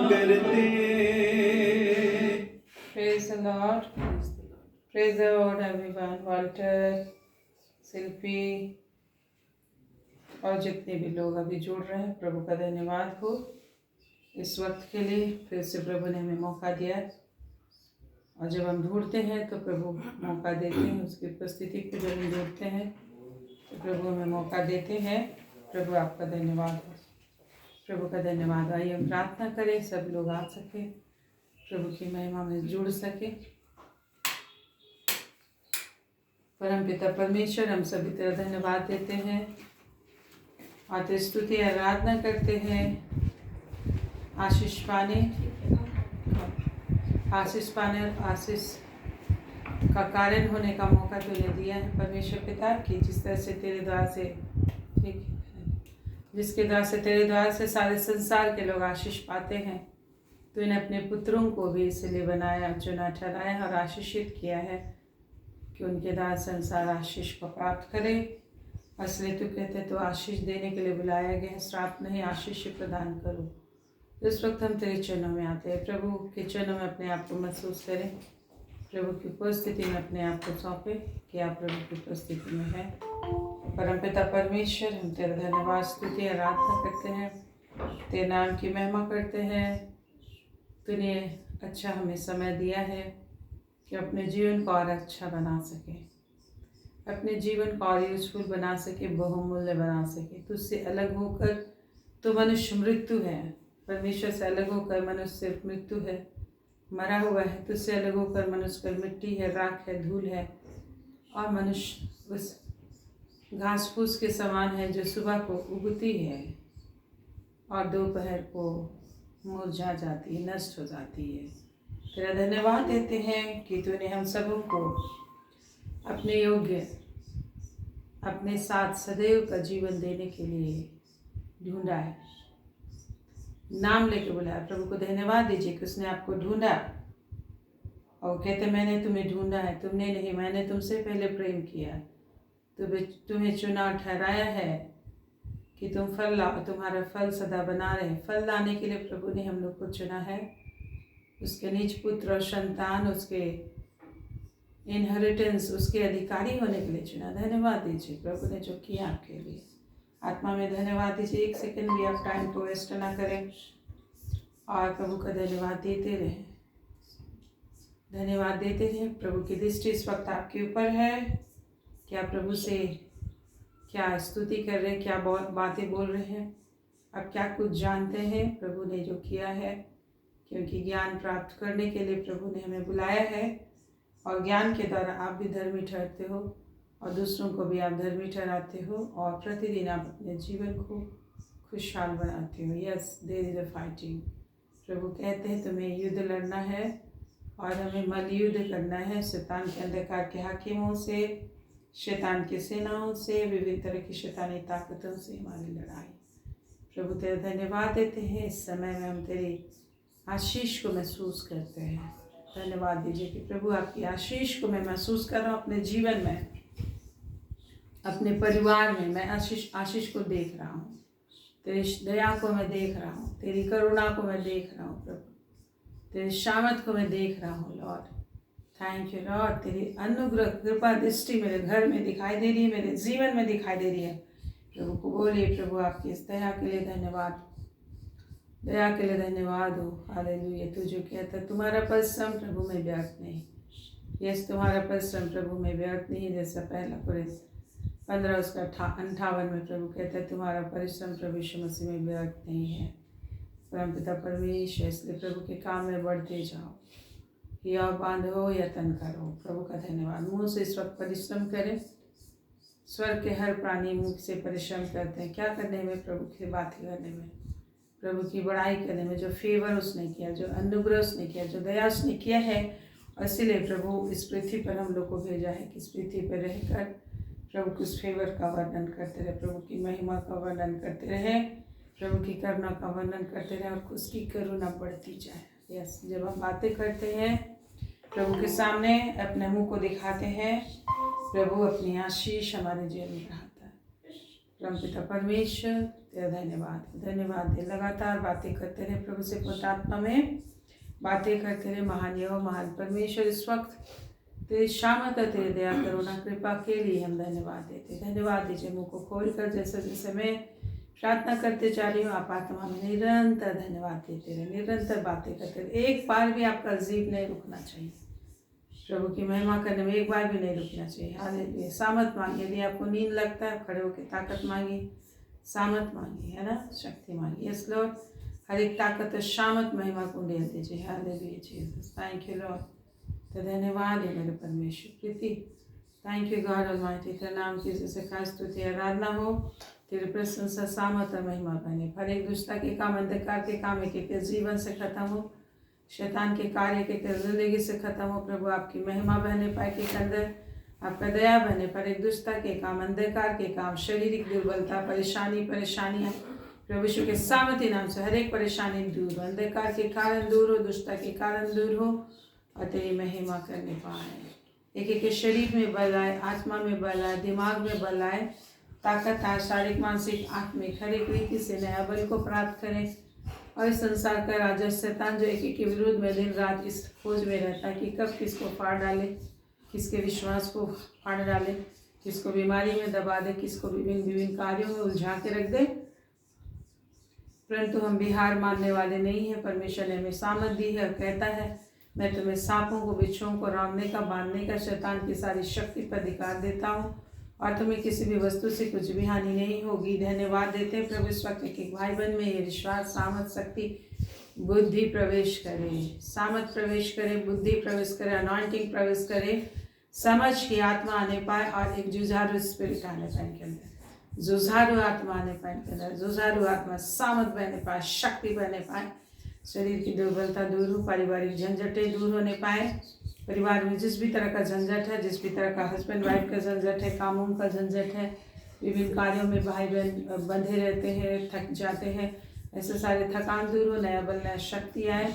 करते। Praise the Lord. Praise the Lord everyone. Walter, शिल्पी और जितने भी लोग अभी जुड़ रहे हैं, प्रभु का धन्यवाद हो इस वक्त के लिए। फिर से प्रभु ने हमें मौका दिया और जब हम ढूंढते हैं तो प्रभु मौका देते हैं। उसकी उपस्थिति को जब हम ढूंढते हैं तो प्रभु हमें मौका देते हैं। प्रभु आपका धन्यवाद हो, प्रभु का धन्यवाद। आइए हम प्रार्थना करें, सब लोग आ सके, प्रभु की महिमा में जुड़ सके। परमपिता परमेश्वर, हम सभी तरह धन्यवाद देते हैं, आते स्तुति आराधना करते हैं। आशीष पाने और आशीष का कारण होने का मौका तूने दिया है परमेश्वर पिता की। जिस तरह से तेरे द्वार से जिसके द्वार से तेरे द्वार से सारे संसार के लोग आशीष पाते हैं, तूने अपने पुत्रों को भी इसलिए बनाया, चुना, ठहराया और आशीषित किया है कि उनके द्वारा संसार आशीष को प्राप्त करे। इसलिए तू कहते तो आशीष देने के लिए बुलाया गया है, श्राप नहीं आशीष प्रदान करो। इस वक्त हम तेरे चरणों में आते हैं, प्रभु के चरणों में अपने आप को महसूस करें, प्रभु की उपस्थिति में अपने आप को सौंपें कि आप प्रभु की उपस्थिति में हैं। परमपिता परमेश्वर, हम तेरा धन्यवाद स्तुति आराधना करते हैं, तेरे नाम की महिमा करते हैं। तूने अच्छा हमें समय दिया है कि अपने जीवन को और अच्छा बना सके, अपने जीवन को और यूजफुल बना सके, बहुमूल्य बना सके। तुझसे अलग होकर तो मनुष्य मृत्यु है, परमेश्वर से अलग होकर मनुष्य सिर्फ मृत्यु है, मरा हुआ है। तुझसे अलग होकर मनुष्य कल मिट्टी है, राख है, धूल है, और मनुष्य उस घास फूस के समान है जो सुबह को उगती है और दोपहर को मुरझा जाती है, नष्ट हो जाती है। तेरा धन्यवाद देते हैं कि तूने हम सबों को अपने योग्य, अपने साथ सदैव का जीवन देने के लिए ढूंढा है, नाम लेके बुलाया। प्रभु को धन्यवाद दीजिए कि उसने आपको ढूंढा और कहते मैंने तुम्हें ढूंढा है, तुमने नहीं, मैंने तुमसे पहले प्रेम किया, तुम्हें चुना ठहराया है कि तुम फल लाओ, तुम्हारा फल सदा बना रहे। फल लाने के लिए प्रभु ने हम लोग को चुना है, उसके निज पुत्र और संतान, उसके इनहेरिटेंस, उसके अधिकारी होने के लिए चुना। धन्यवाद दीजिए प्रभु ने जो किया आपके लिए। आत्मा में धन्यवाद दीजिए, एक सेकंड भी आप टाइम को वेस्ट ना करें और प्रभु का धन्यवाद देते रहें, धन्यवाद देते रहें। प्रभु की दृष्टि इस वक्त आपके ऊपर है कि आप प्रभु से क्या स्तुति कर रहे हैं, क्या बातें बोल रहे हैं, आप क्या कुछ जानते हैं प्रभु ने जो किया है। क्योंकि ज्ञान प्राप्त करने के लिए प्रभु ने हमें बुलाया है और ज्ञान के द्वारा आप भी धर्मी ठहरते हो और दूसरों को भी आप धर्मी ठहराते हो और प्रतिदिन आप अपने जीवन को खुशहाल बनाते हो। Yes, there is a fighting. प्रभु कहते हैं तुम्हें युद्ध लड़ना है और हमें मल युद्ध करना है शैतान के अंधकार के हाकिमों से, शैतान की सेनाओं से, विभिन्न तरह की शैतानी ताकतों से हमारी लड़ाई। प्रभु तेरा धन्यवाद देते हैं, इस समय में हम तेरी आशीष को महसूस करते हैं। धन्यवाद दीजिए कि प्रभु आपकी आशीष को मैं महसूस कर रहा हूँ अपने जीवन में, अपने परिवार में। मैं आशीष को देख रहा हूँ, तेरी दया को मैं देख रहा हूँ, तेरी करुणा को मैं देख रहा हूँ प्रभु, तेरी शामत को मैं देख रहा हूँ लॉर्ड। थैंक यू लॉर्ड, तेरी अनुग्रह कृपा दृष्टि मेरे घर में दिखाई दे रही है, मेरे जीवन में दिखाई दे रही है। प्रभु को बोलिए प्रभु आपकी इस दया के लिए धन्यवाद, दया के लिए धन्यवाद हो। हालेलुया। तू जो कहता है तुम्हारा परिश्रम प्रभु में व्यर्थ नहीं। यस, तुम्हारा परिश्रम प्रभु में व्यर्थ नहीं। जैसा पहला कोरिन्थियों 15 उसका 58 में प्रभु कहता है तुम्हारा परिश्रम प्रभु यीशु मसीह में व्यर्थ नहीं है। परमपिता परमेश्वर, इसलिए प्रभु के काम में बढ़ते जाओ, या बांधो यत्न करो। प्रभु का धन्यवाद। मुँह से इस वक्त परिश्रम करें। स्वर्ग के हर प्राणी मुख से परिश्रम करते हैं, क्या करने में? प्रभु की बातें करने में, प्रभु की बड़ाई करने में। जो फेवर उसने किया, जो अनुग्रह उसने किया, जो दया उसने किया है, और इसीलिए प्रभु इस पृथ्वी पर हम लोग को भेजा है कि इस पृथ्वी पर रहकर प्रभु के उस फेवर का वर्णन करते रहे, प्रभु की महिमा का वर्णन करते रहे, प्रभु की करुणा का वर्णन करते रहे और उसकी करुणा बढ़ती जाए। यस, जब हम बातें करते हैं प्रभु के सामने, अपने मुंह को दिखाते हैं, प्रभु अपनी आशीष हमारे जीवन में बढ़ाता है। परमपिता परमेश्वर तेरा धन्यवाद दे। लगातार बातें करते रहे प्रभु से, पवित्र आत्मा में बातें करते रहे। महान यहोवा, महान परमेश्वर, इस वक्त तेरी शामत और तेरी दया करुणा कृपा के लिए हम धन्यवाद देते। धन्यवाद दीजिए मुँह को खोल कर, जैसे जैसे मैं प्रार्थना करते जा रही हूँ, आप आत्मा में निरंतर धन्यवाद देते रहे, निरंतर बातें करते रहे। एक बार भी आपका जीव नहीं रुकना चाहिए, प्रभु की महिमा करने में एक बार भी नहीं रुकना चाहिए। हालेलुया। सामर्थ मांगिए, यदि आपको नींद लगता है खड़े होकर ताकत मांगिए, सामर्थ मांगिए, है ना, शक्ति मांगिए। यस लॉर्ड, हर एक ताकत और शामत महिमा को दे दीजिए। Hallelujah Jesus, thank you Lord. तो धन्यवाद है मेरे परमेश्वर प्रीति, थैंक यू गॉड ऑलमाइटी। तेरे नाम की जैसे खास स्तुति आराधना हो, तेरी प्रशंसा सामर्थ और महिमा बने। हर एक दुष्टता के काम, अंधकार के काम एक एक जीवन से खत्म हो, शैतान के कार्य के जिंदगी से खत्म हो। प्रभु आपकी महिमा बहने पाए के अंदर, आपका दया बने पर एक दुष्टता के काम, अंधकार के काम, शारीरिक दुर्बलता, परेशानियाँ प्रभु यीशु के सामर्थ्य नाम से हर एक परेशानी दूर हो, अंधकार के कारण दूर हो, दुष्टता के कारण दूर हो और तेरी महिमा करने पाए। एक एक शरीर में बल आए, आत्मा में बल आए, दिमाग में बल आए, ताकत आए, शारीरिक मानसिक आत्मिक हर एक रीति से नया बल को प्राप्त करें। और इस संसार का राजा शैतान जो एक एक के विरुद्ध में दिन रात इस खोज में रहता है कि कब किसको फाड़ डाले, किसके विश्वास को फाड़ डाले, किसको बीमारी में दबा दे, किसको विभिन्न कार्यों में उलझा के रख दे। परंतु हम भी हार मानने वाले नहीं हैं। परमेश्वर ने हमें सामर्थ दी है और कहता है, मैं तुम्हें सांपों को, बिच्छुओं को रौंदने का, बांधने का, शैतान की सारी शक्ति पर अधिकार देता हूँ और तुम्हें किसी भी वस्तु से कुछ भी हानि नहीं होगी। धन्यवाद देते हैं प्रभु, इस वक्त एक भाई बहन में ये विश्वास, सामर्थ, शक्ति, बुद्धि प्रवेश करे, सामर्थ प्रवेश करे, बुद्धि प्रवेश करे, अनॉइंटिंग प्रवेश करे, समझ की आत्मा आने पाए और एक जुझारू स्पिरिट आने पाए इनके अंदर, जुझारू आत्मा आने पाए इनके अंदर, जुझारू आत्मा सामर्थ बहने पाए, शक्ति बहने पाए, शरीर की दुर्बलता दूर हो, पारिवारिक झंझटें दूर होने पाए। परिवार में जिस भी तरह का झंझट है, जिस भी तरह का हस्बैंड वाइफ का झंझट है, कामों का झंझट है, विभिन्न कार्यों में भाई बहन बंधे रहते हैं, थक जाते हैं, ऐसे सारे थकान दूर हो, नया बल, नया शक्ति आए।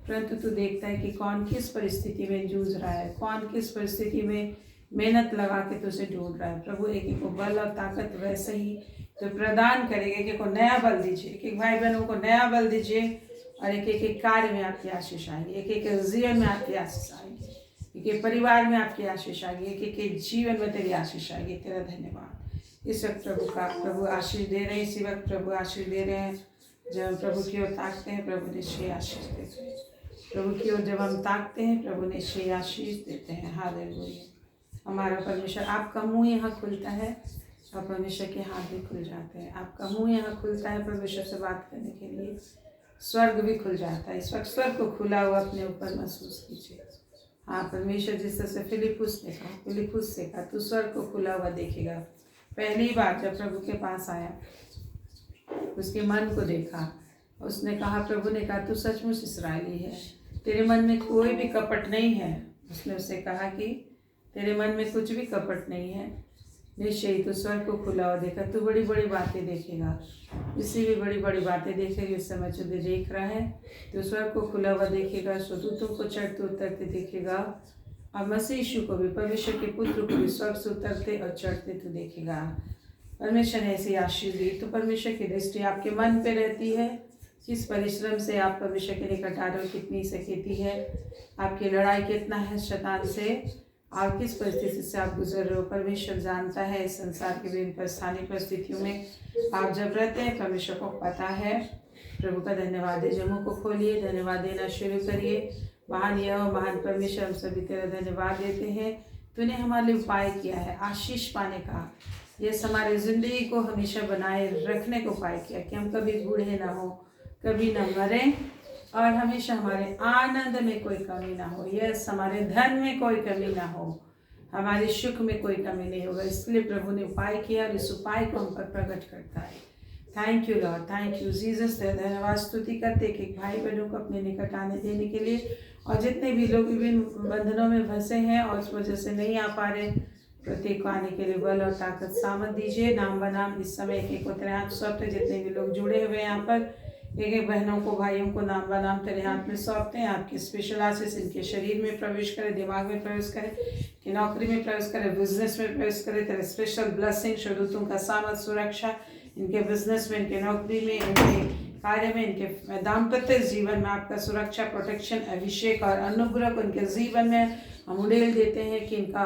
परंतु तू देखता है कि कौन किस परिस्थिति में जूझ रहा है, कौन किस परिस्थिति में मेहनत लगा के तुझे ढूंढ रहा है। प्रभु एक एक को बल और ताकत वैसे ही तो प्रदान करेगा, एक एक को नया बल दीजिए, एक एक भाई बहनों को नया बल दीजिए और एक एक कार्य में आपकी आशीष आएगी, एक एक जीवन में आपकी आशीष आएगी, एक एक परिवार में आपकी आशीष आएगी, एक एक जीवन में तेरी आशीष आएगी। तेरा धन्यवाद। इस वक्त प्रभु आशीष दे रहे हैं, इसी वक्त प्रभु आशीष दे रहे हैं। जब हम प्रभु की ओर ताकते हैं, प्रभु निश्चय आशीष देते हैं। प्रभु की ओर जब हम ताकते हैं, प्रभु निश्चय आशीष देते हैं। हालेलुया। हमारा परमेश्वर, आपका मुंह यहाँ खुलता है और परमेश्वर के हाथ भी खुल जाते हैं। आपका मुंह यहाँ खुलता है परमेश्वर से बात करने के लिए, स्वर्ग भी खुल जाता है। इस वक्त स्वर्ग को खुला हुआ अपने ऊपर महसूस कीजिए। हाँ, परमेश्वर जिस तरह से फिलिपुस से कहा तू स्वर्ग को खुला हुआ देखेगा। पहली बार जब प्रभु के पास आया, उसके मन को देखा, उसने कहा, प्रभु ने कहा तू सचमुच इस्राएली है, तेरे मन में कोई भी कपट नहीं है। उसने उससे कहा कि तेरे मन में कुछ भी कपट नहीं है, निश्चय ही तू स्वर्ग को खुला हुआ देखा, तू बड़ी बड़ी बातें देखेगा। इसी भी बड़ी बड़ी बातें देखेगी। इस समय तुझे देख रहा है, तो स्वर्ग को खुला हुआ देखेगा, स्वदूतों को चढ़ते उतरते देखेगा और मसीह यीशु को भी, परमेश्वर के पुत्र को भी स्वर्ग से उतरते और चढ़ते तू देखेगा। परमेश्वर ने ऐसी आशीष दी। तो परमेश्वर की दृष्टि आपके मन पे रहती है, किस परिश्रम से आप परमेश्वर के निकट आ रहे हो, कितनी सकती है, आपकी लड़ाई कितना है शैतान से, और किस परिस्थिति से आप गुजर रहे हो। परमेश्वर जानता है। इस संसार के विभिन्न स्थानीय परिस्थितियों में आप जब रहते हैं, परमेश्वर को पता है। प्रभु का धन्यवाद है। मुंह को खोलिए, धन्यवाद देना शुरू करिए। महान यहोवा, महान परमेश्वर, हम सभी तेरा धन्यवाद देते हैं। तूने हमारे लिए उपाय किया है आशीष पाने का। यह हमारे ज़िंदगी को हमेशा बनाए रखने को उपाय किया कि हम कभी बूढ़े ना हो, कभी न मरें और हमेशा हमारे आनंद में कोई कमी ना हो। यस, हमारे धन में कोई कमी ना हो, हमारे सुख में कोई कमी नहीं होगा। इसलिए प्रभु ने उपाय किया और इस उपाय को हम पर प्रकट करता है। Thank you Lord, thank you Jesus. धन्यवाद स्तुति करते कि भाई बहनों को अपने निकट आने देने के लिए, और जितने भी लोग विभिन्न बंधनों में फंसे हैं और उस वजह से नहीं आ पा रहे, प्रत्येक को आने के लिए बल और ताकत सामर्थ दीजिए। नाम बनाम इस समय एक एक तेरे हाथ सौंपते, जितने भी लोग जुड़े हुए हैं यहाँ पर, एक एक बहनों को, भाइयों को नाम बनाम तेरे हाथ में सौंपते हैं। आपकी स्पेशल आशीष इनके शरीर में प्रवेश करे, दिमाग में प्रवेश करे, कि नौकरी में प्रवेश करे, बिजनेस में प्रवेश करे। तेरे स्पेशल ब्लेसिंग, शरूतों का सामर्थ, सुरक्षा इनके बिजनेस में, इनके नौकरी में, इनके कार्य में, इनके दाम्पत्य जीवन में आपका सुरक्षा, प्रोटेक्शन, अभिषेक और अनुग्रह को इनके जीवन में हम उड़ेल देते हैं कि इनका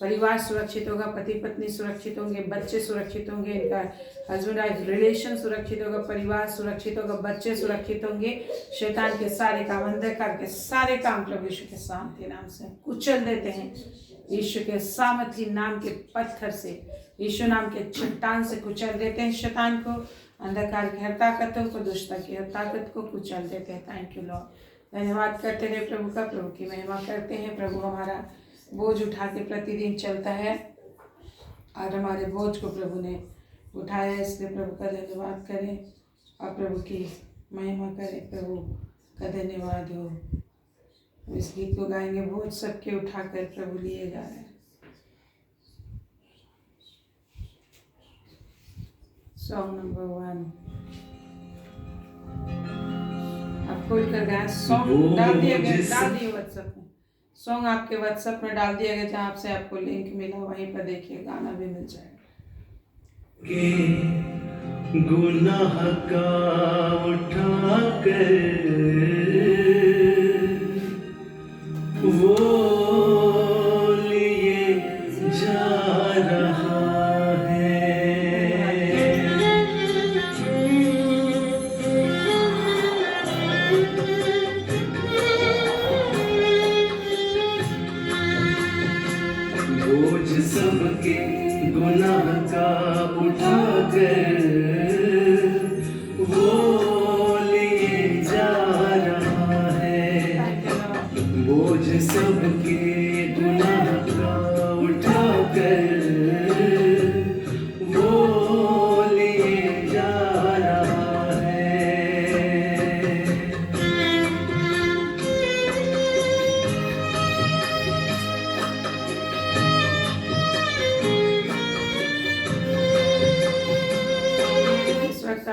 परिवार सुरक्षित होगा, पति पत्नी सुरक्षित होंगे, बच्चे सुरक्षित होंगे, इनका हस्बैंड वाइफ रिलेशन सुरक्षित होगा, परिवार सुरक्षित होगा, बच्चे सुरक्षित होंगे। शैतान के सारे काम, अंधकार के सारे काम प्रभु यीशु के सामर्थ्य नाम से कुचल देते हैं। यीशु के सामर्थ्य नाम के पत्थर से, यीशु नाम के चट्टान से कुचल देते हैं शैतान को, अंधकार की हर ताकतों को, दुष्टता की हर ताकत को कुचल देते हैं। Thank you Lord. धन्यवाद करते रहे प्रभु का, प्रभु की महिमा करते हैं। प्रभु हमारा बोझ उठा के प्रतिदिन चलता है और हमारे बोझ को प्रभु ने उठाया, इसलिए प्रभु का धन्यवाद करें और प्रभु की महिमा करें। प्रभु का धन्यवाद हो। इस गीत को गाएंगे, बोझ सबके उठाकर प्रभु लिए जा रहे हैं। सॉन्ग नंबर 1 आप खोल कर गाएं। सॉन्ग डाल दिया व्हाट्सएप में, सॉन्ग आपके व्हाट्सएप में डाल दिया गया, जहाँ से आपको लिंक मिला वहीं पर देखिए, गाना भी मिल जाएगा। गुनाह का उठा कर वो लिए जा रहा सबके गुनाह का उठा कर वो लिए जा रहा है। बोझ सबके गुनाह का उठा कर वो लिए जा रहा है।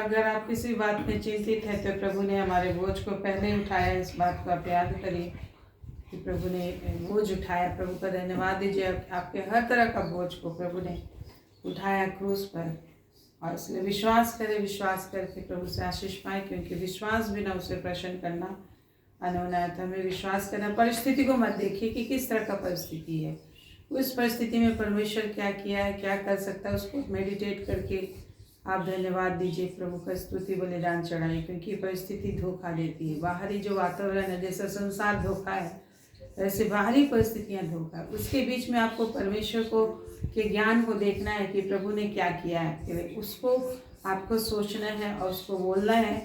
अगर आप किसी बात में चिंतित हैं तो प्रभु ने हमारे बोझ को पहले उठाया। इस बात को आप याद करिए कि प्रभु ने बोझ उठाया। प्रभु का धन्यवाद दीजिए, आपके हर तरह का बोझ को प्रभु ने उठाया क्रूस पर। और इसलिए विश्वास करें, विश्वास करके प्रभु से आशीष पाए, क्योंकि विश्वास बिना उसे प्रसन्न करना अनहोना है। तो हमें विश्वास करना। परिस्थिति को मत देखिए कि किस तरह का परिस्थिति है, उस परिस्थिति में परमेश्वर क्या किया है, क्या कर सकता है, उसको मेडिटेट करके आप धन्यवाद दीजिए, प्रभु का स्तुति बलिदान चढ़ाइए, क्योंकि परिस्थिति धोखा देती है। बाहरी जो वातावरण है, जैसे संसार धोखा है, वैसे बाहरी परिस्थितियां धोखा है। उसके बीच में आपको परमेश्वर को के ज्ञान को देखना है कि प्रभु ने क्या किया है, उसको आपको सोचना है और उसको बोलना है।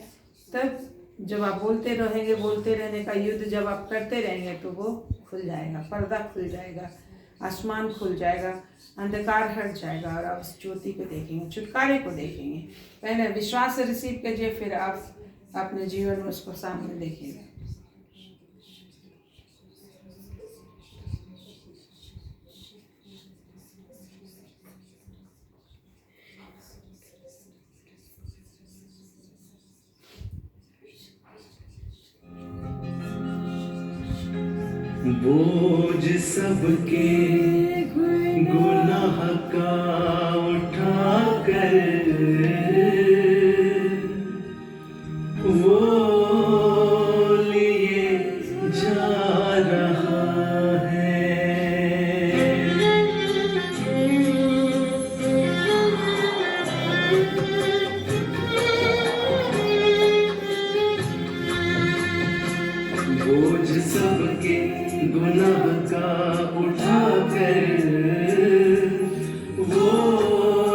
तब जब आप बोलते रहेंगे, बोलते रहने का युद्ध जब आप करते रहेंगे तो वो खुल जाएगा, पर्दा खुल जाएगा, आसमान खुल जाएगा, अंधकार हट जाएगा और आप उस ज्योति को देखेंगे, छुटकारे को देखेंगे। पहले विश्वास से रिसीव कीजिए, फिर आप अपने जीवन में उसको सामने देखेंगे। बोझ सबके गुनाह का उठा कर वो लिए जा रहा है। बोझ सबके गुनाह का उठा कर वो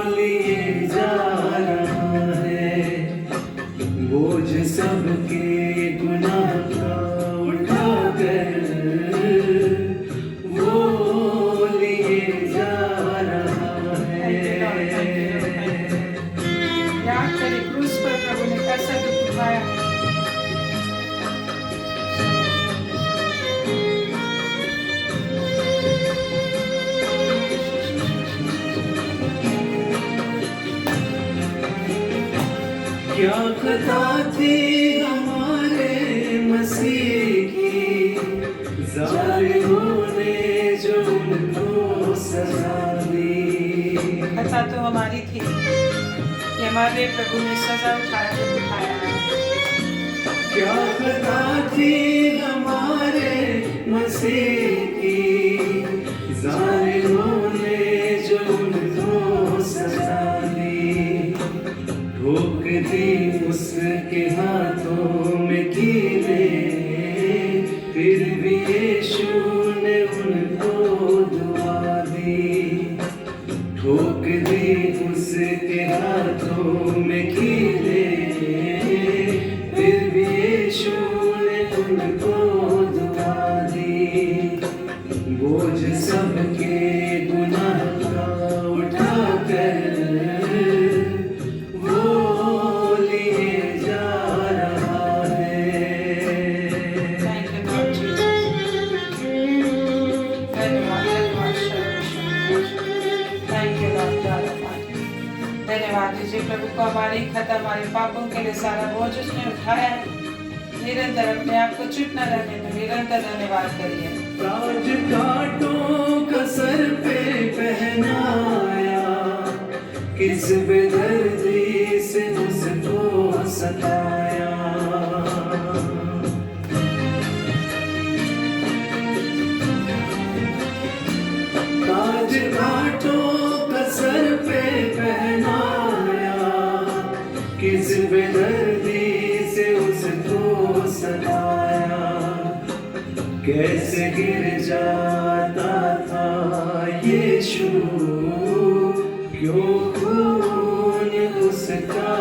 लिए जा रहा है। बोझ सबके गुनाह का उठा कर वो लिए जा रहा है। याद करें क्रूस पर प्रभु ने कैसा दुख उठाया। क्या खता थी हमारे मसीह की, जालिमों ने जो उनको सजा दी। खता तो हमारी थी कि हमारे प्रभु ने सजा उठाया तो उठाया है। क्या खता थी हमारे मसीह की, जालिमों ने जो उनको सजा दी, ठोक दी उसके हाथों में कीले, फिर भी यीशु ने उनको दुआ दी, ठोक दी उसके हाथों में कीले, फिर भी यीशु ने उनको दुआ दी, बोझ सबके गुनाह का उठाकर वो लिए जा रहा है। Thank you, Lord Jesus. धन्यवाद, धन्यवाद, Thank you, Lord God Almighty. धन्यवाद दीजिए प्रभु को, हमारी खता हमारे पापों के लिए सारा बोझ उसने उठाया है। निरंतर अपने आप को चुप न रहने में निरंतर धन्यवाद करिए। ताज कांटों का सर पे पहनाया, किस बेदर्दी से उसको सताया, ताज कांटों का सर पे पहनाया, किस बेदर्दी से उसको सताया, कैसे गिर जाता था यीशु, क्यों खून उसका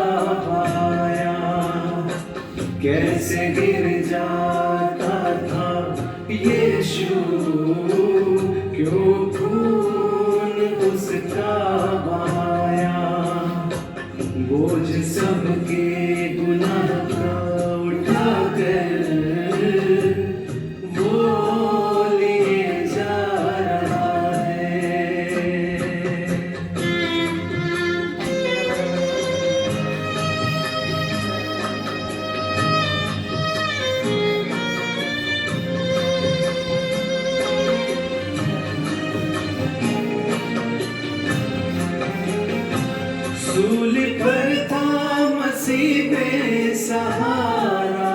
बहाया, कैसे गिर जाता था यीशु, क्यों खून उसका बहाया, बोझ सबके गुनाह का उठाकर वो लिए जा रहा है। सूली पर था मसीह बेसहारा,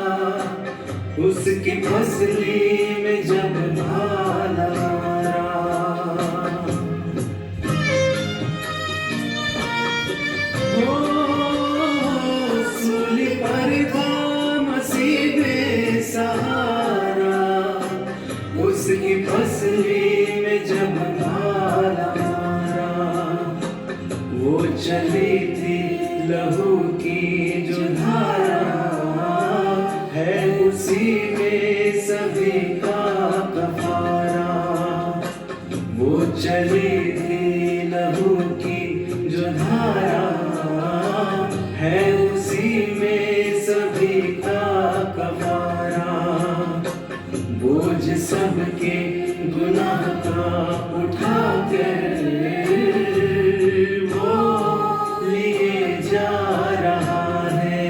उसकी फसली में जब भाला मारा, सूली पर था मसीह बेसहारा, उसकी फसली में जब भाला मारा, वो चली थी लहू की जो धारा, है उसी में सभी का कफारा, वो चली थी लहू की जो धारा, है उसी में सभी का कफारा, बोझ सबके गुनाह का उठाकर वो लिए जा रहा है,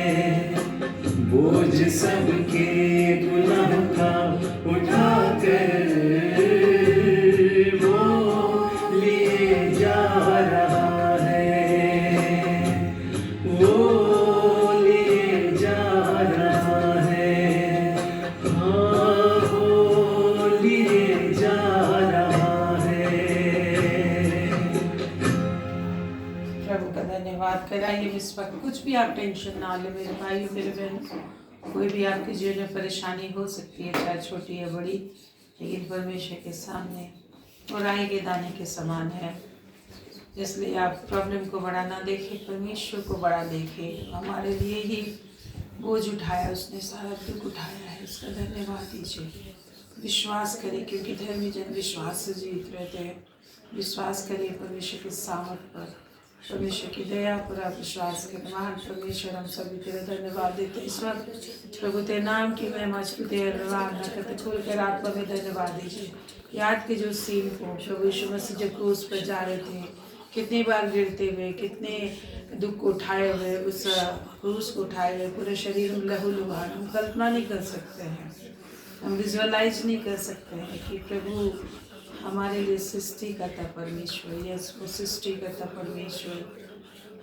बोझ सबके गुनाह का उठाकर वो लिए जा रहा है, वो लिए जा रहा है, हाँ वो लिए जा रहा है। प्रभु का धन्यवाद कराइए। इस वक्त कुछ भी आप टेंशन ना ले मेरे भाई मेरे बहन, कोई भी आपके जीवन में परेशानी हो सकती है, चाहे छोटी या बड़ी, लेकिन परमेश्वर के सामने वो राई के दाने के समान है। इसलिए आप प्रॉब्लम को बड़ा ना देखें, परमेश्वर को बड़ा देखें। हमारे लिए ही बोझ उठाया उसने, सारा दुख उठाया है, इसका धन्यवाद दीजिए। विश्वास करें, क्योंकि धर्मी जन विश्वास से जीवित रहते हैं। विश्वास करिए परमेश्वर के सामर्थ पर, परमेश्वर की दया पर आप विश्वास करें। महान परमेश्वर, हम सभी तेरा धन्यवाद देते हैं। इस वक्त प्रभु तेरे नाम की महिमा स्तुति आराधना करते, खोल कर आत्मा में धन्यवाद दीजिए। याद के जो सीन को प्रभु यीशु मसीह जब क्रूस पर जा रहे थे, कितनी बार गिरते हुए, कितने दुख को उठाए हुए, उस क्रूस को उठाए हुए, पूरे शरीर में लहूलुहान, हम कल्पना नहीं कर सकते हैं, हम विजुअलाइज नहीं कर सकते हैं कि प्रभु हमारे लिए सृष्टि करता परमेश्वर, यस वो सृष्टि करता परमेश्वर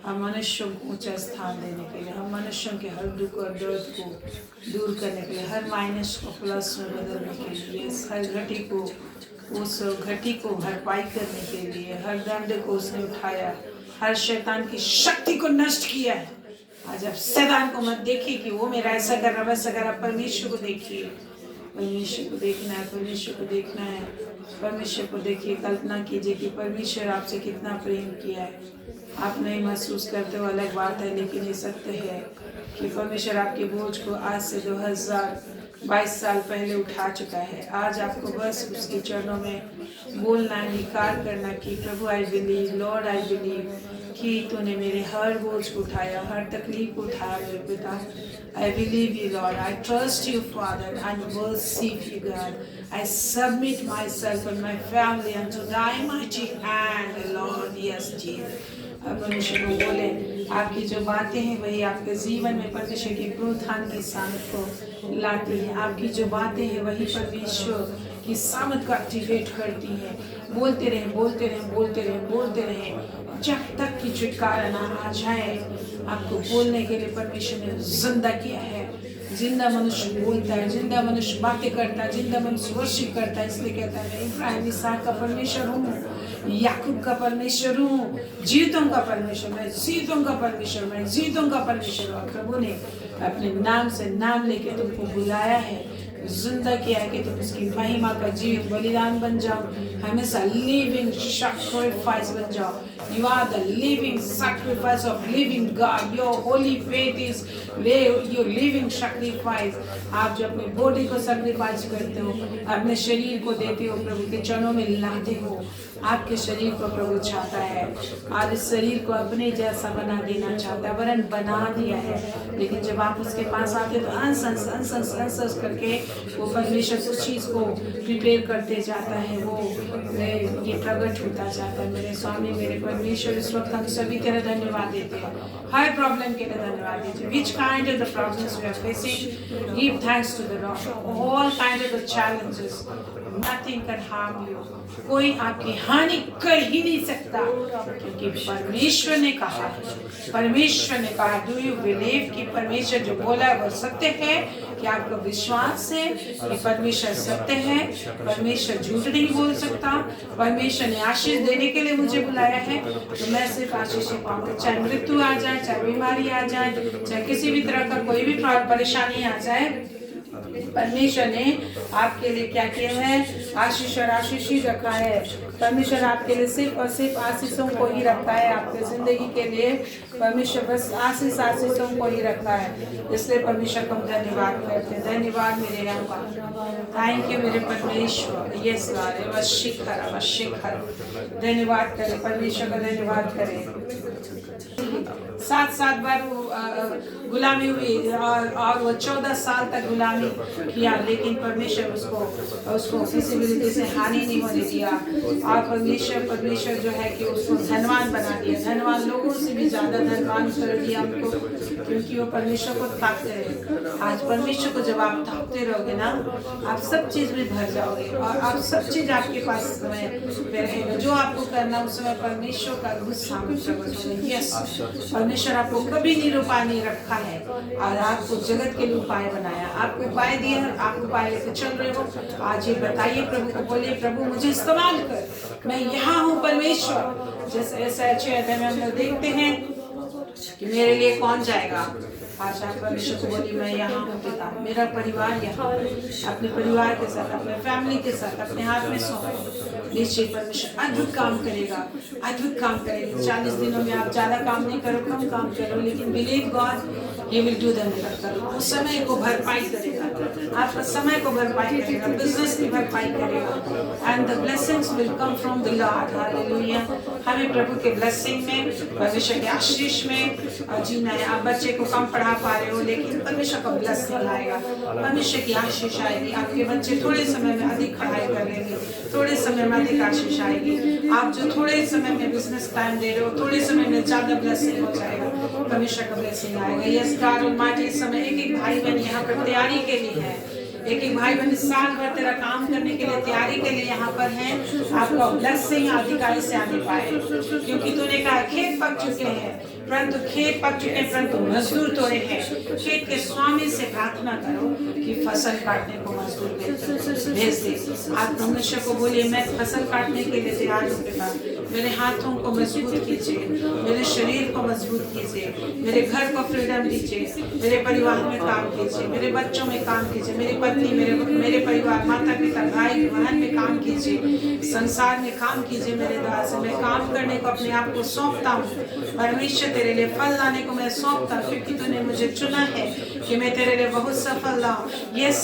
हम मनुष्यों को ऊंचा स्थान देने के लिए, हम मनुष्यों के हर दुख और दर्द को दूर करने के लिए, हर माइनस को प्लस में बदलने के लिए, हर घटी को उस घटी को भरपाई करने के लिए, हर दंड को उसने उठाया, हर शैतान की शक्ति को नष्ट किया है। आज आप शैतान को मत देखिए कि वो मेरा ऐसा कर रहा वैसा कर रहा, परमेश्वर को देखिए। परमेश्वर को देखना है, परमेश्वर को देखना है, परमेश्वर को देखिए। कल्पना कीजिए कि परमेश्वर आपसे कितना प्रेम किया है। आप नहीं महसूस करते हो अलग बात है, लेकिन ये सत्य है कि परमेश्वर आपके बोझ को आज से 2022 साल पहले उठा चुका है। आज आपको बस उसके चरणों में बोलना, निकार करना कि प्रभु I believe, lord I believe कि तूने मेरे हर बोझ को उठाया, हर तकलीफ को उठाया मेरे पिता। I believe you, Lord. I trust you, Father, and worship you, God. I submit myself and my family unto thy mighty hand, Lord. Yes, Jesus. अब परमेश्वर को बोले, आपकी जो बातें हैं वही आपके जीवन में परमेश्वर की प्रोत्थान की सामर्थ को लाती है। आपकी जो बातें हैं वही परमेश्वर की सामर्थ को एक्टिवेट करती है। बोलते रहें, बोलते रहें, बोलते रहें, बोलते रहें जब तक कि छुटकारा ना आ जाए। आपको बोलने के लिए परमेश्वर ने जिंदा किया है। जिंदा मनुष्य बोलता है, जिंदा मनुष्य बातें करता है, जिंदा मनुष्य वर्शिप करता है। इसलिए कहता है मैं इब्राहिम इसहाक का परमेश्वर हूँ, याकूब का परमेश्वर हूँ, जीवितों का परमेश्वर, मैं जीवितों का परमेश्वर, मैं जीवितों का परमेश्वर। और प्रभु ने अपने नाम से नाम लेके तुमको बुलाया है, जिंदा किया है कि तुम उसकी महिमा का जीवित बलिदान बन जाओ, हमेशा लिविंग सैक्रिफाइस बन जाओ। You are the living sacrifice of living God. Your holy faith is your living sacrifice. आप जो अपने बॉडी को सैक्रिफाइस करते हो, अपने शरीर को देते हो, प्रभु के चरणों में लाते हो। आपके शरीर को प्रभु चाहता है, आज इस शरीर को अपने जैसा बना देना चाहता है, वरन बना दिया है। लेकिन जब आप उसके पास आते तो अंस करके वो परमेश्वर उस चीज़ को प्रिपेयर करते जाता है, वो ये प्रकट होता जाता है। मेरे स्वामी, मेरे परमेश्वर, इस वक्त हम सभी के लिए धन्यवाद देते हैं। हर प्रॉब्लम के लिए धन्यवाद देते हैं। Which kind of the problems we are facing, give thanks to the Lord. All kind of the challenges, nothing can harm you. कोई आपकी हानि कर ही नहीं सकता, क्योंकि परमेश्वर ने कहा, परमेश्वर ने कहा। डू यू बिलीव कि परमेश्वर जो बोला है वो सत्य है? कि आपको विश्वास है कि परमेश्वर सत्य है? परमेश्वर झूठ नहीं बोल सकता। परमेश्वर ने आशीष देने के लिए मुझे बुलाया है, तो मैं सिर्फ आशीष ही पाऊंगा। चाहे मृत्यु आ जाए, चाहे बीमारी आ जाए, चाहे किसी भी तरह का कोई भी परेशानी आ जाए, परमेश्वर ने आपके लिए क्या किया है? आशीष और आशीष ही रखा है। परमेश्वर आपके लिए सिर्फ और सिर्फ आशीषों को ही रखा है। आपके जिंदगी के लिए परमेश्वर बस आशीषों को ही रखा है। इसलिए परमेश्वर को हम धन्यवाद करते हैं। धन्यवाद मेरे रब्बा, थैंक यू मेरे परमेश्वर। यस लॉर्ड, अवश्य धन्यवाद करें, परमेश्वर का धन्यवाद करें। 7 बार वो गुलामी हुई और वो 14 साल तक गुलामी किया, लेकिन परमेश्वर उसको किसी भी रीति से हानि नहीं होने दिया। और परमेश्वर जो है कि उसको धनवान बना दिया, धनवान लोगों से भी ज़्यादा धनवान कर दिया हमको, क्योंकि वो परमेश्वर को ताकते रहे। आज परमेश्वर को जब आप ताकते रहोगे ना, आप सब चीज़ में भर जाओगे और आप सब चीज़ आपके पास समय पे रहेगा। जो आपको करना उस समय परमेश्वर का गुस्सा में प्रकट होगा। यस, परमेश्वर आपको कभी निरुपाय नहीं रखा है और आपको जगत के लिए उपाय बनाया, आपको उपाय दिया, आप उपाय लेकर चल रहे हो। आज ये बताइए प्रभु को, बोलिए प्रभु मुझे इस्तेमाल कर, मैं यहाँ हूँ परमेश्वर। जैसे ऐसा अच्छे अध्याय में हम लोग देखते हैं कि मेरे लिए कौन जाएगा। आज आप परमेश्वर को बोलिए मैं यहाँ हूँ पिता, मेरा परिवार यहाँ, अपने परिवार के साथ, अपने फैमिली के साथ अपने हाथ में सौंपो। निश्चय परमेश्वर अद्भुत काम करेगा, अद्भुत काम करेगा। 40 दिनों में आप ज़्यादा काम नहीं करो, कम काम करो, लेकिन believe God he will do the miracle. वो समय को भरपाई करेगा, आपका समय को भरपाई करेगा, बिजनेस की भरपाई करेगा। And the blessings will come from the Lord. Hallelujah. हमें प्रभु के ब्लेसिंग में, परमेश्वर के आशीष में जीना है। आप बच्चे को कम पढ़ा पा रहे हो, लेकिन परमेश्वर का ब्लेसिंग आएगा, परमेश्वर की आशीष आएगी। आपके बच्चे थोड़े समय में अधिक पढ़ाई कर लेंगे, थोड़े समय में अधिक आशीष आएगी। आप जो थोड़े समय में बिजनेस टाइम दे रहे हो, थोड़े समय में ज़्यादा ब्लेसिंग हो जाएगा, परमेश्वर का ब्लेसिंग आएगा। यस गॉड ऑलमाइटी, इस समय एक भाई बहन यहाँ पर तैयारी के लिए है, एक एक भाई बहन साल भर तेरा काम करने के लिए तैयारी के लिए यहाँ पर हैं। आपका ब्लेसिंग अधिकारी से आने पाए, क्योंकि तूने कहा खेत पक चुके हैं, परंतु खेत पक चुके हैं परंतु मजदूर तोड़े हैं। खेत के स्वामी से प्रार्थना करो कि फसल काटने को मजदूर भेज दे। आप मनुष्य को बोलिए, मैं फसल काटने के लिए तैयार हूँ पिता। मेरे हाथों को मजबूत कीजिए, मेरे शरीर को मजबूत कीजिए, मेरे घर को फ्रीडम दीजिए, मेरे परिवार में काम कीजिए, मेरे बच्चों में काम कीजिए, मेरी पत्नी, मेरे परिवार, माता पिता, भाई बहन में काम कीजिए, संसार में काम कीजिए। मेरे द्वारा से मैं काम करने को अपने आप को सौंपता हूँ। परमेश्वर तेरे लिए फल लाने को मैं सौंपता हूँ, क्योंकि तूने मुझे चुना है कि मैं तेरे लिए बहुत सफल लाऊं। यस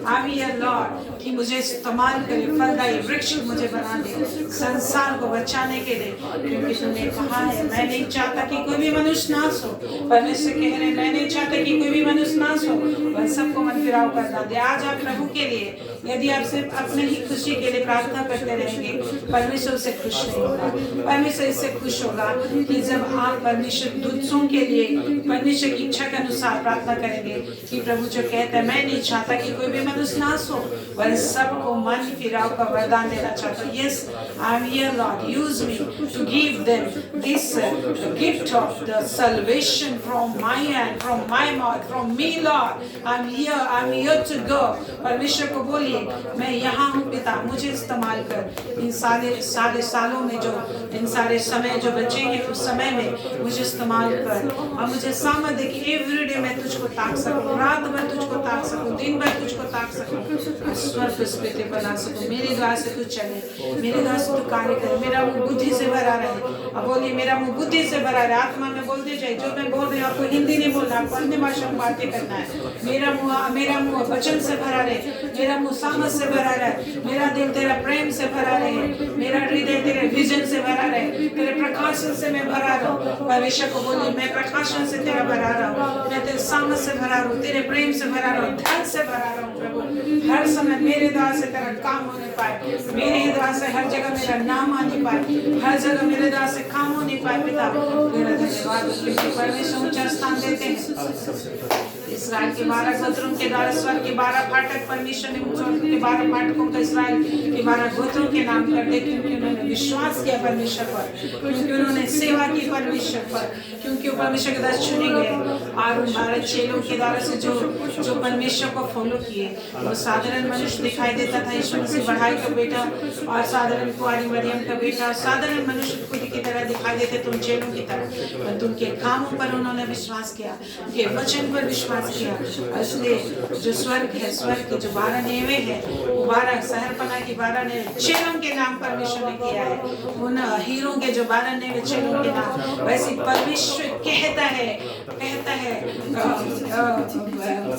I'm here लॉर्ड, कि मुझे इस्तेमाल करे, फलदायी वृक्ष मुझे बना दे संसार को बचाने के लिए, क्योंकि तुमने कहा है मैं नहीं चाहता कि कोई भी मनुष्य नाश हो। परमेश्वर कह रहे मैं नहीं चाहता कि कोई भी मनुष्य नाश हो, वह सबको मन फिराव करना दे। आज आप प्रभु के लिए यदि आप सिर्फ अपने ही खुशी के लिए प्रार्थना करते रहेंगे, परमेश्वर से खुश नहीं होगा। परमेश्वर इससे खुश होगा कि जब आप परमेश्वर दूतों के लिए परमेश्वर की इच्छा के अनुसार प्रार्थना करेंगे, कि प्रभु जो कहता है मैं नहीं चाहता कि कोई भी मनुष्य नाश हो, वह सबको मन फिराव का वरदान देना चाहता हूँ। Yes I am here lord, use me to give them this gift of the salvation from my hand, from my mouth, from me lord. I am here to go. परमेश्वर को बोलिए मैं यहाँ हूँ पिता, मुझे इस्तेमाल कर। इन सारे सालों में जो इन सारे समय जो बचे हैं, उस समय में मुझे इस्तेमाल कर और मुझे सामर्थ दे कि एवरीडे मैं तुझको ताक सकूँ, रात भर तुझको ताक सकूँ, दिन भर तुझको ताक सकूँ, स्वर्ग पे बना सकूँ। मेरे द्वार से तू चले, मेरे द्वार से तू कार्य करे, मेरा मुँह बुद्धि से भरा रहे। अब बोलिए मेरा मुँह बुद्धि से भरा रहे। आत्मा में बोलते जाए, जो मैं बोल रही हूँ आपको हिंदी नहीं बोलना, आपको अन्य भाषा में बातें करना है। मेरा मुँह वचन से भरा रहे, मेरा मुँह सामर्थ से भरा रहे, मेरा दिल तेरा प्रेम से भरा रहे, मेरा हृदय तेरे विजन से भरा रहे, तेरे प्रकाशन से मैं भरा रहूं। परमेश्वर को बोलिए मैं प्रकाशन से तेरा भरा रहूं, मैं तेरे सामर्थ से भरा रहूं, तेरे प्रेम से भरा रहूं, धन से भरा रहूं। प्रभु हर समय मेरे द्वार से तेरा काम होने पाए, मेरे ही द्वार से हर जगह मेरा नाम आने पाए, हर जगह मेरे द्वार से काम होने पाए। पिता तेरा धन्यवाद, क्योंकि परमेश्वर ऊंचा स्थान देते हैं। इस्राएल के 12 गोत्रों के द्वारा स्वर्ग के 12 फाटक, परमेश्वर ने स्वर्ग के 12 फाटकों का इस्राएल के 12 गोत्रों के नाम कर दे, क्योंकि उन्होंने विश्वास किया परमेश्वर पर, क्योंकि उन्होंने सेवा की परमेश्वर पर, क्योंकि वो परमेश्वर के दास चुने गए। और उन 12 चेलों के द्वारा से जो परमेश्वर को फॉलो किए, वो साधारण मनुष्य दिखाई देता था, यीशु मसीह बढ़ाई का बेटा और साधारण कुंवारी मरियम का बेटा, साधारण मनुष्य खुद की तरह दिखाई देते तुम चेलों की तरह, पर उनके कामों पर उन्होंने विश्वास किया, उनके वचन पर विश्वास किया। इसलिए जो स्वर्ग है, स्वर्ग के जो 12 नेवे हैं, वो 12 शहरपना की 12 नेवे चेलों के नाम परमेश्वर ने किया है। उन हीरों के जो 12 नेवे चेलों के नाम, वैसे परमेश्वर कहता है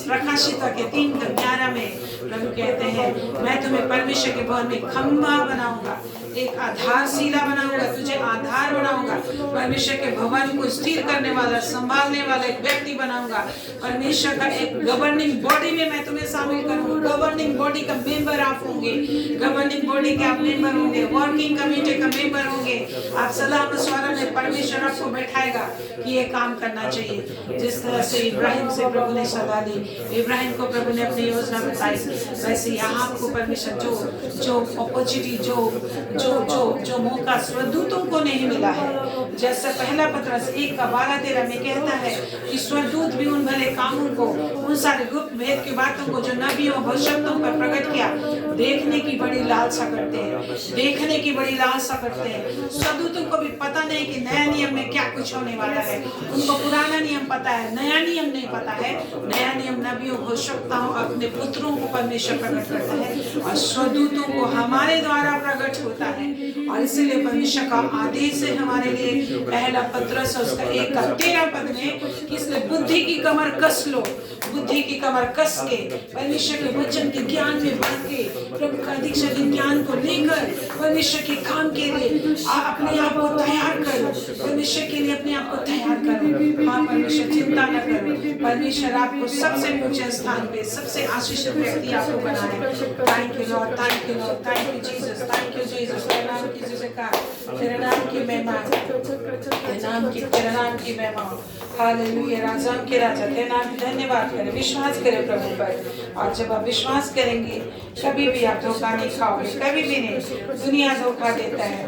प्रकाशित के 3:11 में प्रभु कहते हैं मैं तुम्हें परमेश्वर के भवन में खंभा बनाऊंगा, एक आधारशिला बनाऊंगा, तुझे आधार बनाऊंगा, परमेश्वर के भवन को स्थिर करने वाला, संभालने वाला एक व्यक्ति बनाऊंगा। परमेश्वर का एक गवर्निंग बॉडी में मैं तुम्हें शामिल करूंगा। गवर्निंग बॉडी का मेंबर आप होंगे, गवर्निंग बॉडी के आप मेंबर होंगे, वर्किंग कमेटी का मेंबर होंगे। आप सलाह मशवरा में परमेश्वर आपको बैठाएगा कि ये काम करना चाहिए। जिस तरह से इब्राहिम से प्रभु ने सलाह दी, इब्राहिम को प्रभु ने अपनी योजना बताई, वैसे यहाँ आपको परमेश्वर जो अपॉर्चुनिटी जो मौका स्वदूतों को नहीं मिला है, जैसे पहला पत्रस 1:12-13 में कहता है कि स्वदूत भी उन भले कामों को, उन सारे गुप्त भेद की बातों को जो नबियों भविष्यवक्ताओं पर प्रकट किया, देखने की बड़ी लालसा करते हैं, देखने की बड़ी लालसा करते हैं। स्वदूतों को भी पता नहीं कि नया नियम में क्या कुछ होने वाला है, उनको पुराना नियम पता है, नया नियम नहीं पता है। नया नियम नबियों भविष्यवक्ताओं अपने पुत्रों को परमेश्वर प्रकट करता है और स्वदूतों को हमारे द्वारा प्रकट होता है। और इसीलिए परमेश्वर का आदेश है हमारे लिए, पहला पत्रस उसका 1:13 में कि इसलिए बुद्धि की कमर कस लो, बुद्धि की कमर कस के परमेश्वर के वचन के ज्ञान में बढ़ के, प्रभु का दीक्षा के ज्ञान को लेकर परमेश्वर के काम के लिए अपने आप को तैयार करो, परमेश्वर के लिए अपने आप को तैयार करो। हाँ परमेश्वर चिंता न करो, परमेश्वर आपको सबसे ऊंचे स्थान पे, सबसे आशीषित व्यक्ति आपको बनाए। Thank you Lord, thank you Lord, thank you Jesus, thank you Jesus. तेरे नाम की जयकार, तेरे नाम की महिमा, तेरे नाम की महिमा। हालेलुया, राजा के राजा, तेरे नाम की धन्यवाद करें, विश्वास करें प्रभु पर। और जब आप विश्वास करेंगे कभी भी आप धोखा नहीं खाओगे, कभी भी नहीं। दुनिया धोखा देता है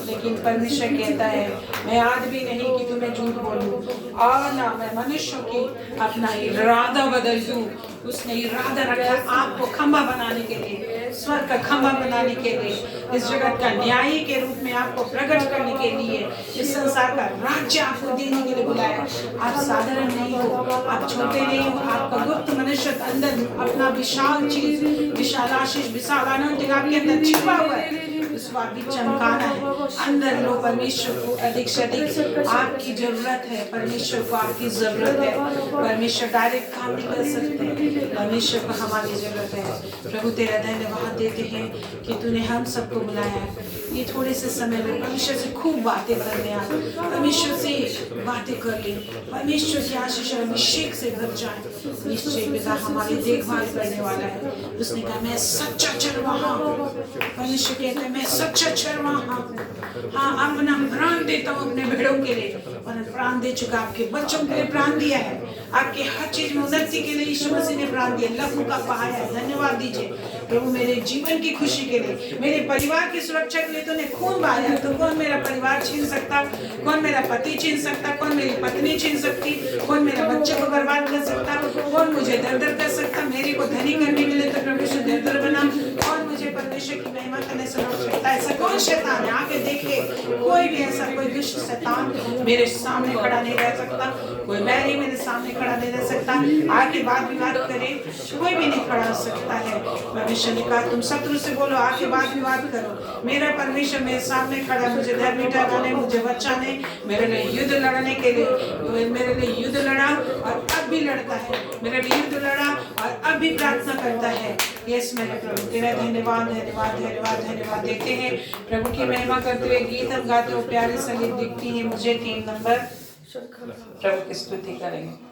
लेकिन परमेश्वर कहता है मैं आज भी नहीं कि तुम्हें झूठ बोलूं और ना मैं मनुष्यों की अपना इरादा बदल दूं। उसने इरादा रखा आपको खंभा बनाने के लिए, स्वर्ग का खंभा बनाने के लिए, इस जगत का न्यायी के रूप में आपको प्रकट करने के लिए, इस संसार का राज्य आपको देने के लिए बुलाया। आप साधारण नहीं हो, आप छोटे नहीं हो, आपका गुप्त मनुष्य अंदर अपना विशाल चीज, विशाल आशीष, विशाल आनंद आपके अंदर छिपा हुआ है। उस बात भी चमकाना है अंदर लो। परमेश्वर को अधिक से अधिक आपकी जरूरत है, परमेश्वर को आपकी जरूरत है। परमेश्वर डायरेक्ट काम नहीं कर सकते, परमेश्वर को हमारी जरूरत है। प्रभु तेरा धन्यवाद देते हैं कि तूने हम सबको बुलाया है। ये थोड़े से समय में परमेश्वर से खूब बातें करने आ, परमेश्वर से बातें कर ले, परमेश्वर की आशीष और अभिषेक से भर जाए। निश्चय पिता हमारी देखभाल करने वाला है। उसने कहा मैं सच्चा चरवाहा हूँ। परमेश्वर कहता है मैं सच्चा चरवाहा हूँ। हाँ, अपना प्राण देता हूँ अपने भेड़ों के लिए, और प्राण दे चुका, आपके बच्चों के लिए प्राण दिया है, आपके हर चीज में उन्नति के लिए यीशु मसीह ने प्राण दिया, लहू का बहाया है। धन्यवाद दीजिए प्रभु मेरे जीवन की खुशी के लिए, मेरे परिवार की सुरक्षा के लिए तूने खून बहाया। तो कौन मेरा परिवार छीन सकता, कौन मेरा पति छीन सकता, कौन मेरी पत्नी छीन सकती, कौन मेरे बच्चे को बर्बाद कर सकता, कौन मुझे दर कर सकता। मेरे को धनी करने के लिए तो परमेश्वर दर बना, कौन मुझे परमेश्वर की महिमा करने से रोक सकता है। ऐसा कौन शैतान है? आके देखे, कोई भी ऐसा कोई दुष्ट शैतान मेरे सामने खड़ा नहीं रह सकता, कोई बैरी मेरे सामने खड़ा नहीं रह सकता। आके बात विवाद करे, कोई भी नहीं खड़ा हो सकता है। परमेश्वर ने कहा तुम शत्रु से बोलो, आके बात विवाद करो। मेरा परमेश्वर मेरे सामने खड़ा, मुझे धर्मी ठहराने, मुझे बचाने, मेरे लिए युद्ध लड़ने के लिए, मेरे लिए युद्ध लड़ा और अब भी लड़ता है, मेरे लिए युद्ध लड़ा और अब भी प्रार्थना करता है। यस मेरे प्रभु तेरा धन्यवाद धन्यवाद धन्यवाद धन्यवाद देते हैं। प्रभु की महिमा करते हुए गीत हम गाते हुए प्यारे संगीत दिखती है मुझे 3 नंबर। प्रभु की स्तुति करेंगे।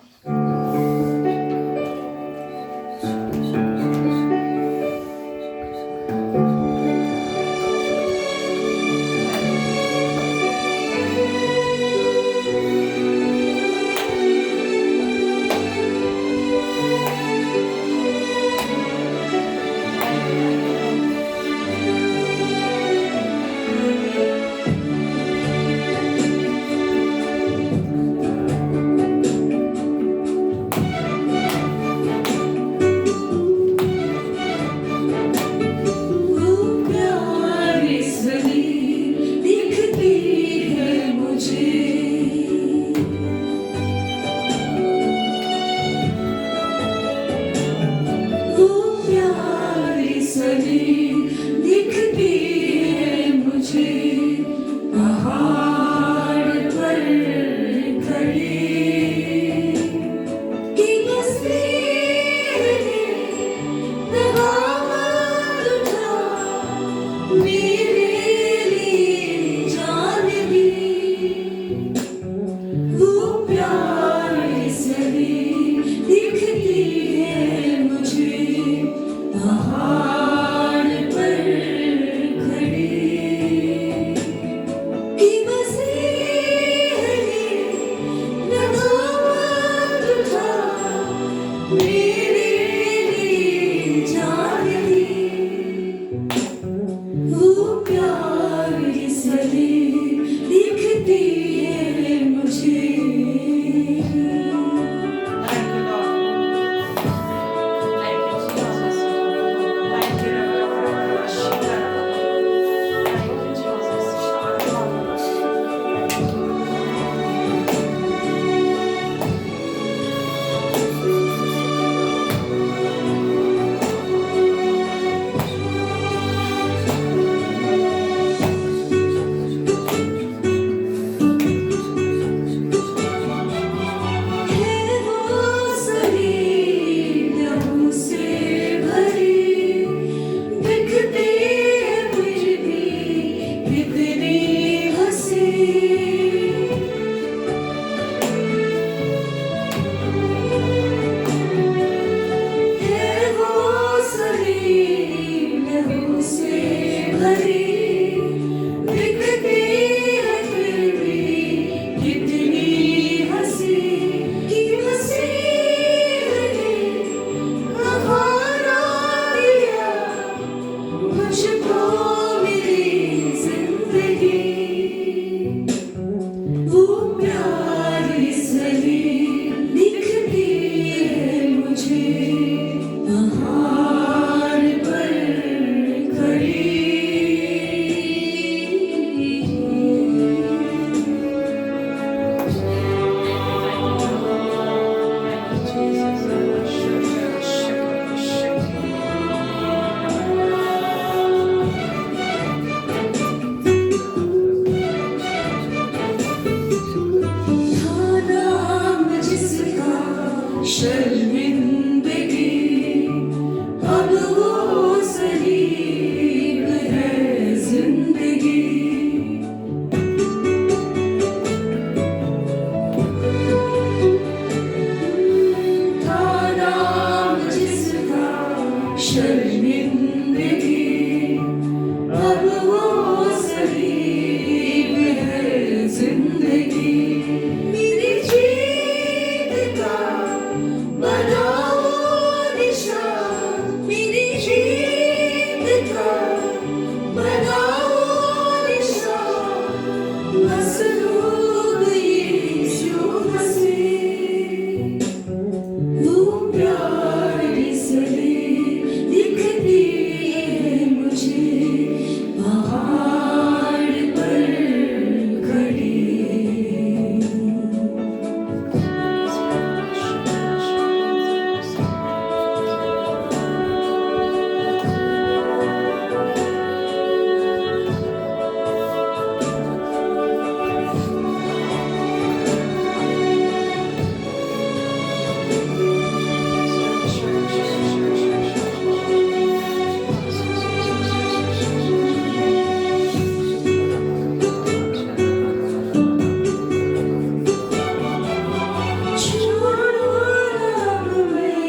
शर्मिंदगी अब वो सलीब है जिंदगी मेरी जीत का बनाओ निशान मेरी जीत का बनाओ निशान मसलूब यीशु मसीह वो प्यारी सलीब दिखती है मुझे पहाड़ पर खड़ी छोड़ो रब में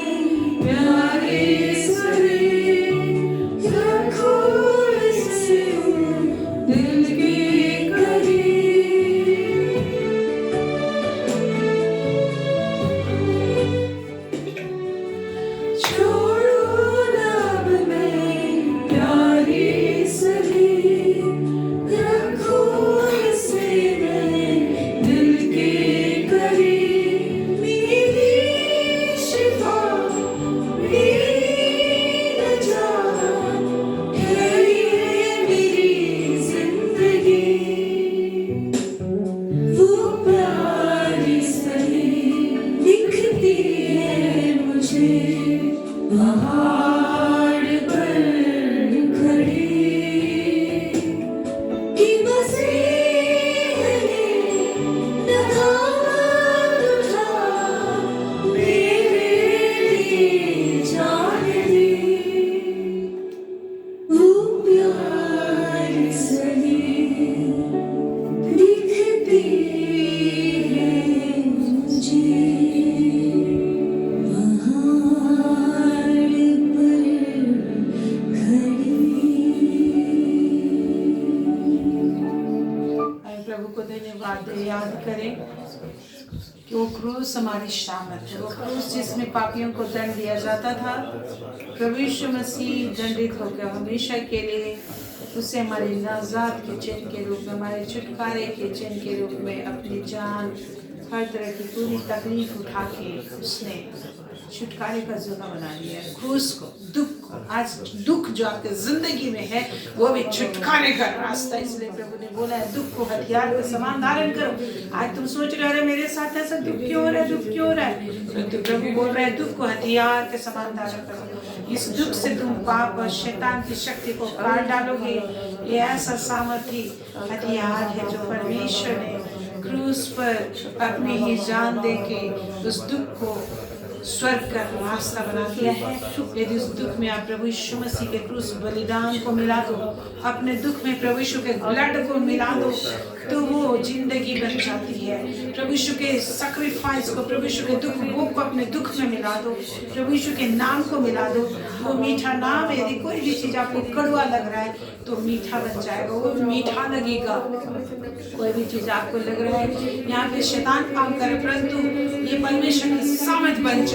प्यारे सलीब रखो इसे दिल के करीब छोड़ो रब में प्यारे सलीब रखो इसे दिल के करीब मेरी शिफा मेरी नजात है ये मेरी जिंदगी वो प्यारी सलीब दिखती है मुझे पहाड़ पर खड़ी कि मसीह ने नदामत उठा मेरे लिए जान दी वो प्यारी सलीब दिखती है मुझे पहाड़ पर खड़ी आइए प्रभु को धन्यवाद दे, याद करें कि वो क्रूस हमारी शामत है। वो क्रूस जिसमें पापियों को दंड दिया जाता था, प्रभु यीशु मसीह दंडित होकर हमेशा के लिए उससे हमारे नाजात के चिन्ह के रूप में, हमारे छुटकारे के चिन्ह के रूप में अपनी जान हर तरह की पूरी तकलीफ उठा के उसने छुटकारे का जगह बना लिया है। क्रूस को, दुख को, आज दुख जो आपके जिंदगी में है वो भी छुटकारे का रास्ता। इसलिए प्रभु ने बोला है दुख को हथियार के समान धारण करो। आज तुम सोच रहे हो मेरे साथ ऐसा दुख क्यों हो रहा है, दुख क्यों हो रहा है, तो प्रभु बोल रहा है दुख को हथियार के समान धारण करो। इस दुख से तुम पाप और शैतान की शक्ति को काट डालोगे। ये ऐसा सामर्थी हथियार है जो परमेश्वर ने क्रूस पर अपनी ही जान देके उस दुख को स्वर्ग का रास्ता बना दिया है। यदि उस दुख में आप प्रभु यीशु मसीह के क्रूस बलिदान को मिला दो, अपने दुख में प्रभु यीशु के ब्लड को मिला दो, तो वो जिंदगी बन जाती है। प्रभु यीशु के सैक्रिफाइस को, प्रभु यीशु के दुख भोग को अपने दुख में मिला दो, प्रभु यीशु के नाम को मिला दो। वो मीठा नाम, यदि कोई भी चीज आपको कड़वा लग रहा है तो मीठा बन जाएगा, वो मीठा लगेगा। कोई भी चीज आपको लग रहा है यहाँ पे शैतान काम करे, परंतु ये परमेश्वर की सामर्थ बन जाएगी।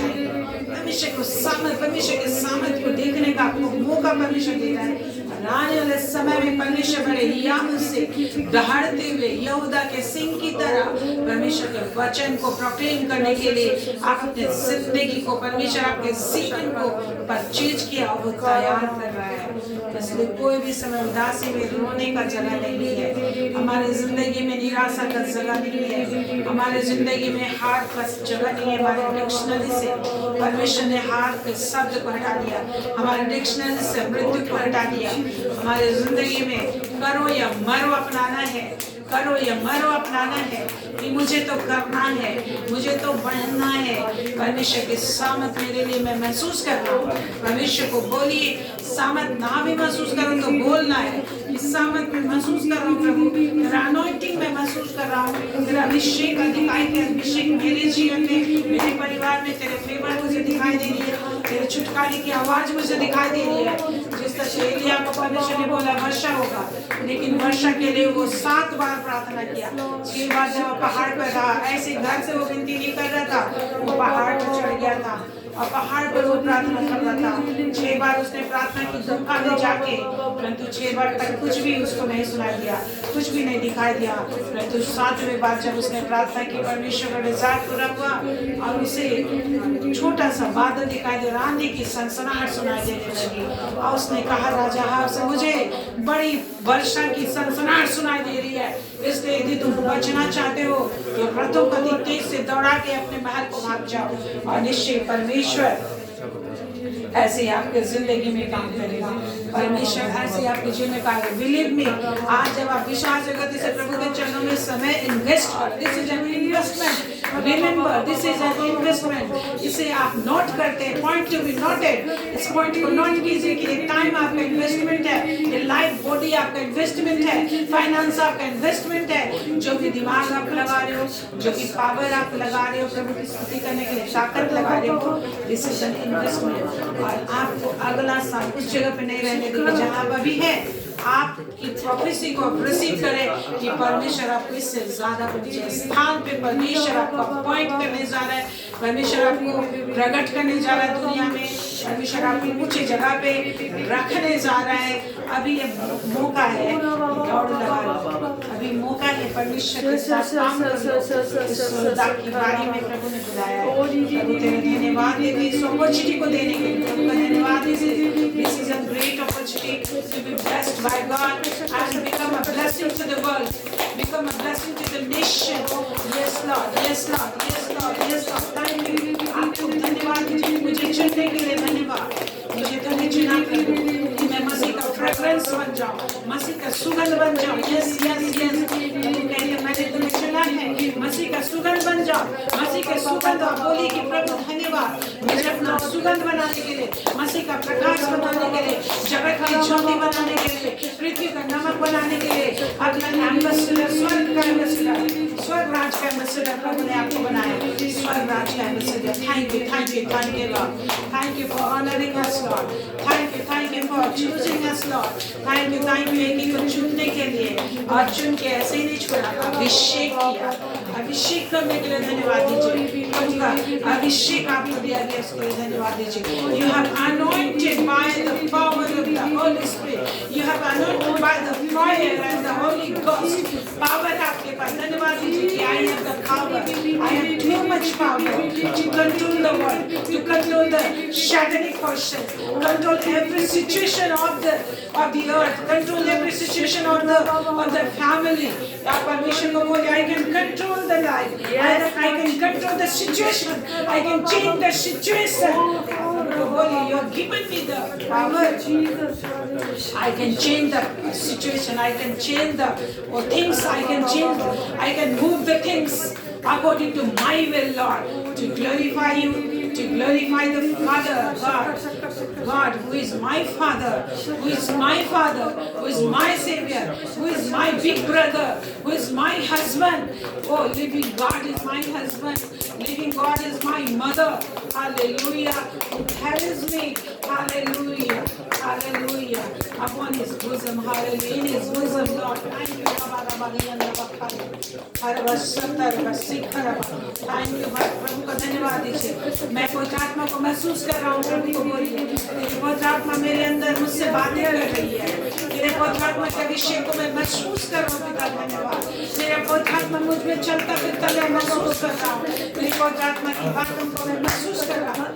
परमेश्वर के सामर्थ को देखने का आपको मौका परमेश्वर दे रहा है। आने वाले समय में परमेश्वर बड़े हियाव से दहाड़ते हुए यहूदा के सिंह की तरह परमेश्वर के वचन को प्रोक्लेम करने के लिए आप अपने जिंदगी को, परमेश्वर आपके जीवन को परचेज किया वो तैयार कर रहा है। इसलिए कोई भी समय उदासी में रोने का जगह नहीं है, हमारे जिंदगी में निराशा का जगह नहीं है, हमारे जिंदगी में हार का जगह नहीं है। हमारे डिक्शनरी से परमेश्वर ने हार के शब्द को हटा दिया, हमारे डिक्शनरी से मृत्यु को हटा दिया। हमारे जिंदगी में करो या मरो अपनाना है, करो या मरो अपनाना है कि मुझे तो करना है, मुझे तो बढ़ना है। परमेश्वर की सामर्थ मेरे लिए मैं महसूस कर रहा हूँ। परमेश्वर को बोलिए, सामर्थ ना भी महसूस करो तो बोलना है कि सामर्थ में महसूस कर रहा हूँ प्रभु, तेरा अनॉइंटिंग में महसूस कर रहा हूँ, तेरा अभिषेक अधिकाई के अभिषेक मेरे जीवन में, मेरे परिवार में तेरे फेवर मुझे दिखाई दे रही है। तेरे छुटकारे की आवाज मुझे दिखाई दे रही है। जिस तरह से एलिया को परमेश्वर ने बोला वर्षा होगा, लेकिन वर्षा के लिए वो 7 बार प्रार्थना किया। 6 बार जब वो पहाड़ पर रहा, ऐसे घर से वो विनती नहीं कर रहा था, वो पहाड़ पर चढ़ गया था और पहाड़ पर वो प्रार्थना कर रहा था। 6 बार उसने प्रार्थना की गुफा में जाके, परंतु 6 बार तक कुछ भी उसको नहीं सुनाई दिया, कुछ भी नहीं दिखाई दिया। परंतु 7वें बार जब उसने प्रार्थना की, परमेश्वर का रिज़ल्ट पूरा हुआ और उसे छोटा सा बादल दिखाई दे, आंधी की सनसनाहट सुनाई देने लगी और उसने कहा राजा हाब से मुझे बड़ी वर्षा की सनसनाहट सुनाई दे रही है, इसलिए यदि तुम बचना चाहते हो तो रथों को अधिक तेज से दौड़ा के अपने महल को भाग जाओ और निश्चय परमेश्वर ऐसे ही आपके जिंदगी में काम करेगा। परमेश्वर ऐसे आपके जीवन में काम करेगा। बिलीव मी, आज जब आप विश्वास जगत से प्रभु के चरणों में समय इन्वेस्ट कर, this is an investment, remember this is an investment. इसे आप नोट करते हैं, पॉइंट टू बी नोटेड, इस पॉइंट को नोट कीजिए कि ये टाइम आपका इन्वेस्टमेंट है, ये लाइफ बॉडी आपका इन्वेस्टमेंट है, फाइनेंस आपका इन्वेस्टमेंट है। जो भी दिमाग आप लगा रहे हो, जो भी पावर आप लगा रहे हो प्रभु की स्तुति करने के लिए, ताकत लगा रहे हो, दिस इज एन इन्वेस्टमेंट। और आपको अगला साल उस जगह पे नहीं रहने देंगे जहाँ आप अभी है। आपकी प्रोफेसी को रिसीव करें कि परमेश्वर आपको इससे ज्यादा ऊंचे स्थान पे परमेश्वर आपको अपॉइंट करने जा रहा है, परमेश्वर आपको प्रकट करने जा रहा है दुनिया में, परमेश्वर आपको ऊंची जगह पे रखने जा रहा है। अभी ये मौका है, दौड़ लगा लो, अभी मौका है परमेश्वर के साथ काम करो। इस सौदा की बारी में प्रभु ने बुलाया है। प्रभु तेरे धन्यवाद देते इस अपॉर्चुनिटी को देने के लिए, प्रभु का धन्यवाद देते। This is a great opportunity to be blessed by God and become a blessing to the world, become a blessing to the nation. Yes Lord, yes Lord, yes Lord, yes Lord. Thank you. आपको धन्यवाद दीजिए, मुझे चुनने के लिए धन्यवाद। मुझे तुम्हें चुना कर कि मैं मसीह का फ्रेग्रेंस बन जाऊं, मसीह का सुगंध बन जाऊं। यस यस यस, प्रभु कहिए मैंने तुम्हें चुना है, मसीह का सुगंध बन जाओ, मसीह के सुगंध। और बोली कि प्रभु धन्यवाद मुझे अपना सुगंध बनाने के लिए, मसीह का प्रकाश बनाने के लिए, जगत की ज्योति बनाने के लिए, पृथ्वी का नमक बनाने के लिए, अपना एम्बेसडर, स्वर्ग का एम्बेसडर, स्वर्ग राज का एम्बेसडर प्रभु ने आपको बनाया, स्वर्ग राज का ambassador. Thank you, thank you, thank you Lord, thank you for honouring us Lord, thank you for choosing us Lord, thank you एक ही को चुनने के लिए, और चुन के ऐसे ही नहीं छोड़ा, अभिषेक किया, अभिषेक करने के लिए धन्यवाद दीजिए। प्रभु का अभिषेक आपको दिया गया, इसके लिए धन्यवाद दीजिए। You have anointed by the power of the Holy Spirit. You have anointed by the fire and the Holy Ghost. Power आपके पास, धन्यवाद दीजिए कि I have the power. I have too much power to control the world, to control the shadowy portion, control every situation of the earth, control every situation of the family. आप परमेश्वर को बोले I can control the life. I can control the situation. I can change the situation. बोले you have given me the power. I can change the situation. I can change the things. I can change. I can move the things according to my will, Lord, to glorify you, to glorify the Father, God, who is my Father, who is my Father, who is my Savior, who is my big brother, who is my husband. Oh, living God is my husband. Living God is my mother. Hallelujah. Who carries me. Hallelujah. Hallelujah. Upon His bosom. Hallelujah. In His bosom, Lord. Thank you. Thank you. प्रभु का धन्यवाद दीजिए। मैं पवित्र आत्मा को महसूस कर रहा हूँ। प्रभु को बोलिए तेरी पवित्र आत्मा मेरे अंदर मुझसे बातें कर रही है। तेरे पवित्र आत्मा के अभिषेक को मैं महसूस कर रहा हूँ। पिता धन्यवाद। मेरा पवित्र आत्मा मुझ में चलता फिरता मैं महसूस कर रहा हूँ। मेरी पवित्र आत्मा की बातों को मैं महसूस कर रहा हूँ।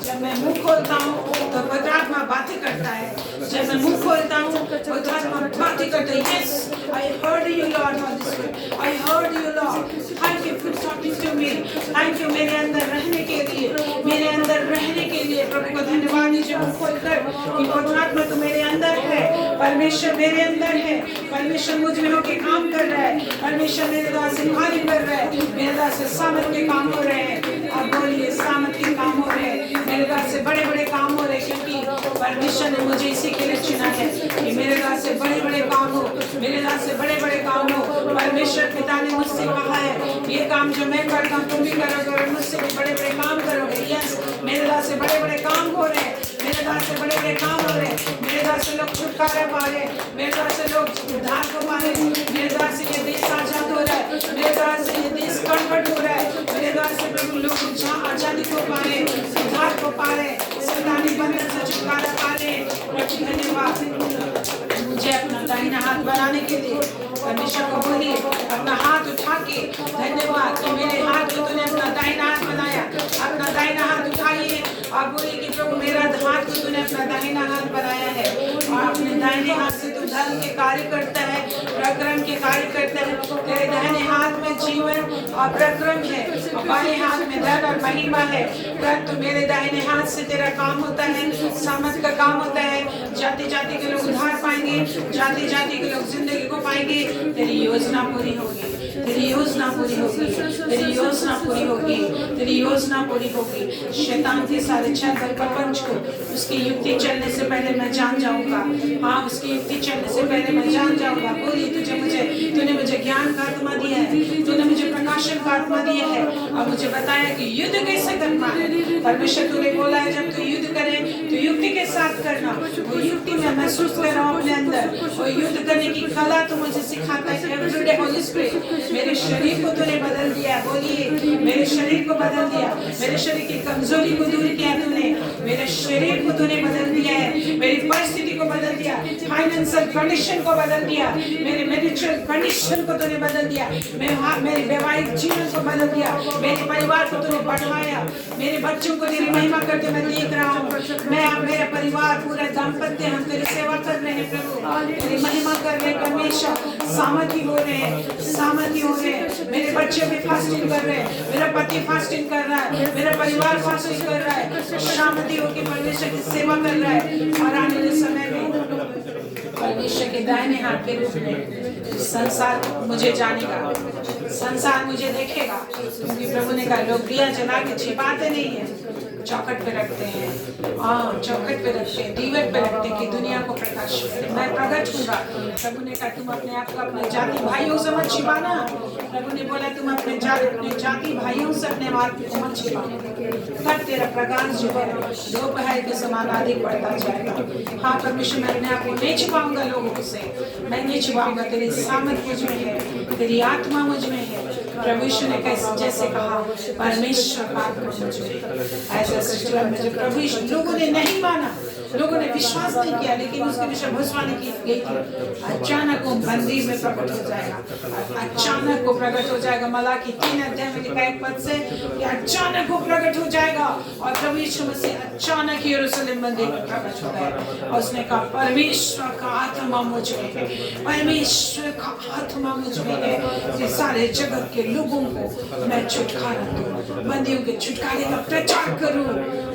जब मैं मुंह खोलता हूँ तो पवित्र आत्मा बातें करता है। जब मैं मुंह खोलता हूँ पवित्र आत्मा बातें करता है। Yes, I heard you, Lord, Holy Spirit. I heard you, Lord. Thank you for talking to me. Thank you मेरे अंदर रहने के लिए, मेरे अंदर रहने के लिए। प्रभु को धन्यवाद दीजिए मुंह खोलकर कि पवित्र आत्मा तो मेरे अंदर है, परमेश्वर मेरे अंदर है, परमेश्वर मुझ में होकर काम कर रहा है, परमेश्वर मेरे द्वारा से कार्य कर रहा है, मेरे द्वारा से सामर्थ के काम हो रहे हैं। अब बोलिए सामर्थ के काम हो रहे हैं, मेरे द्वारा से बड़े बड़े काम हो रहे हैं, क्योंकि परमेश्वर ने मुझे इसी के लिए चुना है कि मेरे दास से बड़े बड़े काम हो, मेरे दास से बड़े बड़े काम हो। परमेश्वर पिता ने मुझसे कहा है ये काम जो मैं करता हूँ तुम भी करोगे और मुझसे भी बड़े बड़े काम करोगे। यस, मेरे दास से बड़े बड़े काम हो रहे हैं, मेरे दास से बड़े बड़े काम हो रहे हैं। मेरे दास से लोग छुटकारा पा रहे, मेरे दास से लोग उद्धार को पा रहे, मेरे दास से ये देश आजाद हो रहा है, मेरे दास से ये देश कन्वर्ट हो रहा है, मेरे दास से प्रभु लोग आजादी को पा रहे, उद्धार को पा रहे, शैतानी बंधन से छुटकारा पा रहे। प्रभु धन्यवाद मुझे अपना दाहिना हाथ बनाने के लिए। परमेश्वर को बोलिए अपना हाथ उठा के धन्यवाद कि मेरे हाथ को तूने अपना दाहिना हाथ बनाया। अपना दाहिना हाथ उठाइए और बोलिए कि प्रभु मेरा हाथ को तूने अपना दाहिना हाथ बनाया है और अपने दाहिने हाथ से तू धर्म के कार्य करता है, प्रक्रम के कार्य करता है। तेरे दाहिने हाथ में जीवन और प्रक्रम है और बाएं हाथ में धन और महिमा है। परंतु मेरे दाहिने हाथ से तेरा काम होता है, सामर्थ का काम होता है। जाति जाति के लोग उद्धार पाएंगे, जाति जाति के लोग जिंदगी को पाएंगे। तेरी योजना पूरी होगी, तेरी योजना पूरी होगी, तेरी योजना पूरी होगी, तेरी योजना पूरी होगी। शैतान के सारे छल बल प्रपंच को उसकी युक्ति चलने से पहले मैं जान जाऊंगा। हाँ, उसकी युक्ति चलने से पहले मैं जान जाऊंगा। बोलिए तूने मुझे ज्ञान का आत्मा दिया है, तूने मुझे प्रकाशन का आत्मा दिया है और मुझे बताया कि युद्ध कैसे करना है। परमेश्वर तूने बोला है जब तू युद्ध करे तो युक्ति के साथ करना। वो युक्ति में महसूस कर रहा हूँ अपने अंदर, वो युद्ध करने की कला तो मुझे सिखाता है। एवरीडे होली स्पिरिट मेरे शरीर को तूने बदल दिया। बोलिए मेरे शरीर को बदल दिया, मेरे शरीर की कमजोरी को दूर किया तूने, मेरे शरीर को तूने बदल दिया है, मेरी परिस्थिति को बदल दिया, फाइनेंशियल कंडीशन को बदल दिया, मेरे मेरिटल कंडीशन को तूने बदल दिया, मेरे वैवाहिक जीवन को बदल दिया, मेरे परिवार को तूने बढ़ाया, मेरे बच्चों को तेरी महिमा करते मैं देख रहा हूँ। मैं और मेरा परिवार पूरा दाम्पत्य हम तेरी सेवा कर रहे हैं प्रभु, तेरी महिमा कर रहे हैं। परमेश्वर सामर्थी हो रहे हैं, सामर्थी हो रहे हैं। मेरे बच्चे भी फास्टिंग कर रहे हैं, मेरा पति फास्टिंग कर रहा है, मेरा परिवार फास्टिंग कर रहा है, शांति होकर परमेश्वर की सेवा कर रहा है। और आने वाले समय में परमेश्वर के दाहिने हाथ के रूप में संसार मुझे जानेगा, संसार मुझे देखेगा। क्योंकि प्रभु ने कहा लोग दिया जला के छिपाते नहीं है, चौखट पे रखते हैं। हाँ, चौखट पे रखते हैं, दीवट पे रखते हैं कि दुनिया को प्रकाश करे। मैं प्रकट हूँगा। प्रभु ने कहा तुम अपने आप को अपने जाति भाइयों से मत छिपाना। प्रभु ने बोला तुम अपने जाति भाइयों से अपने आप को मत छिपाना, तब तेरा प्रकाश जो है दोपहर के समान अधिक बढ़ता जाएगा। हाँ परमेश्वर, मैं अपने आप को नहीं छिपाऊंगा लोगों से, मैं नहीं छिपाऊंगा। तेरी सामर्थ मुझ में है, तेरी आत्मा मुझ में है। प्रभु यीशु ने जैसे कहा परमेश्वर का आत्मा मुझ में। ऐसा सिस्टम में प्रभु यीशु लोगों ने नहीं माना, लोगों ने विश्वास नहीं किया, लेकिन उसके विषय भविष्यवाणी की गई थी। अचानक वो मंदिर में प्रकट हो जाएगा, अचानक वो प्रकट हो जाएगा। मलाकी 3 अध्याय में लिखा एक पद से कि अचानक वो प्रकट हो जाएगा। और प्रभु यीशु मसीह अचानक यरूशलेम मंदिर में प्रकट हो गए और उसने कहा परमेश्वर का आत्मा मुझ में है, परमेश्वर का आत्मा मुझ में है कि सारे जगत के लोगों को मैं छुटकारा दूं, बंदियों के छुटकारे का प्रचार करूं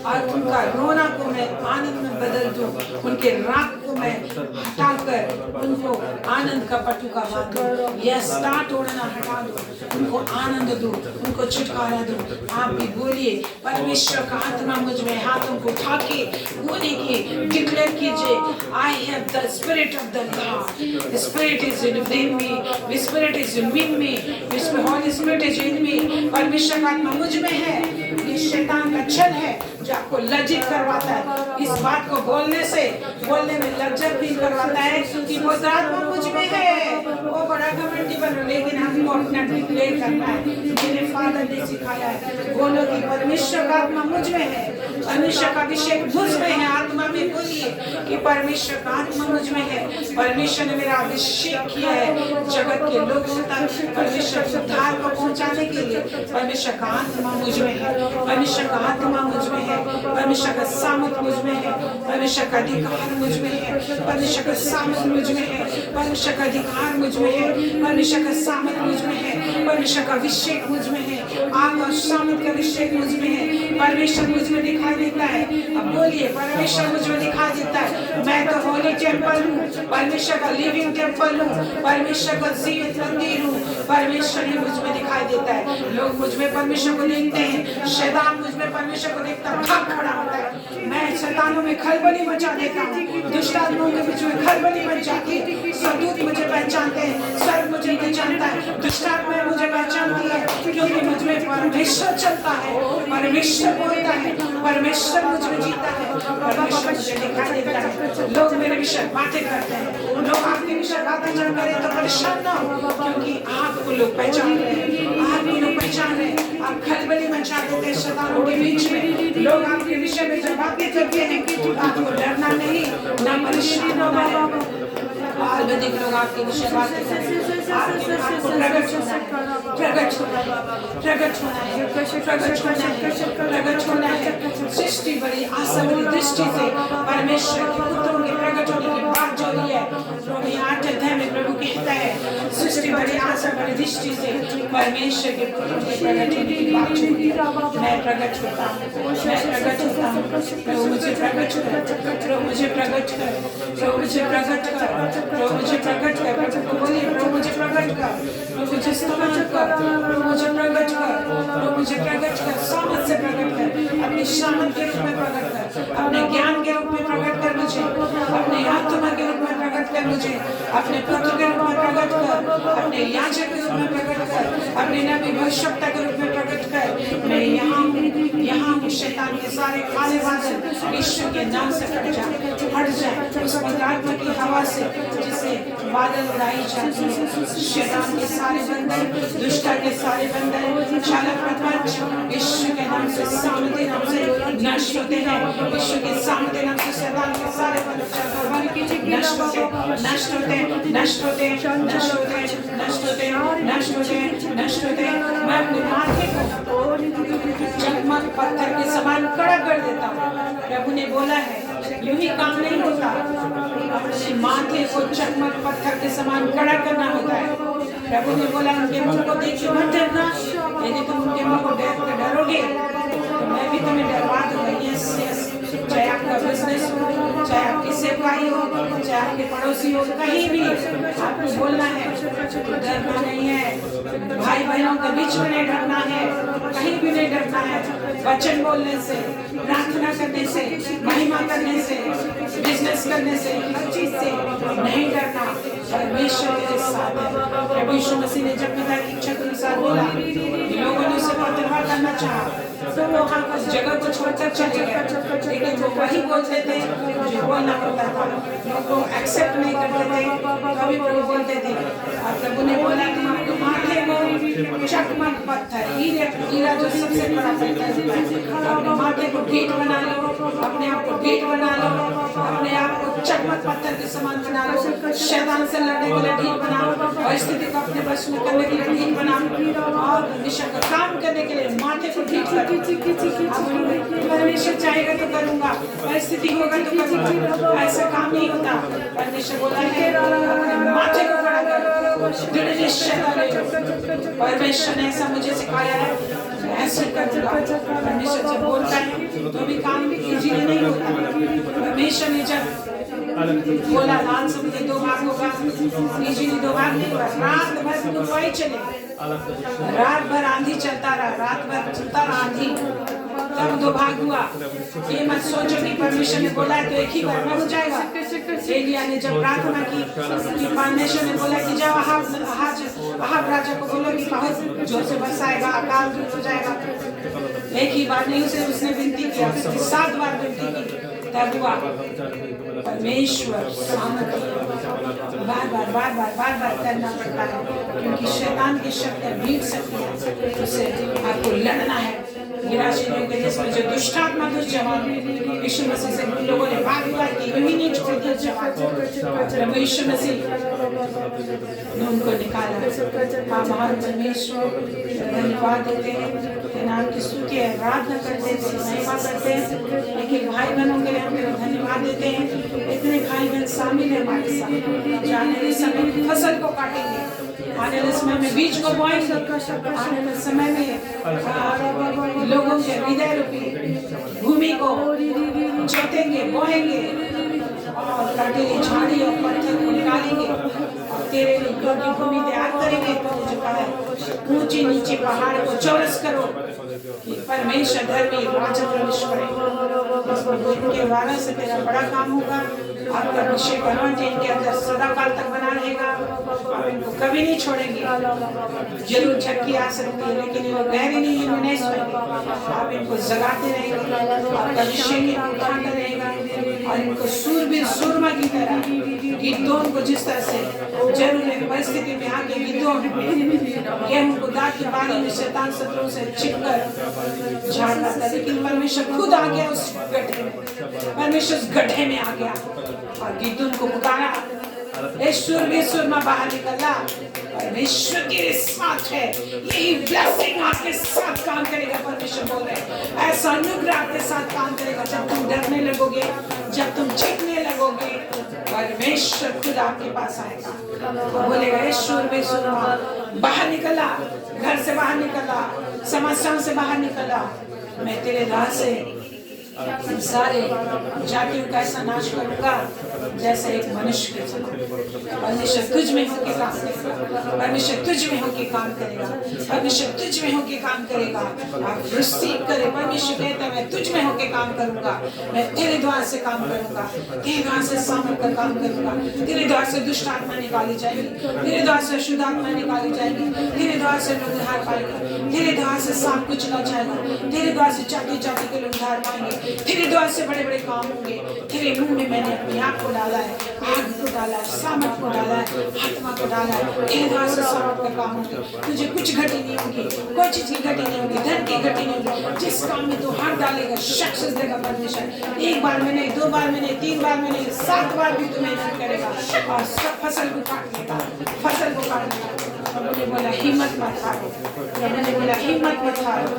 और उनका रोना को मैं आनंद में बदल दूं, उनके राग को मैं हटाकर उनको आनंद का पटुका बांधूं, यह स्टार्ट ओढ़ना हटा दूं, उनको आनंद दूं, उनको छुटकारा दूं। आप भी बोलिए परमेश्वर का आत्मा मुझ में। हाथों को उठा के बोलिए, डिक्लेयर कीजिए I have the spirit of the lord, the spirit is in me, the spirit is in me, the holy spirit is in me. परमेश्वर का आत्मा मुझ में है। ये शैतान का छल है जो आपको लज्जित करवाता है, इस बात को बोलने में लज्जत फील करवाता है कि वो आत्मा मुझ में है। वो बड़ा घमंडी बनो, लेकिन हमको अपना डिक्लेयर करना है। मेरे फादर ने सिखाया है, बोलो कि परमेश्वर का आत्मा मुझ में है, परमेश्वर का अभिषेक मुझ में है। आत्मा में बोलिए कि परमेश्वर का आत्मा मुझ में है, परमेश्वर ने मेरा अभिषेक किया है जगत के लोगों तक परमेश्वर के उद्धार को पहुंचाने के लिए। परमेश्वर का आत्मा मुझ में है, परमेश्वर का आत्मा मुझ में है, परमेश्वर का सामर्थ मुझ में है, परमेश्वर का अधिकार मुझ में है, परमेश्वर का सामर्थ मुझ में है, परमेश्वर का अधिकार मुझ में है, परमेश्वर का सामर्थ मुझ में है, परमेश्वर का अभिषेक मुझ में है, आग और सामर्थ का अभिषेक मुझ में है। परमेश्वर मुझ में दिखाई देता है। अब बोलिए परमेश्वर मुझ में दिखाई देता है, मैं तो होली टेम्पल हूँ, परमेश्वर का लिविंग टेम्पल हूँ, परमेश्वर का जीवित मंदिर हूँ। परमेश्वर ही मुझ में दिखाई देता है। लोग मुझ में परमेश्वर को देखते हैं, शैतान मुझ में परमेश्वर को देखता है, भाग खड़ा होता है। मैं शैतानों में खलबली मचा देता हूँ, दुष्ट आत्माओं के बीच में खलबली मच जाती है। स्वदूत मुझे पहचानते हैं, स्वर्ग मुझे पहचानता है, दुष्ट आत्माएं मुझे पहचानती है, क्योंकि मुझ में परमेश्वर चलता है, परमेश्वर बोलता है, परमेश्वर मुझ में जीता है, परमेश्वर मुझे दिखाई देता है। लोग मेरे विषय बातें करते हैं, लोग आपके विषय बातें जब करें तो परेशान ना हो, क्योंकि आपको लोग पहचान रहे हैं, आपको लोग पहचान रहे हैं। आप खलबली मचा देते हैं शैतानों के बीच में। लोग आपके विषय में जब बातें करते हैं तो आपको डरना नहीं, ना परेशान होना है। और अधिक लोग आपके विषय बातें करते हैं, आपको प्रगट होना है, प्रगट होना है, प्रगट होना है, प्रगट होना है, प्रगट होना है। सृष्टि बड़ी आसमानी दृष्टि से परमेश्वर के पुत्रों के प्रगट होने की बात जो दी है, रोमी 8 अध्याय में प्रभु कहता है, सृष्टि बड़ी आसमानी दृष्टि से परमेश्वर के पुत्रों के प्रगट होने की बात जो दी है। मैं प्रगट होता हूँ, मैं प्रगट होता हूँ। प्रभु मुझे प्रगट कर, प्रभु मुझे प्रगट कर, प्रभु मुझे प्रगट कर, प्रभु मुझे प्रकट कर। प्रभु को बोलिए, प्रभु मुझे प्रकट कर, प्रभु मुझे इस्तेमाल कर, प्रभु मुझे प्रकट कर, प्रभु मुझे प्रकट कर, सामर्थ से प्रकट कर, अपनी सामर्थ के रूप में प्रकट कर, अपने ज्ञान के रूप में प्रकट कर मुझे, अपने आत्मा के रूप में प्रकट कर मुझे, अपने पुत्र के रूप में प्रकट कर, अपने याजक के रूप में प्रकट कर, अपने नबी भविष्यवक्ता के रूप में प्रकट कर। मैं यहाँ हूँ, शैतान के सारे काले बादल यीशु के नाम से हट जाए, उस पदार्थ की हवा से जिसे बादल उड़ाई जाती है। शैतान के सारे बंधन, दुष्टा के सारे बंधन, चालक प्रपंच यीशु के नाम से, सामर्थ्य नाम से नष्ट होते हैं। यीशु के सामर्थ्य नाम से शैतान के सारे बंधन नष्ट होते हैं, नष्ट होते हैं, नष्ट होते हैं, नष्ट होते हैं, नष्ट होते हैं, नष्ट होते हैं, नष्ट होते हैं। मैं अपने माथे को चकमक पत्थर के समान कड़ा कर देता हूँ। प्रभु ने बोला है, यूं ही काम नहीं होता, अपने माथे को चकमक पत्थर के समान कड़ा करना होता है। प्रभु ने बोला, उनके मुंह को देख के मत डरना, यदि तुम उनके मुंह को देख कर डरोगे तो मैं भी तुम्हें डरवा दूंगा। यस यस, चाहे आपका बिजनेस हो, चाहे आपकी सेवकाई हो, चाहे आपके पड़ोसी हो, कहीं भी आपको बोलना है, डरना नहीं है। भाई बहनों के बीच में नहीं डरना है, कहीं भी नहीं डरना है। वचन बोलने से, प्रार्थना करने से, महिमा करने से, बिजनेस करने से, हर चीज से नहीं डरना। परमेश्वर के साथ है। प्रभु यीशु मसीह ने जब पिता की इच्छा के अनुसार बोला, लोगों ने उसे पत्थरवाह करना चाहा तो वो वहाँ उस जगह को छोड़कर चले गए, लेकिन वो वही बोलते थे जो बोलना होता था। लोग को एक्सेप्ट नहीं करते थे, कभी प्रभु बोलते थे। और प्रभु ने बोला, तुम आपको माथे को चकमक पत्थर, हीरा जो सबसे बड़ा पत्थर है, अपने माथे को ढीठ बना लो, अपने आप को ढीठ बना लो, अपने आप को चकमक पत्थर के समान बना लो। शैतान से लड़ने के लिए ढीठ बनाओ, और स्थिति को अपने वश में करने के लिए ढीठ बनाओ, और दिशा का काम करने के लिए माथे को ढीठ करो। परमेश्वर चाहेगा तो करूंगा, परिस्थिति होगा तो करूंगा, ऐसा काम नहीं होता। परमेश्वर बोला है, अपने माथे को खड़ा करो, दृढ़ निश्चय करो। परमेश्वर ने ऐसा मुझे सिखाया है, ऐसे करूंगा। परमेश्वर जब बोलता है तो भी काम इजीली नहीं होता। परमेश्वर ने जब बोला लाल समुद्र के 2 भाग होगा, इजीली 2 भाग नहीं हुआ, रात भर तूफान चले, रात भर आंधी चलता रहा, रात भर चलता रहा आंधी, तब 2 भाग हुआ। ये मत सोचो कि परमेश्वर ने बोला है तो एक ही बार में हो जाएगा। एलिया ने जब प्रार्थना की, परमेश्वर ने बोला कि जाओ अहाब राजा को बोलो कि बहुत जोर से बरसाएगा, अकाल हो जाएगा। एक ही बार नहीं, उसने विनती किया, 7 बार विनती की, तब हुआ। परमेश्वर बार बार करना पड़ता है, क्योंकि शैतान की शक्ति भीड़ सकती है, उसे आपको लड़ना है। निराशा के जिसमें जो दुष्टात्मा दुष्ट जवान यीशु मसीह से लोगों ने बात की, वही नहीं छोड़ दिया जवान। प्रभु यीशु मसीह ने उनको निकाला। महान परमेश्वर, धन्यवाद देते हैं, नाम की स्तुति है, आराधना करते हैं, महिमा करते हैं। लेकिन भाई बहनों के लिए हम धन्यवाद देते हैं, इतने भाई बहन शामिल है हमारे साथ। जाने वाले समय फसल को काटेंगे, आने वाले समय में बीज को बोएंगे, आने वाले समय में लोगों के हृदय रूपी भूमि को जोतेंगे, बोएंगे, तेरी झाड़ी और पत्थर को निकालेंगे और तेरे लोगों की भूमि तैयार करेंगे। तो जो कहा है ऊंची नीचे पहाड़ को चौरस करो कि परमेश्वर धर्मी राजा प्रवेश करे। इनके द्वारा से तेरा बड़ा काम होगा। आपका अभिषेक anointing इनके अंदर सदा काल तक बना रहेगा। आप इनको कभी नहीं छोड़ेंगे। जरूर झटकी आ सकती है लेकिन वो गहरी नहीं है, नहीं सोएंगे। आप इनको जगाते रहेंगे। आपका अभिषेक इनको उठाता रहेगा और इनको सूरबीर सूरमा की तरह गिद्धों को जिस तरह से जरूर एक परिस्थिति में आके गिद्धों गेहूं को दाग की पानी में शैतान शत्रुओं से छिपकर झाड़ रहा था, लेकिन परमेश्वर खुद आ गया उस गड्ढे में। परमेश्वर उस गड्ढे में आ गया और गिद्धों को पुकारा। सूरबीर सूरमा बाहर निकला। परमेश्वर के साथ है। यही ब्लेसिंग आपके साथ काम करेगा। परमेश्वर बोल रहे हैं ऐसा अनुग्रह आपके साथ काम करेगा। जब तुम डरने लगोगे, जब तुम छिपने लगोगे, परमेश्वर खुद आपके पास आएगा। वो बोलेगा सूरबीर सूरमा बाहर निकला, घर से बाहर निकला, समस्याओं से बाहर निकला। मैं तेरे राह से सारे जातियों का ऐसा नाश करूंगा जैसे एक मनुष्य के समान। परमेश्वर तुझ में होके काम करेगा। परमेश्वर तुझ में होके काम करेगा। परमेश्वर तुझ में होके काम करेगा। आप रिसीव करें। परमेश्वर कहता है मैं तुझ में होके काम करूंगा। मैं तेरे द्वार से काम करूंगा। तेरे द्वार से सामर्थ का काम करूंगा। तेरे द्वार से दुष्ट आत्मा निकाली जाएगी। तेरे द्वार से शुद्ध आत्मा निकाली जाएगी। तेरे द्वार से लोग उद्धार पाएंगे। तेरे द्वार से सांप कुचला जाएगा। तेरे द्वार से जाति जाति के लोग उद्धार पाएंगे। तेरे द्वार से बड़े बड़े काम होंगे। तेरे मुंह में मैंने अपनी आँख को डाला है, आग को डाला है, सामर्थ को डाला है, आत्मा को डाला है। तेरे द्वार से सामर्थ का काम होंगे। तुझे कुछ घटी नहीं होगी, कोई चीज की घटी नहीं होगी, धन की घटी नहीं होगी। जिस काम में तू हाथ डालेगा सक्सेस देगा परमेश्वर। एक बार में नहीं, दो बार में नहीं, तीन बार में नहीं, 7 बार भी तू मेहनत करेगा और सब फसल को काट लेगा। फसल को काट लेगा। उन्होंने बोला हिम्मत मत हारो। उन्होंने बोला हिम्मत मत हारो।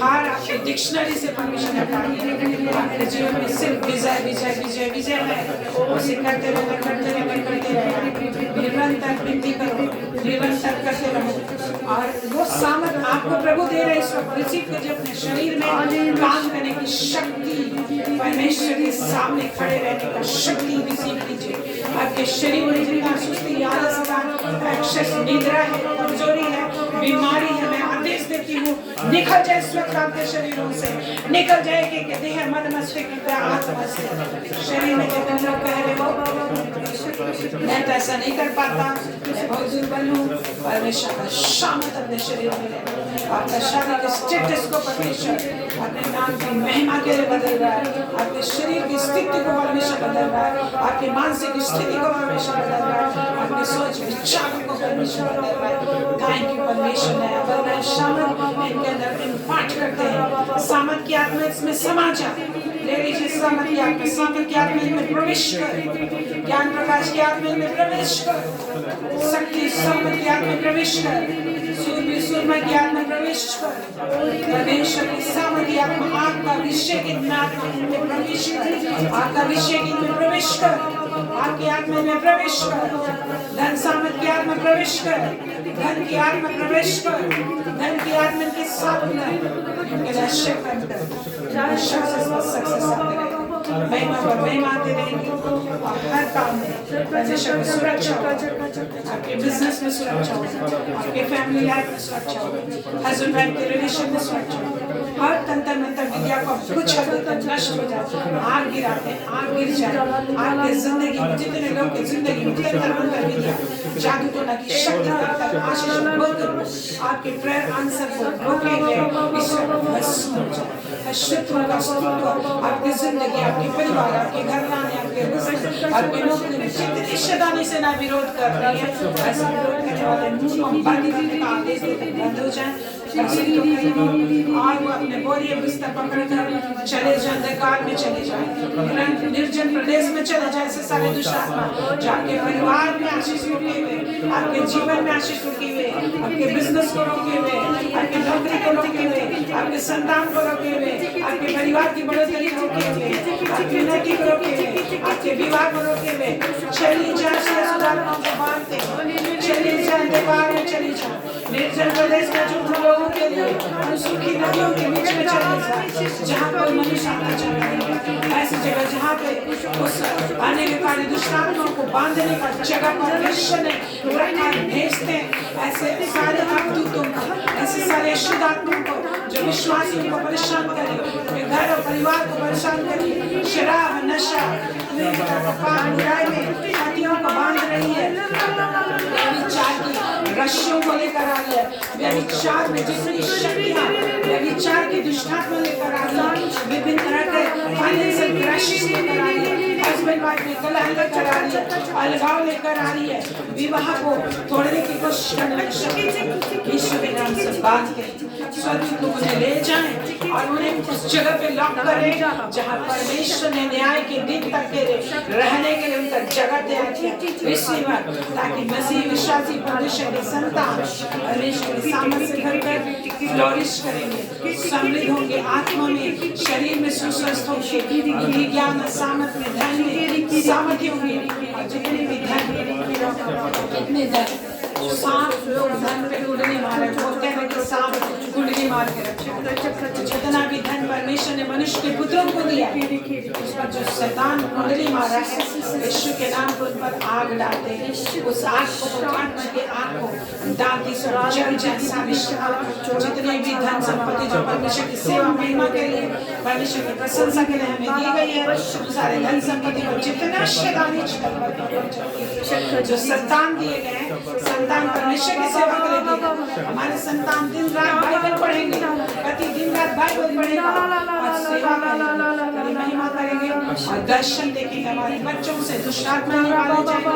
हार आपके डिक्शनरी से परमिशन हटा दिया। आपके जीवन में सिर्फ विजय विजय विजय विजय है। उसे करते रहना, करते रहना, करते रहना। निरंतर विनती करो, निरंतर करते रहो और वो सामर्थ आपको प्रभु दे रहे इस वक्त रिसीव कीजिए। अपने शरीर में काम करने की शक्ति, परमेश्वर के सामने खड़े रहने का शक्ति रिसीव कीजिए। आपके शरीर में जितना सुस्ती, आलस का, निद्रा है, कमजोरी है, बीमारी है, मैं आदेश देती हूँ निकल जाए इस वक्त आपके शरीरों से। निकल जाए कि देह मन मस्तिष्क आत्मा से। शरीर में जब हम लोग कह रहे हो मैं तो ऐसा नहीं कर पाता, मैं बहुत दुर्बल हूँ, परमेश्वर का शामत अपने शरीर में ले। आपका शारीरिक स्टेटस को परमेश्वर अपने नाम की महिमा के लिए बदल रहा है। आपके शरीर की स्थिति को परमेश्वर बदल रहा है। आपकी मानसिक स्थिति को परमेश्वर बदल रहा है। आपके सोच विचारों को परमेश्वर बदल रहा है। थैंक यू परमेश्वर ने बदल शामत इनके अंदर इम्पार्ट करते हैं। सामत की आत्मा इसमें समा जाए। ले लीजिए सामत की आत्मा, सामत की आत्मा इनमें प्रवेश कर। ज्ञान प्रकाश की आत्मा इनमें प्रवेश कर। शक्ति सामत की आत्मा प्रवेश कर। सूर्य सूरमा की आत्मा प्रवेश कर। परमेश्वर की सामत की आत्मा, आपका अभिषेक इनमें आत्मा इनमें प्रवेश कर। आपका अभिषेक इनमें प्रवेश कर। आपकी आत्मा में प्रवेश कर। धन सामत की आत्मा प्रवेश कर। धन की आत्मा प्रवेश कर। धन की आत्मा के साथ इनके लक्ष्य कर सक्सेस आते रहेगी। महिमा पर महिमा आते रहेगी और हर काम में परमेश्वर की सुरक्षा हो। आपके बिजनेस में सुरक्षा हो, आपके फैमिली लाइफ में सुरक्षा हो, हस्बैंड वाइफ के रिलेशन में सुरक्षा हो। हर तंत्र मंत्र विद्या को कुछ हद तक नष्ट हो जाए। आग गिराते हैं, आग गिर जाए। आपके जिंदगी में जितने लोग की जिंदगी में तंत्र मंत्र विद्या जादू टोना की शक्ति का आशीष बोलकर आपके प्रेयर आंसर को रोके गए ईश्वर भस्म हो जाए। शत्रु का अस्तित्व आपकी जिंदगी, आपके परिवार, आपके घराने, आपके बिजनेस, आपके नौकरी में जितनी शैतानी से ना विरोध कर रही है, ऐसा विरोध करने वाले मुंह बंद करने का आदेश देते बंद हो जाए। और वो अपने बोरिए बिस्तर पकड़कर चले जाए, अंधकार में चले जाए, निर्जन प्रदेश में चले जाए। ऐसे सारे दुष्ट आत्मा जो आपके परिवार में आशीष रुके हुए, आपके जीवन में आशीष रुके हुए, आपके बिजनेस को रोके हुए, आपके नौकरी को रोके हुए, आपके संतान को रोके हुए, आपके परिवार की बढ़ोतरी को रोके हुए, आपकी उन्नति को रोके हुए, आपके विवाह को रोके हुए, चली जाए। सुधारणाओं को बांधते चली जाए, अंधकार में चली जाए। निर्जल प्रदेश में जो उन लोगों के लिए सूखी नदियों के बीच में चले जाए, जहाँ कोई मनुष्य आना चाहता है, ऐसी जगह जहाँ पे उस आने के कारण दुष्टात्माओं को बांधने का जगह परमेश्वर ने रखा भेजते हैं। ऐसे सारे अवदूतों को, ऐसे सारे अशुद्ध आत्माओं को जो विश्वासियों को परेशान करे, घर और परिवार को परेशान करे, शराब नशा पाप बुराई में छातियों को बांध रही है, व्यभिचार की रस्सियों को लेकर आ रही है, व्यभिचार में जितनी शक्तियाँ व्यभिचार की दुष्टात्मा लेकर आ रही है, विभिन्न तरह के फाइनेंशियल क्रैशेस लेकर आ रही है, हस्बैंड वाइफ में कलह लेकर आ रही है, अलगाव लेकर आ रही है, विवाह को तोड़ने की कोशिश करने लगी। यीशु के नाम से बात के स्वर्ग को उन्हें ले जाएं और उन्हें उस जगह पे लॉक करें जहाँ परमेश्वर ने न्याय के दिन तक के रहने के लिए उनका जगह तैयार किया इसी वक्त, ताकि मसीह विश्वासी परमेश्वर के संतान परमेश्वर के सामर्थ्य से भरकर फ्लोरिश करेंगे, समृद्ध होंगे, आत्मा में शरीर में सुस्वस्थ होंगे, उनकी ज्ञान सामर्थ्य में धन में सामर्थ्य होंगे। और जितने भी धन कितने धन सांप लोग धन पे कुंडली मारे, बोलते हैं कि सांप कुंडली मार के रखे, जितना भी धन परमेश्वर ने मनुष्य के पुत्रों को दिया उस पर जो शैतान कुंडली मारा है, यीशु के नाम पर उन पर आग डालते हैं, उस आग को के आग को डालती सब जल जैसा विश्वास, जितने भी धन संपत्ति जो परमेश्वर की सेवा महिमा के लिए परमेश्वर की प्रशंसा के लिए हमें दी गई है, सारे धन संपत्ति को जितना शैतानी जो संतान दिए गए हैं, संतान परमेश्वर की सेवा के लिए दिए, हमारे संतान दिन रात बाइबल पढ़ेंगे, पति दिन रात बाइबल पढ़ेगा और सेवा करेंगे, महिमा करेंगे और दर्शन देखेंगे। हमारे बच्चों से दुष्टात्मा निकाले जाएंगे,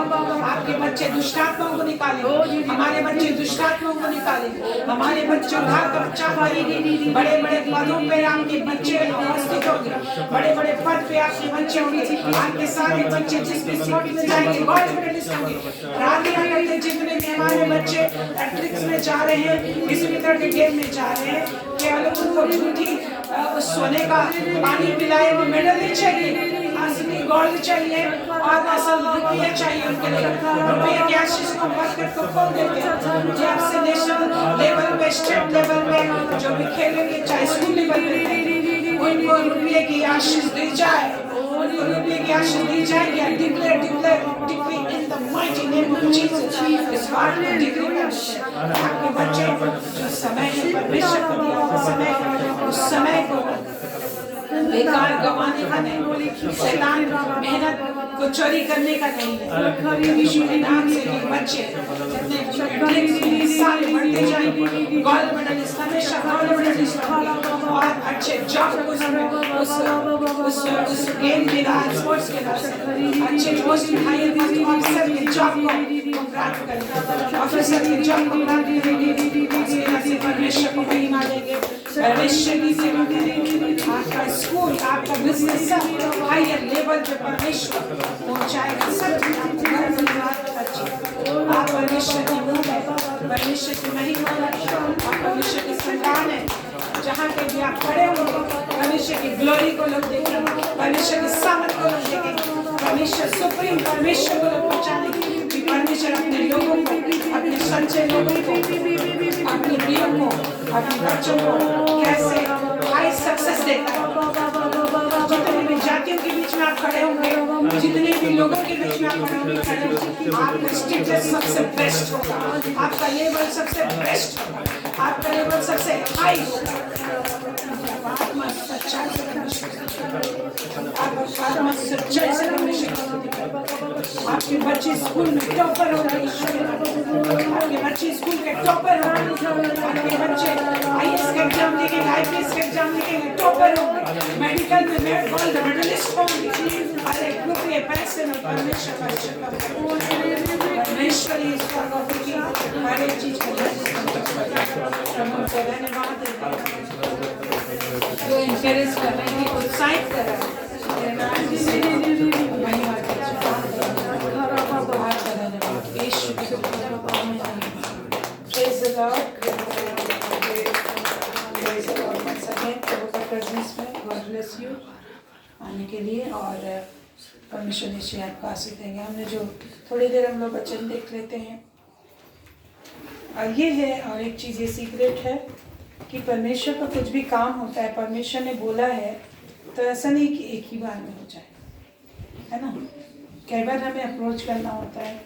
आपके बच्चे दुष्टात्माओं को निकालेंगे, हमारे बच्चे दुष्टात्माओं को निकालेंगे, हमारे बच्चों का बच्चा करेंगे, बड़े बड़े पदों पे आपके बच्चे उपस्थित होंगे, बड़े बड़े पद पे आपके बच्चे होंगे, आपके सारे बच्चे जिस भी स्पोर्ट में जाएंगे गोल्ड मेडलिस्ट होंगे। प्रार्थना करते जितने भी हमारे बच्चे एथलेटिक्स में जा रहे हैं, किसी भी तरह के गेम में जा रहे हैं, केवल उनको झूठी सोने का पानी पिलाए वो मेडल नहीं चाहिए, असली गोल्ड चाहिए और असल रुपया चाहिए उनके लिए। रुपये की आशीष को मार्केट को खोल देते हैं, जब से नेशनल लेवल पे स्टेट लेवल पे जो भी खेलेंगे, चाहे स्कूल लेवल पे उनको रुपये की आशीष दी जाए, उनको रुपये की आशीष दी जाएगी। Declare decree in the mighty name of Jesus. इस बात में डिक्री आपके बच्चे जो समय है परमेश्वर को दिया समय, उस समय को बेकार गंवाने का नहीं, शैतान मेहनत को चोरी करने का नहीं है। यीशु के नाम से ये बच्चे जितने साल बढ़ते जाएंगे, गोल्ड मेडलिस्ट हमेशा गोल्ड मेडलिस्ट होंगे और अच्छे जॉब उस गेम के बाद स्पोर्ट्स के बाद अच्छे पोस्ट हायर ऑफिसर के जॉब को प्राप्त करेंगे, ऑफिसर के जॉब को प्राप्त करेंगे, परमेश्वर को महिमा देंगे, परमेश्वर की सेवा करेंगे। आपका स्कूल, आपका बिजनेस सब हायर लेवल पे परमेश्वर पहुंचाएगा, सब आप परमेश्वर की मुँह है, परमेश्वर की महिमा है, आप परमेश्वर की संतान है। जहाँ पे भी आप खड़े होंगे परमेश्वर की ग्लोरी को लोग देखेंगे, परमेश्वर की सामर्थ को लोग देखेंगे, परमेश्वर सुप्रीम परमेश्वर को लोग पहचानेंगे। परमेश्वर अपने लोगों को, अपने सच्चे लोगों को, अपने प्रियों को, अपने बच्चों को कैसे हाई सक्सेस देता है। जितने भी जातियों के बीच में आप खड़े होंगे, जितने भी लोगों के बीच में आप खड़े होंगे, आपका स्टेटस सबसे बेस्ट होगा, आपका लेवल सबसे बेस्ट होगा, आपका लेवल सबसे हाई होगा। आत्मा सच्चाई से आपके बच्चे स्कूल में टॉपर होंगे, आपके बच्चे स्कूल के टॉपर होंगे, आपके बच्चे आईएएस का एग्जाम देंगे, आईपीएस का एग्जाम देंगे, टॉपर होंगे, मेडिकल में गोल्ड मेडलिस्ट होंगे। अरे रुपये पैसे में परमेश्वर परमेश्वरी की हर एक चीज को जो इंकरेज कर रहे हैं, उत्साहित कर रहे हैं। आने के लिए और परमेश्वर निश्चय आपको आशीष देंगे। हमने जो थोड़ी देर हम लोग वचन देख लेते हैं। और ये है, और एक चीज़ ये सीक्रेट है कि परमेश्वर का कुछ भी काम होता है, परमेश्वर ने बोला है तो ऐसा नहीं कि एक ही बार में हो जाए, है ना। कई बार हमें अप्रोच करना होता है।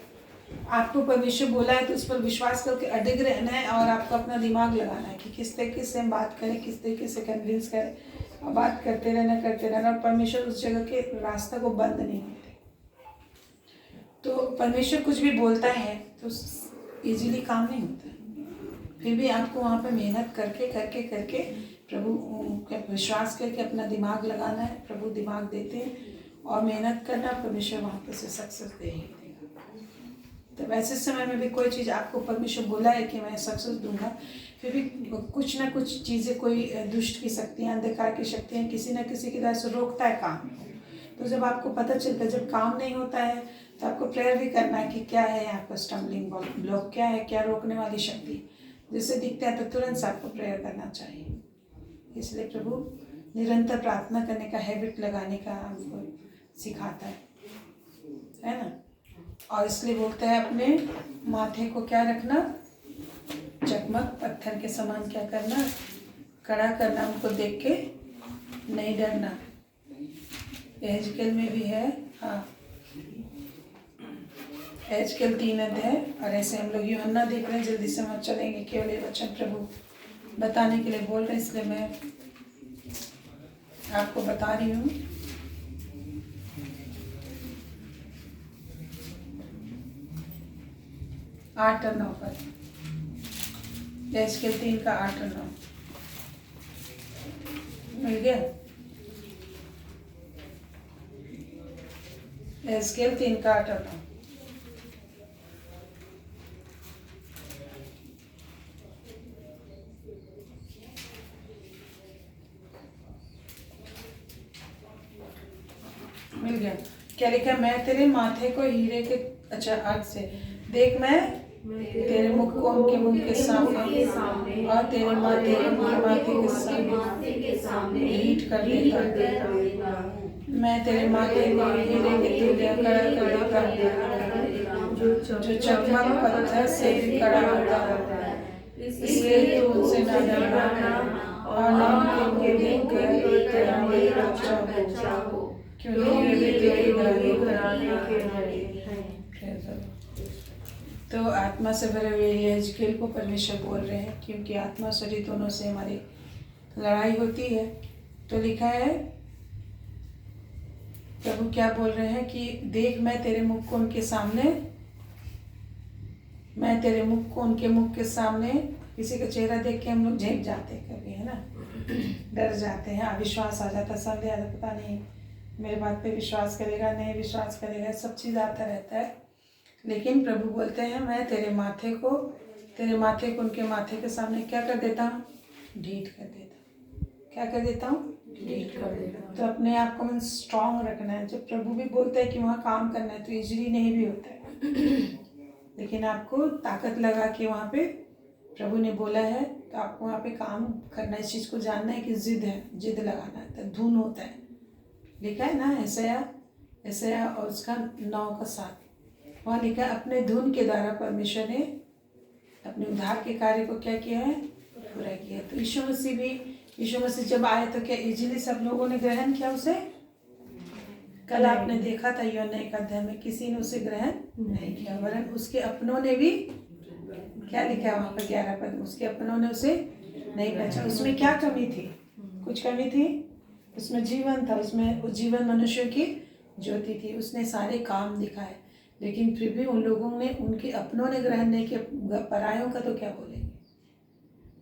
आपको परमेश्वर बोला है तो उस पर विश्वास करके अडिग रहना है और आपको अपना दिमाग लगाना है कि किस तरीके से हम बात करें, किस तरीके से कन्विंस करें, और बात करते रहना। और परमेश्वर उस जगह के रास्ता को बंद नहीं होते। तो परमेश्वर कुछ भी बोलता है तो इजीली काम नहीं होता है। फिर भी आपको वहाँ पे मेहनत करके प्रभु का विश्वास करके अपना दिमाग लगाना है। प्रभु दिमाग देते हैं और मेहनत करना, परमेश्वर वहाँ पे से सक्सेस दे ही देगा। तो वैसे समय में भी कोई चीज़ आपको परमेश्वर बोला है कि मैं सक्सेस दूंगा, फिर भी कुछ ना कुछ चीज़ें, कोई दुष्ट की शक्तियाँ, अंधकार की शक्तियाँ किसी न किसी की तरह से रोकता है काम। तो जब आपको पता चलता है जब काम नहीं होता है तो आपको प्रेयर भी करना है कि क्या है यहाँ पर स्टम्बलिंग ब्लॉक, क्या है, क्या रोकने वाली शक्ति। जैसे दिखता है तो तुरंत से आपको प्रेयर करना चाहिए। इसलिए प्रभु निरंतर प्रार्थना करने का हैबिट लगाने का हमको सिखाता है ना। और इसलिए बोलते हैं अपने माथे को क्या रखना, चकमक पत्थर के समान क्या करना, कड़ा करना, उनको देख के नहीं डरना। एजकेल में भी है, हाँ, एजकेल 3 अध्याय। और ऐसे हम लोग यूहन्ना देख रहे हैं, जल्दी से हम चलेंगे। केवल ये वचन प्रभु बताने के लिए बोल रहे हैं, इसलिए मैं आपको बता रही हूँ। आठ और 9 पर, एजकेल 3 का 8 और 9 मिल गया। एजकेल 3 का 8 और 9। मिल गया। क्या लिखा, मैं तेरे माथे को हीरे के, अच्छा आग से देख, मैं तेरे मुख को उनके मुख के सामने और तेरे माथे को उनके माथे के सामने हीट कर देता। मैं तेरे माथे को हीरे के तुल्य कड़ा कर देता, जो चकमक पत्थर से भी कड़ा होता है। इसलिए तू उनसे न डरना और न उनके मुंह देख कर बच्चा हो, क्योंकि वे तेरे घराने के हैं। तो आत्मा से भरे हुए एजकेल को परमेश्वर बोल रहे हैं, क्योंकि आत्मा शरीर दोनों से हमारी लड़ाई होती है। तो लिखा है, प्रभु क्या बोल रहे हैं कि देख, मैं तेरे मुख को उनके सामने, मैं तेरे मुख को उनके मुख के सामने। किसी का चेहरा देख के हम लोग झेप जाते हैं कभी, है ना, डर जाते हैं, अविश्वास आ जाता, संदेह आता, पता नहीं मेरे बात पे विश्वास करेगा नहीं विश्वास करेगा, सब चीज़ आता रहता है। लेकिन प्रभु बोलते हैं, मैं तेरे माथे को उनके माथे के सामने क्या कर देता हूँ, ढीठ कर देता हूँ। क्या कर देता हूँ, ढीठ कर देता हूँ। तो अपने आप को मन स्ट्रांग रखना है। जब प्रभु भी बोलते हैं कि वहाँ काम करना है तो इजीली नहीं भी होता है, लेकिन आपको ताकत लगा के वहाँ पे प्रभु ने बोला है तो आपको वहाँ पे काम करना है। इस चीज़ को जानना है कि जिद है, जिद लगाना है, तो धुन होता है। लिखा है ना ऐसा और उसका 9 का 7, वहाँ लिखा है, अपने धुन के द्वारा परमेश्वर ने अपने उद्धार के कार्य को क्या किया है, पूरा किया। तो यीशु मसीह जब आए तो क्या इजीली सब लोगों ने ग्रहण किया उसे? कल आपने देखा था यूहन्ना 1 अध्याय में, किसी ने उसे ग्रहण नहीं किया, वरन उसके अपनों ने भी, क्या लिखा है वहाँ पर 11 पद, उसके अपनों ने उसे नहीं पहचाना। उसमें क्या कमी थी? कुछ कमी थी? उसमें जीवन था, उसमें उस जीवन मनुष्य की ज्योति थी, उसने सारे काम दिखाए, लेकिन फिर भी उन लोगों ने, उनके अपनों ने ग्रहण नहीं किया। परायों का तो क्या बोलेंगे,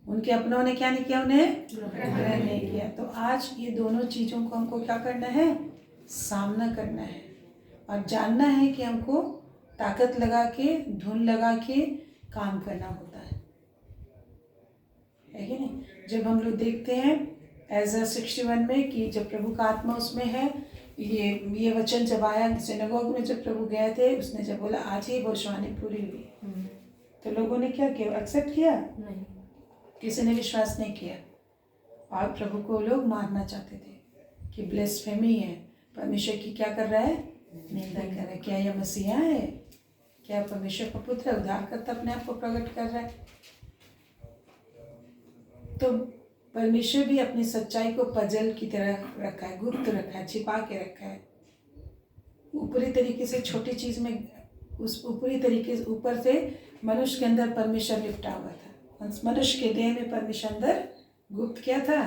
उनके अपनों ने क्या नहीं किया, उन्हें ग्रहण नहीं किया। तो आज ये दोनों चीज़ों को हमको क्या करना है, सामना करना है और जानना है कि हमको ताकत लगा के, धुन लगा के काम करना होता है कि नहीं। जब हम लोग देखते हैं Isaiah 61 में कि जब प्रभु का आत्मा उसमें है, ये वचन जब आया सिनेगोग में, जब प्रभु गए थे, उसने जब बोला आज ही भविष्यवाणी पूरी हुई, तो लोगों ने क्या किया, एक्सेप्ट किया नहीं, किसी ने विश्वास नहीं किया। और प्रभु को लोग मारना चाहते थे कि ब्लेस्फेमी है, परमेश्वर की क्या कर रहा है, निंदा कर रहा है। क्या यह मसीहा है? क्या परमेश्वर का पुत्र उद्धारकर्ता अपने आप को प्रकट कर रहा है। तो परमेश्वर भी अपनी सच्चाई को पजल की तरह रखा है, गुप्त रखा है, छिपा के रखा है। ऊपरी तरीके से छोटी चीज में, उस ऊपरी तरीके से ऊपर से मनुष्य के अंदर परमेश्वर लिपटा हुआ था। मनुष्य के देह में परमेश्वर अंदर गुप्त क्या था,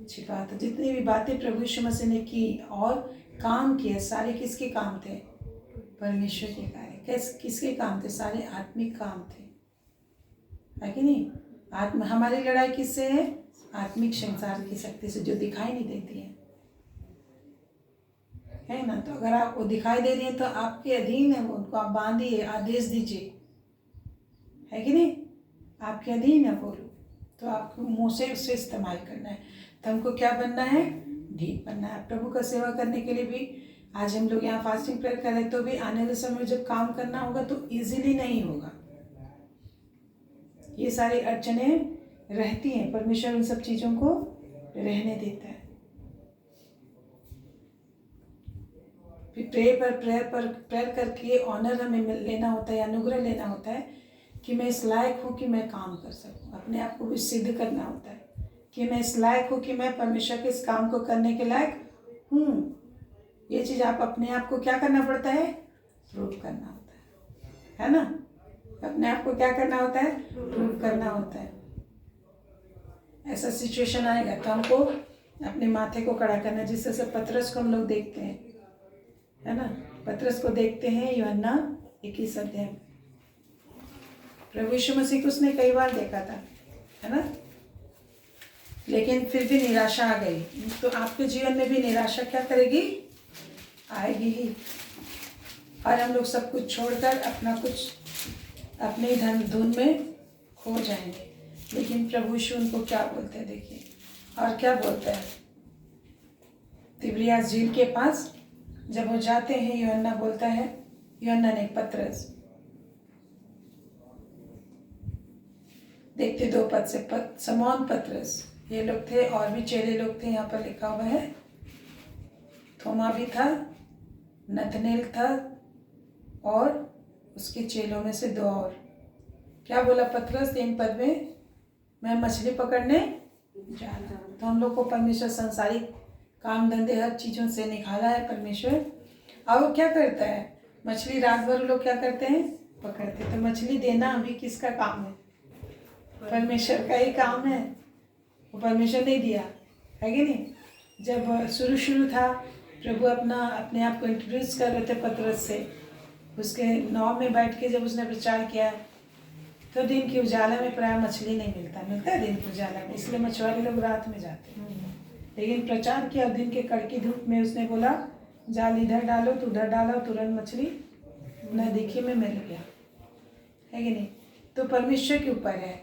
छिपा था। जितनी भी बातें प्रभु यीशु मसीह ने की और काम किए, सारे किसके काम थे, परमेश्वर के कार्य। किसके काम थे, सारे आत्मिक काम थे, है कि नहीं। हमारी लड़ाई किससे है, आत्मिक संसार की शक्ति से, जो दिखाई नहीं देती है ना। तो अगर आप वो दिखाई दे रही है तो आपके अधीन है वो, उनको आप बांधिए, आदेश दीजिए, है कि नहीं। आपके अधीन है वो, तो आपको मुंह से उससे इस्तेमाल करना है। तो हमको क्या बनना है, ढीठ बनना है। प्रभु का सेवा करने के लिए भी आज हम लोग यहाँ फास्टिंग प्रेयर करें, तो भी आने वाले समय में जब काम करना होगा तो इजीली नहीं होगा। ये सारी अड़चनें रहती हैं, परमेश्वर उन सब चीज़ों को रहने देता है। फिर प्रेयर करके ऑनर हमें लेना होता है, अनुग्रह लेना होता है कि मैं इस लायक हूँ कि मैं काम कर सकूँ। अपने आप को भी सिद्ध करना होता है कि मैं इस लायक हूँ कि मैं परमेश्वर के इस काम को करने के लायक हूँ। ये चीज़ आप अपने आप को क्या करना पड़ता है, प्रूव करना होता है ना। अपने आप को क्या करना होता है, प्रूव करना होता है। ऐसा सिचुएशन आएगा तो हमको अपने माथे को खड़ा करना। जिस तरह से पतरस को हम लोग देखते हैं, है ना। पतरस को देखते हैं यूहन्ना 21 अध्याय। प्रभु यीशु मसीह को उसने कई बार देखा था, है ना, लेकिन फिर भी निराशा आ गई। तो आपके जीवन में भी निराशा क्या करेगी, आएगी ही। और हम लोग सब कुछ छोड़कर अपना कुछ अपने धुन में खो जाएंगे। लेकिन प्रभु यीशु उनको क्या बोलते हैं, देखिए। और क्या बोलते हैं, तिब्रियास झील के पास जब वो जाते हैं, यूहन्ना बोलता है, यूहन्ना ने पतरस, देखते 2 पद से, समौन पतरस, ये लोग थे, और भी चेले लोग थे। यहाँ पर लिखा हुआ है थोमा भी था, नतनेल था, और उसके चेलों में से 2 और। क्या बोला पतरस 3 पद में, मैं मछली पकड़ने जा रहा हूँ। तो हम लोग को परमेश्वर संसारिक काम धंधे हर चीज़ों से निकाला है परमेश्वर। और वो क्या करता है, मछली रात भर लोग क्या करते हैं, पकड़ते। तो मछली देना अभी किसका काम है, परमेश्वर का ही काम है। वो परमेश्वर ने दिया, है कि नहीं। जब शुरू था, प्रभु अपने आप को इंट्रोड्यूस कर रहे थे पतरस से, उसके नाव में बैठ के जब उसने प्रचार किया, तो दिन की उजाला में प्राय मछली नहीं मिलता है दिन की उजाला में, इसलिए मछुआरे लोग रात में जाते हैं। लेकिन प्रचार किया दिन के कड़की धूप में, उसने बोला जाल इधर डालो तो उधर डालो, तुरंत मछली न दिखी में मिल गया, है कि नहीं। तो परमेश्वर के ऊपर है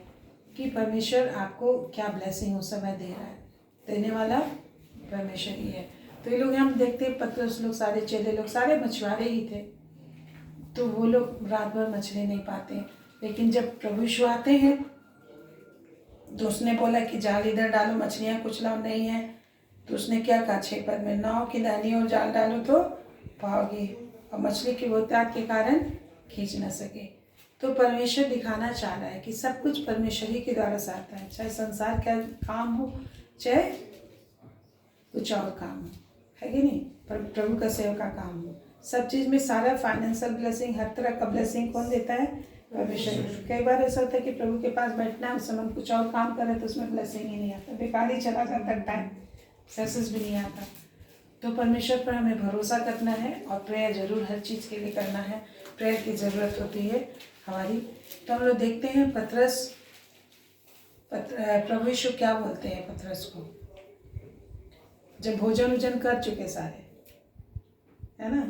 कि परमेश्वर आपको क्या ब्लेसिंग उस समय दे रहा है, देने वाला परमेश्वर ही है। तो ये लोग हम देखते हैं, पतरस लोग, सारे चेले लोग, सारे मछुआरे ही थे। तो वो लोग रात भर मछली नहीं पाते। लेकिन जब प्रभु यीशु आते हैं तो उसने बोला कि जाल इधर डालो, मछलियाँ कुछ लाओ, नहीं है। तो उसने क्या कहा 6 पद में, नाव की दाहिनी ओर जाल डालो तो पाओगे, और मछली की बहुतायत के कारण खींच न सके। तो परमेश्वर दिखाना चाह रहा है कि सब कुछ परमेश्वर ही के द्वारा से आता है, चाहे संसार का काम हो, चाहे कुछ और काम हो, है कि नहीं। पर प्रभु का सेवा का काम हो, सब चीज़ में सारा फाइनेंशियल ब्लेसिंग, हर तरह का ब्लेसिंग कौन देता है, परमेश्वर। कई बार ऐसा होता है कि प्रभु के पास बैठना है, उस समय कुछ और काम कर रहे तो उसमें ब्लेसिंग ही नहीं आता, बेकार ही चला जाता, टाइम सक्सेस भी नहीं आता। तो परमेश्वर पर हमें भरोसा करना है, और प्रेयर जरूर हर चीज़ के लिए करना है। प्रेयर की ज़रूरत होती है हमारी। तो हम लोग देखते हैं प्रभु यीशु क्या बोलते हैं पतरस को, जब भोजन कर चुके सारे, है ना,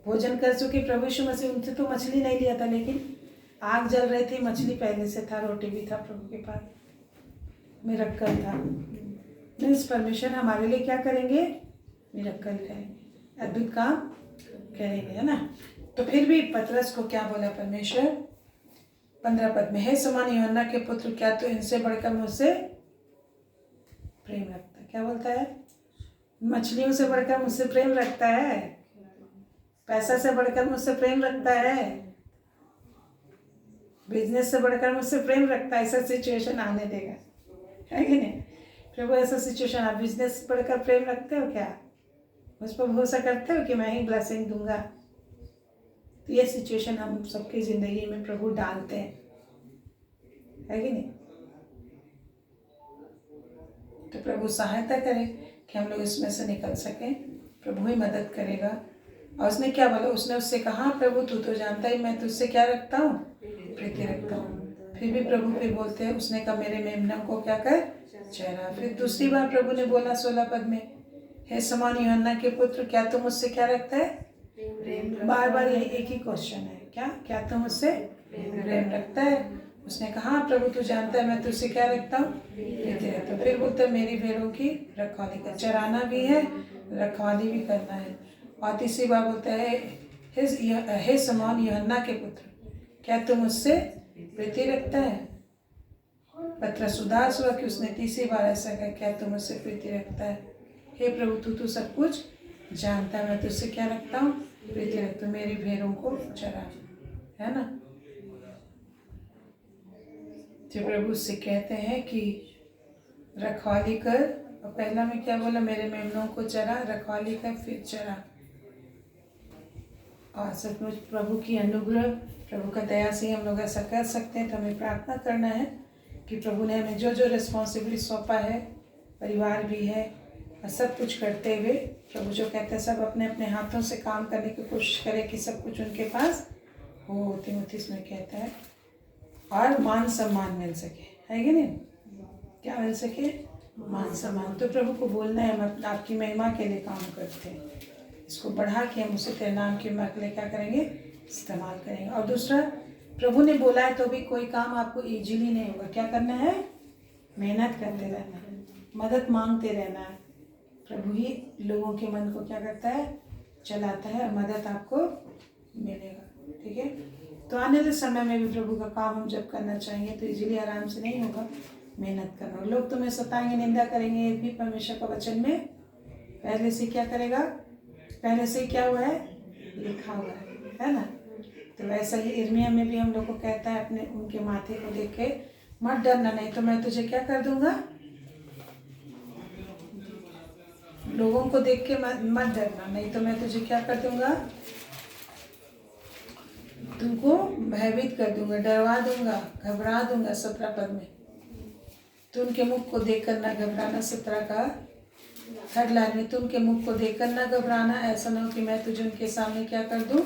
भोजन कर चुके प्रभु यीशु मसीह, उनसे तो मछली नहीं लिया था, लेकिन आग जल रही थी, मछली पहले से था, रोटी भी था प्रभु के पास, मिरक्कल था। मीन्स परमेश्वर हमारे लिए क्या करेंगे, मिरक्कल करेंगे, अद्भुत काम करेंगे, है ना। तो फिर भी पतरस को क्या बोला परमेश्वर 15 पद में, हे शमौन यूहन्ना के पुत्र, क्या तू इनसे बढ़कर मुझसे प्रेम रखता है। क्या बोलता है, मछलियों से बढ़कर मुझसे प्रेम रखता है, पैसा से बढ़कर मुझसे प्रेम रखता है, बिजनेस से बढ़कर मुझसे प्रेम रखता है, ऐसा सिचुएशन आने देगा, है कि नहीं? प्रभु ऐसा सिचुएशन, आप बिजनेस से बढ़कर प्रेम रखते हो क्या? मुझ पर भरोसा करते हो कि मैं ही ब्लेसिंग दूंगा? तो ये सिचुएशन हम सबकी ज़िंदगी में प्रभु डालते हैं, है कि नहीं? तो प्रभु सहायता करे कि हम लोग इसमें से निकल सकें। प्रभु ही मदद करेगा। और उसने क्या बोला? उसने उससे कहा, प्रभु तू तो जानता ही मैं तुझसे क्या रखता हूँ, प्रीति रखता हूँ। फिर भी प्रभु फिर बोलते हैं, उसने कहा मेरे मेमनों को क्या कर, चरा। फिर दूसरी बार प्रभु ने बोला 16 पद में, हे शमौन यूहन्ना के पुत्र, क्या तुम मुझसे क्या रखता है? बार बार यही एक ही क्वेश्चन है, क्या तुम मुझसे प्रेम रखता है? उसने कहा प्रभु तू जानता है मैं तुझसे क्या रखता हूँ, प्रीति रखता हूँ। फिर बोलते मेरी भेड़ों की रखवाली कर, चराना भी है, रखवाली भी करना है। और तीसरी बार बोलता है, हे शमौन यूहन्ना के पुत्र, क्या तुम मुझसे प्रीति रखता है? पतरस उदास हुआ कि उसने तीसरी बार ऐसा कहा, क्या तुम मुझसे प्रीति रखता है? हे प्रभु तू तो सब कुछ जानता है, मैं तुझसे क्या रखता हूँ, प्रीति रखता हूँ, मेरी भेड़ों को चरा, है ना? जो प्रभु उससे कहते हैं कि रखवाली कर, और पहला में क्या बोला, मेरे मेमनों को चरा, रखवाली कर, फिर चरा। और सचमुच प्रभु की अनुग्रह, प्रभु का दया से हम लोग ऐसा कर सकते हैं। तो हमें प्रार्थना करना है कि प्रभु ने हमें जो जो रिस्पॉन्सिबिलिटी सौंपा है, परिवार भी है, और सब कुछ करते हुए प्रभु जो कहते हैं सब अपने अपने हाथों से काम करने की कोशिश करें कि सब कुछ उनके पास हो। तीमुथियुस में कहता है, और मान सम्मान मिल सके, है कि नहीं? क्या मिल सके? मान सम्मान। तो प्रभु को बोलना है, हम आपकी महिमा के लिए काम करते हैं, इसको बढ़ा के हम उसे तेरे नाम की महिमा के लिए क्या करेंगे, इस्तेमाल करेंगे। और दूसरा, प्रभु ने बोला है तो भी कोई काम आपको इजीली नहीं होगा। क्या करना है? मेहनत करते रहना है, मदद मांगते रहना है। प्रभु ही लोगों के मन को क्या करता है, चलाता है, और मदद आपको मिलेगा। ठीक है? तो आने वाले समय में भी प्रभु का काम हम जब करना चाहेंगे तो इजीली आराम से नहीं होगा, मेहनत करना। लोग तुम्हें सताएंगे, निंदा करेंगे, ये भी परमेश्वर का वचन में पहले से क्या करेगा, पहले से क्या हुआ है, लिखा हुआ है ना? तो वैसा ही यिर्मयाह में भी हम लोग को कहता है, अपने उनके माथे को देख के मत डरना, नहीं तो मैं तुझे क्या कर दूंगा, लोगों को देख के मत डरना, नहीं तो मैं तुझे क्या कर दूंगा, तुमको भयभीत कर दूंगा, डरवा दूंगा, घबरा दूंगा। 17 पद में, तो उनके मुख को देखकर ना घबराना। 17 का हेडलाइन में, तो उनके मुख को देखकर ना घबराना, ऐसा ना हो कि मैं तुझे उनके सामने क्या कर दूं,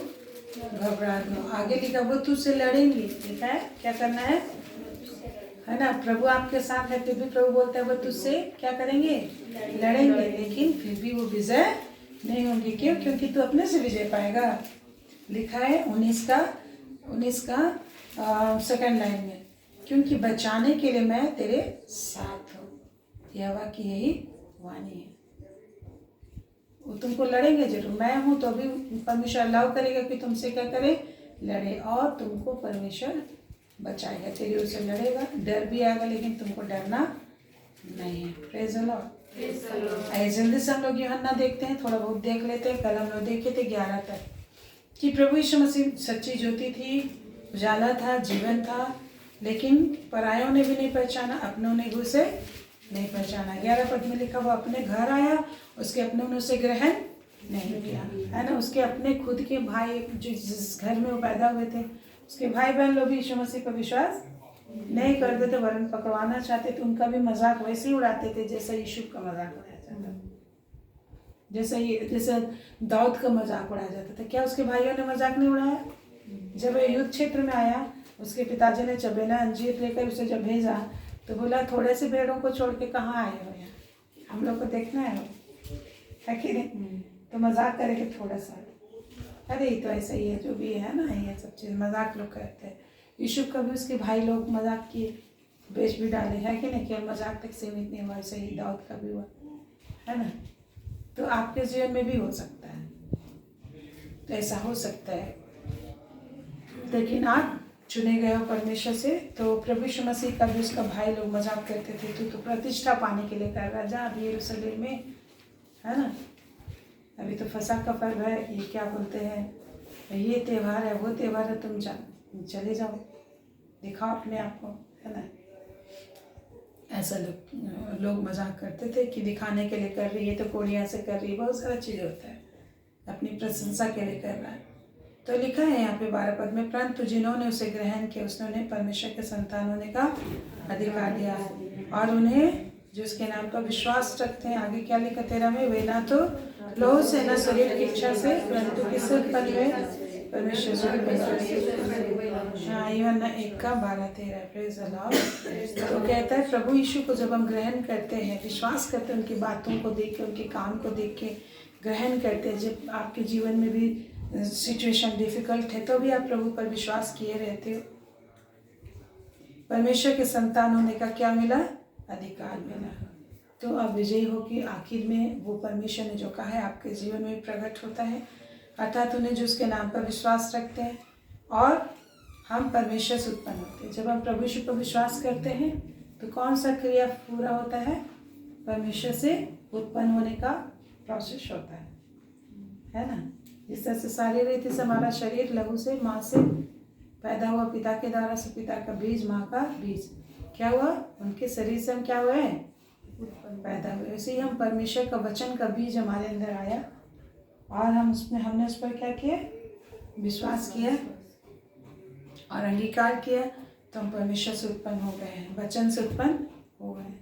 घबरा दूं। आगे लिखा, वो तुझसे लड़ेंगी। लिखा है क्या करना है ना? प्रभु आपके साथ है, फिर भी प्रभु बोलता है वो तुझसे क्या करेंगे, लड़ेंगे, लेकिन फिर भी वो विजय नहीं होंगे। क्यों? क्योंकि तू अपने से विजय पाएगा। लिखा है 19 का सेकंड लाइन में, क्योंकि बचाने के लिए मैं तेरे साथ हूँ, यहोवा की यही वाणी है। वो तुमको लड़ेंगे जरूर, मैं हूँ तो भी परमेश्वर अलाउ करेगा कि तुमसे क्या करे, लड़े, और तुमको परमेश्वर बचाएगा, तेरी ओर से लड़ेगा। डर भी आएगा लेकिन तुमको डरना नहीं है। Praise the Lord. आइए जल्दी से हम लोग यूहन्ना देखते हैं, थोड़ा बहुत देख लेते हैं। कल हम लोग देखे थे 11 तक कि प्रभु यीशु मसीह सच्ची ज्योति थी, उजाला था, जीवन था, लेकिन परायों ने भी नहीं पहचाना, अपनों ने भी उसे नहीं पहचाना। 11 पद में लिखा, वो अपने घर आया, उसके अपनों ने उसे ग्रहण नहीं किया, है ना? उसके अपने खुद के भाई, जो जिस घर में वो पैदा हुए थे, उसके भाई बहन लोग भी यीशु मसीह पर विश्वास नहीं करते थे, वरन पकड़वाना चाहते थे। उनका भी मजाक वैसे ही उड़ाते थे जैसा यीशु का मजाक उड़ाया जाता था, जैसे दाऊद का मजाक उड़ाया जाता था। क्या उसके भाइयों ने मजाक नहीं उड़ाया? जब वो युद्ध क्षेत्र में आया, उसके पिताजी ने चबेना अंजीर लेकर उसे जब भेजा, तो बोला थोड़े से भेड़ों को छोड़ के कहाँ आए हो यहाँ, हम लोग को देखना है कि नहीं? तो मजाक करेंगे थोड़ा सा, अरे ये तो ऐसा ही है, जो भी है ना, ये सब चीज़ मजाक लोग करते हैं। यीशु का भी उसके भाई लोग मजाक किए, बेच भी डाले, है कि नहीं? केवल मजाक तक सीमित नहीं हुआ, ऐसे ही दाऊद का भी हुआ, है ना? तो आपके जीवन में भी हो सकता है, तो ऐसा हो सकता है, लेकिन आप चुने गए हो परमेश्वर से। तो प्रभु यीशु मसीह का भी उसका भाई लोग मजाक करते थे, तो प्रतिष्ठा पाने के लिए कर रहा जा अभी यरूशलेम में, है ना? अभी तो फसह का पर्व है, ये क्या बोलते हैं, ये त्यौहार है, वो त्यौहार है, तुम चले जाओ, दिखाओ अपने आप को, है ना। ऐसा लोग मजाक करते थे कि दिखाने के लिए कर रही है, तो कोड़ियाँ से कर रही है, बहुत सारा चीज़ होता है, अपनी प्रशंसा के लिए कर रहा है। तो लिखा है यहाँ पे 12 पद में, परंतु जिन्होंने उसे ग्रहण किया उसने परमेश्वर के संतान होने का अधिकार दिया, और उन्हें जो उसके नाम पर विश्वास रखते हैं। आगे क्या लिखा 13 में, वे ना तो लोह से न शरीर की इच्छा से, परंतु किससे उत्पन्न हुए, परमेश्वर से उत्पन्न। हाँ, यूहन्ना 1:12-13। Praise the Lord. तो कहता है प्रभु यीशु को जब हम ग्रहण करते हैं, विश्वास करते हैं, उनकी बातों को देख के, उनके काम को देख के ग्रहण करते हैं। जब आपके जीवन में भी सिचुएशन डिफिकल्ट है तो भी आप प्रभु पर विश्वास किए रहते हो, परमेश्वर के संतान होने का क्या मिला, अधिकार मिला। तो आप विजयी हो कि आखिर में वो परमेश्वर ने जो कहा है आपके जीवन में प्रकट होता है, अर्थात उन्हें जो उसके नाम पर विश्वास रखते हैं और हम परमेश्वर से उत्पन्न होते हैं। जब हम प्रभु यीशु पर विश्वास करते हैं तो कौन सा क्रिया पूरा होता है, परमेश्वर से उत्पन्न होने का प्रोसेस होता है ना। जिस तरह से सारी रीति से हमारा शरीर लहू से, माँ से पैदा हुआ, पिता के द्वारा से, पिता का बीज, माँ का बीज, क्या हुआ, उनके शरीर से हम क्या हुए, पैदा हुए। वैसे ही हम परमेश्वर का वचन का बीज हमारे अंदर आया और हमने उस पर क्या किया, विश्वास किया और अंगीकार किया, तो हम परमेश्वर से उत्पन्न हो गए हैं, वचन से उत्पन्न हो गए।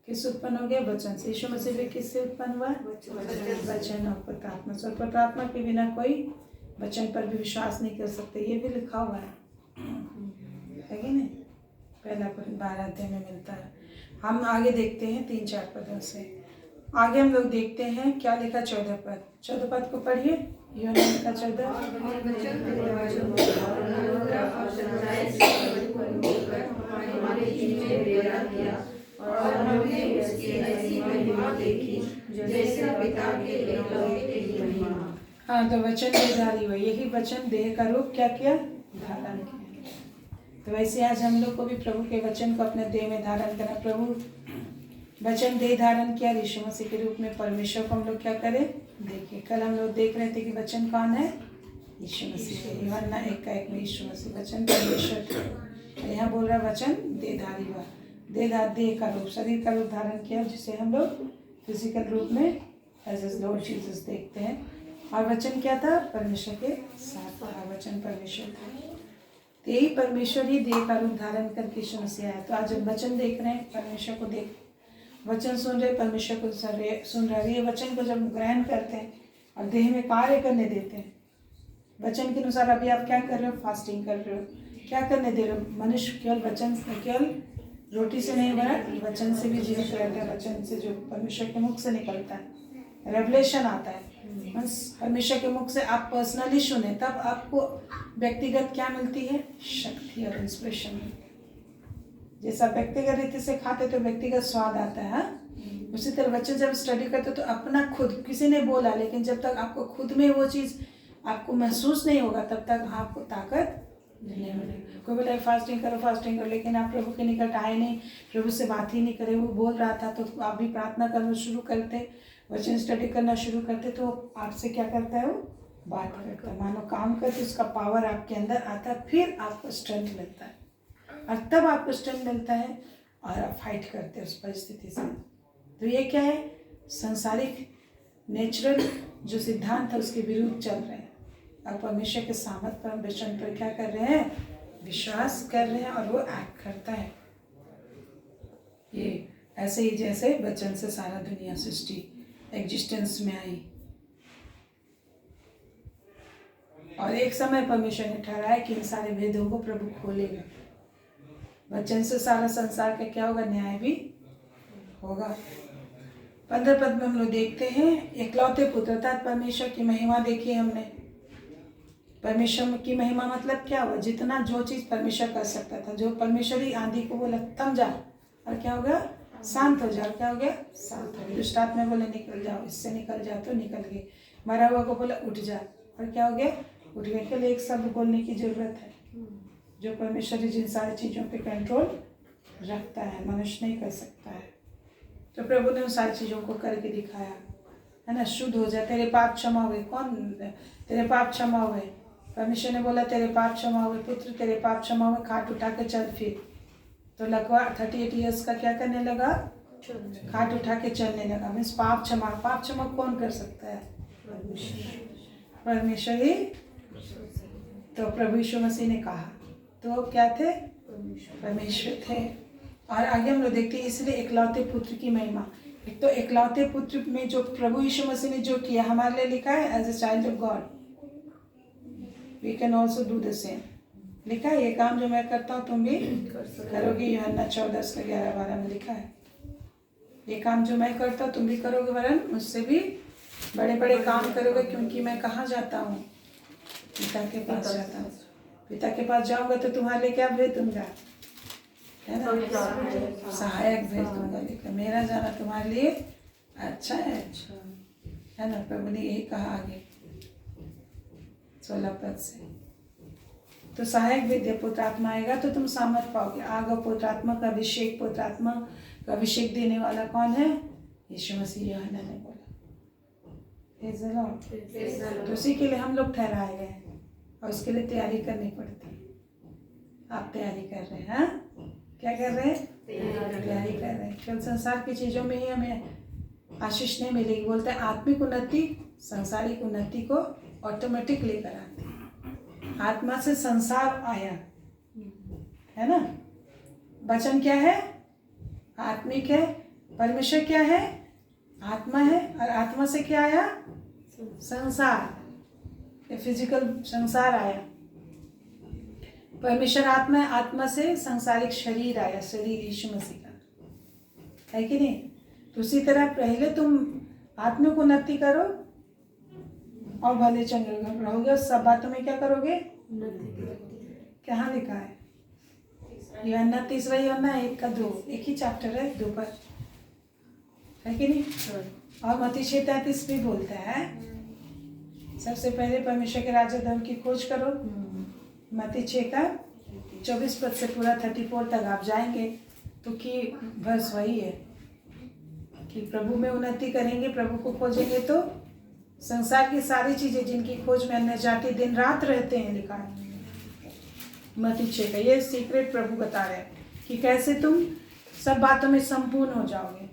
किस उत्पन्न हो गया, वचन से। यीशु मसीह भी किससे उत्पन्न हुआ, वचन और पवित्र आत्मा से। पवित्र आत्मा के बिना कोई वचन पर भी विश्वास नहीं कर सकते, ये भी लिखा हुआ है कि नहीं, पहला 12 अध्याय में मिलता है। हम आगे देखते हैं 3-4 पदों से आगे हम लोग देखते हैं क्या लिखा, 14 पद। 14 पद को पढ़िए, यूहन्ना का 14। और हमने उसकी ऐसी महिमा देखी जैसे पिता के एकलौते की महिमा। हाँ, तो वचन देहधारी हुआ, यही वचन देह का रूप क्या किया, धारण किया। तो वैसे आज हम लोग को भी प्रभु के वचन को अपने देह में धारण करना। प्रभु वचन देह धारण किया, यीशु मसीह के रूप में परमेश्वर को हम लोग क्या करें, देखिए। कल हम लोग देख रहे थे कि वचन कौन है, यीशु मसीह। यूहन्ना 1:1 में यीशु मसीह वचन परमेश्वर। यहाँ बोल रहा वचन देहधारी हुआ, देह का रूप, शरीर का रूप धारण किया, जिसे हम लोग फिजिकल रूप में एज लॉर्ड जीसस देखते हैं। और वचन क्या था, परमेश्वर के साथ था, वचन परमेश्वर था। तो यही परमेश्वर ही देह का रूप धारण करके यीशु मसीह आया। तो आज हम वचन देख रहे हैं, परमेश्वर को देख, वचन सुन रहे, परमेश्वर को सुन रहे। ये वचन को जब ग्रहण करते हैं और देह में कार्य करने देते हैं, वचन के अनुसार अभी आप क्या कर रहे हो, फास्टिंग कर रहे हो, क्या करने दे रहे हो। मनुष्य केवल वचन, केवल रोटी से नहीं बना, वचन से भी जीवित रहता है। वचन से जो परमेश्वर के मुख से निकलता है, रेवलेशन आता है, परमेश्वर के मुख से आप पर्सनली सुने, तब आपको व्यक्तिगत क्या मिलती है, शक्ति और इंस्पिरेशन। जैसा व्यक्तिगत रीति से खाते तो व्यक्तिगत स्वाद आता है, उसी तरह बच्चे जब स्टडी करते तो अपना खुद, किसी ने बोला, लेकिन जब तक आपको खुद में वो चीज़ आपको महसूस नहीं होगा तब तक आपको ताकत नहीं मिलेगी। कोई बोला फास्टिंग करो, लेकिन आप प्रभु के निकट आए नहीं, प्रभु से बात ही नहीं करे। वो बोल रहा था तो आप भी प्रार्थना करना शुरू करते, वचन स्टडी करना शुरू करते, तो आपसे क्या करता है, वो बात करता है, मानो काम करते, उसका पावर आपके अंदर आता है, फिर आपको स्ट्रेंथ मिलता है, और तब आपको स्ट्रेंथ मिलता है और आप फाइट करते हैं उस परिस्थिति से। तो ये क्या है, सांसारिक नेचुरल जो सिद्धांत है उसके विरुद्ध चल रहे हैं, और परमेश्वर के सामर्थ पर, वचन पर क्या कर रहे हैं, विश्वास कर रहे हैं, और वो एक्ट करता है। ये ऐसे ही जैसे वचन से सारा दुनिया सृष्टि एग्जिस्टेंस में आई, और एक समय परमेश्वर ने ठहराया कि इन सारे भेदों को प्रभु खोलेगा। वचन से सारा संसार का क्या होगा, न्याय भी होगा। 15 पद में हम लोग देखते हैं, एकलौते पुत्र अर्थात परमेश्वर की महिमा देखी हमने। परमेश्वर की महिमा मतलब क्या हुआ, जितना जो चीज़ परमेश्वर कर सकता था, जो परमेश्वर ही आंधी को बोला थम जा, और क्या हो गया, शांत हो जाओ, क्या हो गया, शांत हो गया। दुष्ट आत्मा बोले निकल जाओ, इससे निकल जाओ, तो निकल गए। मरा हुआ को बोला उठ जा, और क्या हो गया, उठ गए। केवल एक शब्द बोलने की जरूरत है, जो परमेश्वर जिन सारी चीज़ों पे कंट्रोल रखता है, मनुष्य नहीं कर सकता है। तो प्रभु ने उन सारी चीज़ों को करके दिखाया, है ना। शुद्ध हो जाए, तेरे पाप क्षमा हुए। कौन, तेरे पाप क्षमा हुए, परमेश्वर ने बोला तेरे पाप क्षमा हुए पुत्र, तेरे पाप क्षमा हुए, खाट उठा के चल फिर। तो लगवा 38 ईयर्स का क्या करने लगा? खाट उठा के चलने लगा। मीन्स पाप क्षमा। पाप क्षमा कौन कर सकता है? परमेश्वर ही। तो प्रभु यीशु मसीह ने कहा, तो क्या थे? परमेश्वर थे। और आगे हम लोग देखते हैं इसलिए इकलौते पुत्र की महिमा। एक तो इकलौते पुत्र में जो प्रभु यीशु मसीह ने जो किया हमारे लिए लिखा है, as a child of God we can also do the same. लिखा है ये काम जो मैं करता हूँ तुम भी करोगे। यूहन्ना 14:11-12 में लिखा है ये काम जो मैं करता हूँ तुम भी करोगे, वरन मुझसे भी बड़े बड़े काम करोगे, क्योंकि मैं कहाँ जाता हूँ? पिता के पास जाता हूँ। पिता के पास जाऊंगा तो तुम्हारे लिए क्या भेज दूंगा? है ना, सहायक भेज दूंगा। लेकिन मेरा जाना तुम्हारे लिए अच्छा है ना। प्रभु ने यही कहा आगे 16 पद से। तो सहायक विद्या पुत्र आत्मा आएगा तो तुम सामर्थ पाओगे। आग और पुत्र आत्मा का अभिषेक, पुत्र आत्मा का अभिषेक देने वाला कौन है? यीशु मसीह। यूहन्ना ने बोला। तो उसी के लिए हम लोग ठहराए गए और उसके लिए तैयारी करनी पड़ती है। आप तैयारी कर रहे हैं? क्या कर रहे हैं? तैयारी कर रहे हैं। केवल संसार की चीजों में ही हमें आशीष नहीं मिलेगी। बोलते हैं आत्मिक उन्नति सांसारिक उन्नति को ऑटोमेटिक लेकर आती है। आत्मा से संसार आया है ना। वचन क्या है? आत्मिक है। परमेश्वर क्या है? आत्मा है। और आत्मा से क्या आया? संसार, फिजिकल संसार आया। परमेश्वर आत्मा है, आत्मा से संसारिक शरीर आया, शरीर यीशु मसीह का है कि नहीं। तो उसी तरह पहले तुम आत्मिक उन्नति करो और भले चंगे रहोगे। सब बातों में क्या करोगे? कहाँ लिखा है? यूहन्ना 3 यूहन्ना 1-2, एक ही चैप्टर है, 2 पर है कि नहीं। और मत्ती 6:33 भी बोलता है सबसे पहले परमेश्वर के राज्य धर्म की खोज करो। मत्ती 6:24 पद से पूरा 34 तक आप जाएंगे तो कि बस वही है कि प्रभु में उन्नति करेंगे, प्रभु को खोजेंगे तो संसार की सारी चीजें जिनकी खोज में अन्य जाति दिन रात रहते हैं, लिखा है मत्ती 6 का। ये सीक्रेट प्रभु बता रहे हैं कि कैसे तुम सब बातों में संपूर्ण हो जाओगे।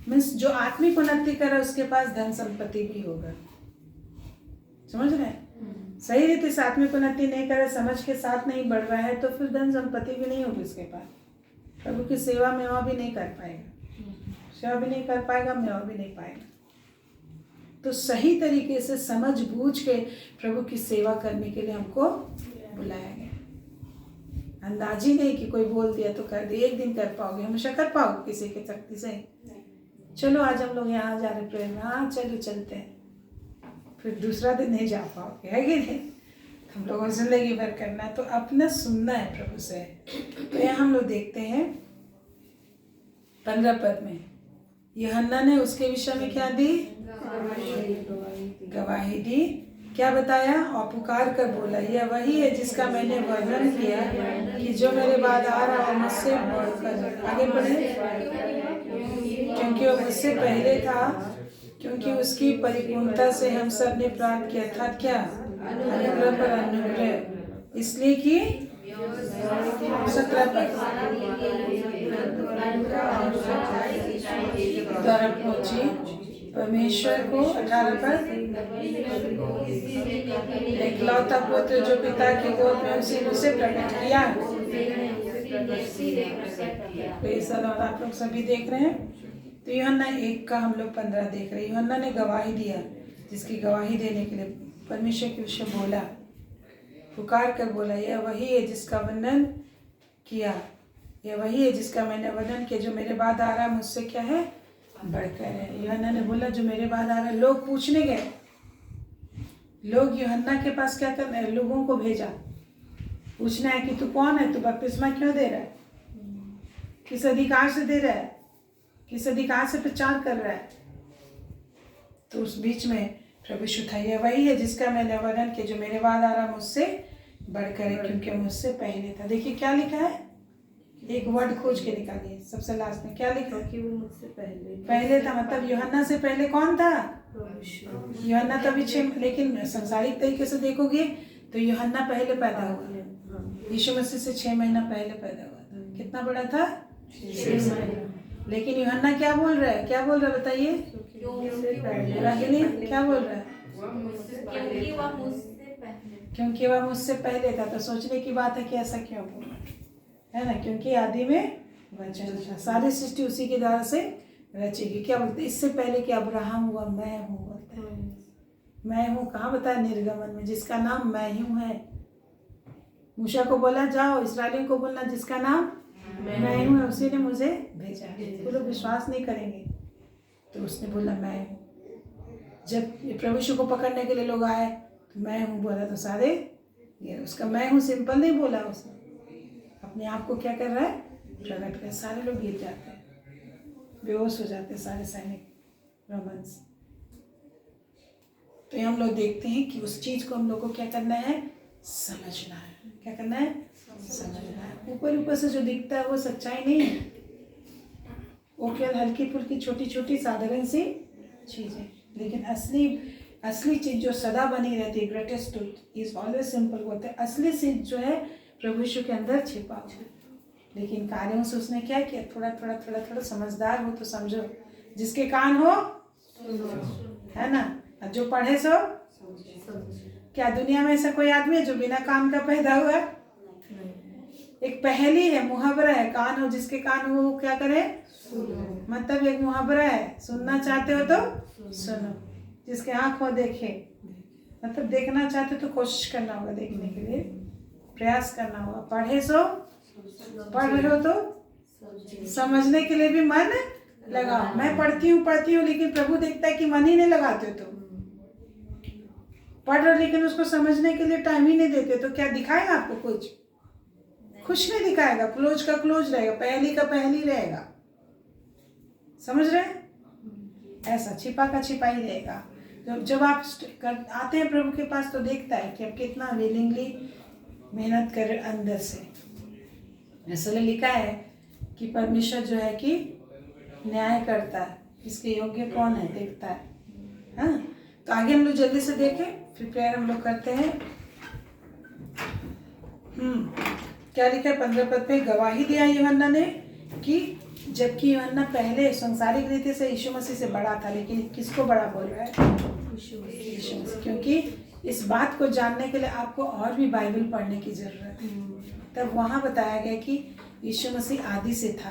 मीन्स जो आत्मिक उन्नति करे उसके पास धन संपत्ति भी होगा। समझ रहे हैं? सही रीति से आत्मिक उन्नति नहीं करे, समझ के साथ नहीं बढ़ रहा है तो फिर धन संपत्ति भी नहीं होगी उसके पास। प्रभु की सेवा में वह भी नहीं कर पाएगा, सेवा भी नहीं कर पाएगा, मेवा भी नहीं पाएगा। तो सही तरीके से समझ बूझ के प्रभु की सेवा करने के लिए हमको बुलाया गया। अंदाज ही नहीं कि कोई बोल दिया तो कर दिया। एक दिन कर पाओगे, हमेशा कर पाओगे किसी की शक्ति से? चलो आज हम लोग यहाँ जा रहे प्रेम में, हाँ चलो चलते हैं, फिर दूसरा दिन नहीं जा पाओगे, है कि नहीं। हम लोगों को जिंदगी भर करना है तो अपना सुनना है प्रभु से। तो यहाँ हम लोग देखते हैं 15 पद में यूहन्ना ने उसके विषय में क्या दी? गवाही दी। क्या बताया? और पुकार कर बोला, यह वही है जिसका मैंने वर्णन किया कि जो मेरे बाद आ रहा और मुझसे बढ़कर। आगे बढ़े, क्योंकि वो मुझसे पहले था, क्योंकि उसकी परिपूर्णता से हम सब ने प्राप्त किया था। क्या? अनुग्रह पर अनुग्रह। इसलिए कि 17 पर द्वारा पहुंची परमेश्वर को। 18 पर इकलौता पुत्र जो पिता की गोद में उसी उसे प्रकट किया। और आप लोग सभी देख रहे हैं। तो यूहन्ना 1 का हम लोग 15 देख रहे हैं। यूहन्ना ने गवाही दिया, जिसकी गवाही देने के लिए परमेश्वर के विषय बोला, पुकार कर बोला, यह वही है जिसका वर्णन किया, यह वही है जिसका मैंने वर्णन किया, जो मेरे बाद आ रहा है मुझसे क्या है? बढ़कर है। यूहन्ना ने बोला जो मेरे बाद आ रहा है। लोग पूछने गए, लोग यूहन्ना के पास क्या करना है? लोगों को भेजा, पूछना है कि तू कौन है, तू बपतिस्मा क्यों दे रहा है, किस अधिकार से दे रहा है, किस अधिकार से प्रचार कर रहा है। तो उस बीच में प्रभु यीशु था, यह वही है जिसका मैंने वर्णन किया, जो मेरे बाद आ रहा मुझसे बढ़कर है, क्योंकि मुझसे पहले था। देखिए क्या लिखा है, एक वर्ड खोज के निकालिए सबसे लास्ट में। क्या लिखा? कि वो मुझसे पहले था। मतलब यूहन्ना से पहले कौन था? यूहन्ना तभी 6, लेकिन संसारिक तरीके से देखोगे तो यूहन्ना पहले पैदा हुआ, यीशु मसीह से 6 महीना पहले पैदा हुआ था। कितना बड़ा था? 6 महीना। लेकिन यूहन्ना क्या बोल रहा है? क्या बोल रहा है बताइए? रागिनी क्या बोल रहा है? क्योंकि वह मुझसे पहले था। तो सोचने की बात है कि ऐसा क्यों बोला है ना? क्योंकि आदि में वचन था, सारी सृष्टि उसी के द्वारा से रचेगी। क्या बोलते? इससे पहले कि अब्राहम हुआ मैं हूँ बोलते हैं। मैं हूँ कहाँ बताया? निर्गमन में, जिसका नाम मैं ही हूँ है। मूसा को बोला जाओ इस्राएलियों को बोलना जिसका नाम मैं हूँ है, उसी ने मुझे भेजा। वो लोग विश्वास नहीं करेंगे, तो उसने बोला मैं हूँ। जब प्रभु यीशु को पकड़ने के लिए लोग आए तो मैं हूँ बोला, तो सारे ये उसका मैं हूँ सिंपल नहीं बोला, उसने अपने आप को क्या कर रहा है? प्रकट कर। सारे लोग गिर जाते हैं, बेहोश हो जाते हैं सारे सैनिक रोमन्स। तो हम लोग देखते हैं कि उस चीज को हम लोग को क्या करना है? समझना है। क्या करना है? समझना है। ऊपर ऊपर से जो दिखता है वो सच्चाई नहीं है, वो केवल हल्की फुल्की छोटी छोटी साधारण सी चीजें। लेकिन असली चीज जो सदा बनी रहती है, greatest truth is always simple बोलते हैं, असली चीज जो है प्रभु यीशु के अंदर छिपा हुआ है। लेकिन कार्यों से उसने क्या किया? थोड़ा थोड़ा थोड़ा थोड़ा समझदार हो तो समझो, जिसके कान हो है ना, और जो पढ़े सो। क्या दुनिया में ऐसा कोई आदमी है जो बिना कान का पैदा हुआ? एक पहेली है, मुहावरा है, कान हो जिसके कान हो वो क्या करे? मतलब एक मुहावरा है, सुनना चाहते हो तो सुनो, जिसके आंख हो देखे। मतलब देखना चाहते हो तो कोशिश करना होगा, देखने के लिए प्रयास करना होगा। पढ़े सो पढ़ रहे हो तो समझने के लिए भी मन लगाओ। मैं पढ़ती हूँ लेकिन प्रभु देखता है कि मन ही नहीं लगाते हो। तो पढ़ रहे लेकिन उसको समझने के लिए टाइम ही नहीं देते, तो क्या दिखाएगा आपको? कुछ नहीं दिखाएगा। क्लोज का क्लोज रहेगा, पहली का पहली रहेगा। समझ रहे? ऐसा छिपा का छिपा ही रहेगा। तो जब आप आते हैं प्रभु के पास तो देखता है कि आप कितना विलिंगली मेहनत कर अंदर से। इसलिए लिखा है कि परमेश्वर जो है कि न्याय करता है, इसके योग्य कौन है देखता है। हाँ, तो आगे हम लोग जल्दी से देखें, फिर प्रेयर हम लोग करते हैं। क्या लिखा है 15 पद पे? गवाही दिया यूहन्ना ने कि जबकि यूहन्ना पहले सांसारिक रीति से यीशु मसीह से बड़ा था, लेकिन किसको बड़ा बोल रहा है? यीशु मसीह। क्योंकि इस बात को जानने के लिए आपको और भी बाइबल पढ़ने की जरूरत है। तब वहाँ बताया गया कि यीशु मसीह आदि से था।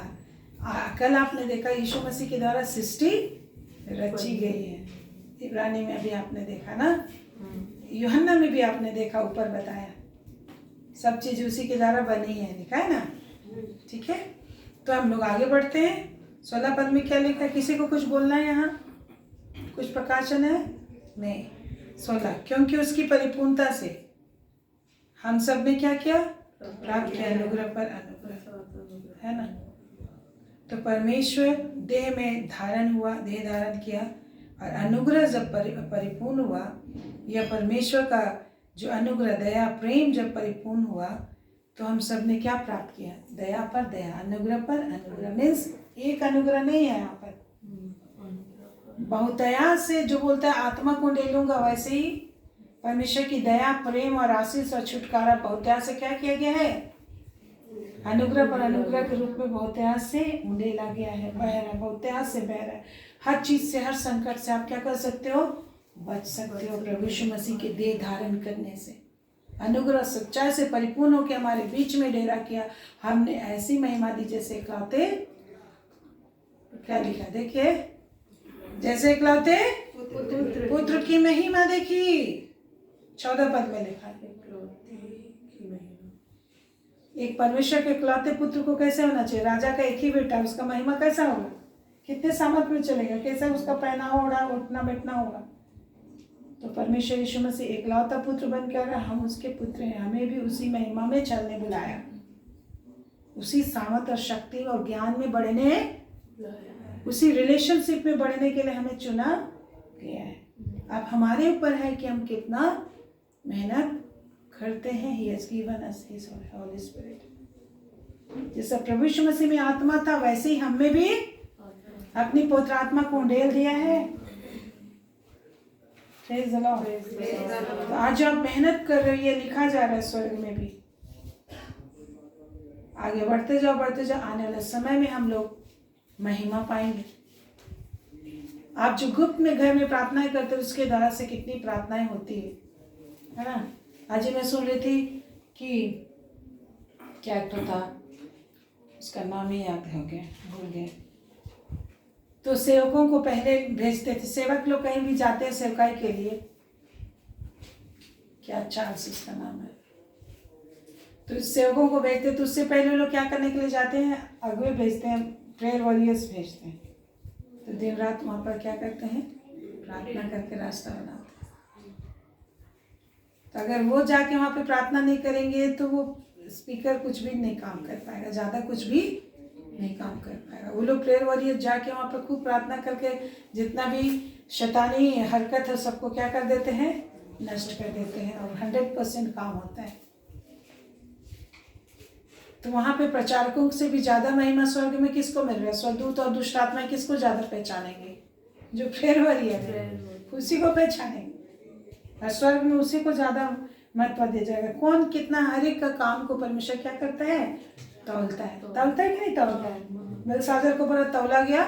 कल आपने देखा यीशु मसीह के द्वारा सृष्टि रची गई है। इब्रानी में भी आपने देखा ना, यूहन्ना में भी आपने देखा, ऊपर बताया सब चीज उसी के द्वारा बनी है, लिखा है ना। ठीक है, तो हम लोग आगे बढ़ते हैं। 16 पद में क्या लिखा है? किसी को कुछ बोलना है? यहाँ कुछ प्रकाशन है? नहीं। 16, क्योंकि उसकी परिपूर्णता से हम सब ने क्या किया? प्राप्त किया अनुग्रह पर अनुग्रह, है ना। तो परमेश्वर देह में धारण हुआ, देह धारण किया, और अनुग्रह जब परिपूर्ण हुआ, या परमेश्वर का जो अनुग्रह, दया, प्रेम जब परिपूर्ण हुआ, तो हम सब ने क्या प्राप्त किया? दया पर दया, अनुग्रह पर अनुग्रह। मीन्स एक अनुग्रह नहीं है यहाँ पर, बहुतया से जो बोलता है आत्मा को ले लूंगा, वैसे ही परमेश्वर की दया, प्रेम और आशीष और छुटकारा बहुतया से क्या किया गया है? अनुग्रह पर अनुग्रह के रूप में बहुतया से उंडेला गया है, बह रहा है, बहुतया से बह रहा है। हर चीज से, हर संकट से आप क्या कर सकते हो? बच सकते हो प्रभु यीशु मसीह के देह धारण करने से। अनुग्रह सच्चाई से परिपूर्ण होकर हमारे बीच में डेरा किया। हमने ऐसी महिमा दी जैसे इकलौते, क्या लिखा देखिए, जैसे इकलौते पुत्र की महिमा देखी। 14 पद में लिखा है एक परमेश्वर के इकलौते पुत्र को कैसे होना चाहिए? राजा का एक ही बेटा, उसका महिमा कैसा होगा? कितने सामर्थ में चलेगा? कैसा उसका पहनावा होगा, उठना बैठना होगा? तो परमेश्वर यीशु मसीह एकलौता पुत्र बनकर हम उसके पुत्र हैं, हमें भी उसी महिमा में चलने बुलाया, उसी सामर्थ और शक्ति और ज्ञान में बढ़ने, उसी रिलेशनशिप में बढ़ने के लिए हमें चुना गया है। अब हमारे ऊपर है कि हम कितना मेहनत करते हैं। He has given us His Holy Spirit। जैसा प्रभु यीशु मसीह में आत्मा था, वैसे ही हमें भी अपनी पवित्र आत्मा को उंडेल दिया है। Praise the Lord. तो आज जो आप मेहनत कर रहे हो ये लिखा जा रहा है स्वर्ग में भी। आगे बढ़ते जाओ आने वाले समय में हम लोग महिमा पाएंगे। आप जो गुप्त में घर में प्रार्थनाएं करते हो उसके द्वारा से कितनी प्रार्थनाएं होती है ना। आज ही मैं सुन रही थी कि क्या एक्टर था, उसका नाम ही याद हो गया, भूल गए। तो सेवकों को पहले भेजते थे, सेवक लोग कहीं भी जाते हैं सेवकाई के लिए, क्या चार्ल्स उसका नाम है, तो सेवकों को भेजते तो उससे पहले लोग क्या करने के लिए जाते हैं, अगुए भेजते हैं, प्रेयर वॉरियर्स भेजते हैं। तो दिन रात वहाँ पर क्या करते हैं, प्रार्थना करके रास्ता बनाते हैं। तो अगर वो जाके वहाँ पे प्रार्थना नहीं करेंगे तो वो स्पीकर कुछ भी नहीं काम कर पाएगा, ज़्यादा कुछ भी नहीं काम कर पाएगा। वो लोग प्रेयर वॉरियर जाके वहाँ पर खूब प्रार्थना करके जितना भी शैतानी हरकत है सबको क्या कर देते हैं, नष्ट कर देते हैं, और 100% काम होता है। तो वहाँ पे प्रचारकों से भी ज़्यादा महिमा स्वर्ग में किसको मिल रहा है? स्वर्गदूत और दुष्ट आत्मा किसको ज़्यादा पहचानेंगे? जो प्रेयर वॉरियर है उसी को पहचानेंगे, और स्वर्ग में उसी को ज़्यादा महत्व दिया जाएगा। कौन कितना हर एक का काम को परमेश्वर क्या करता है, तौलता है। तौलता है कि नहीं तौलता है? बेलशास्सर को बड़ा तौला गया।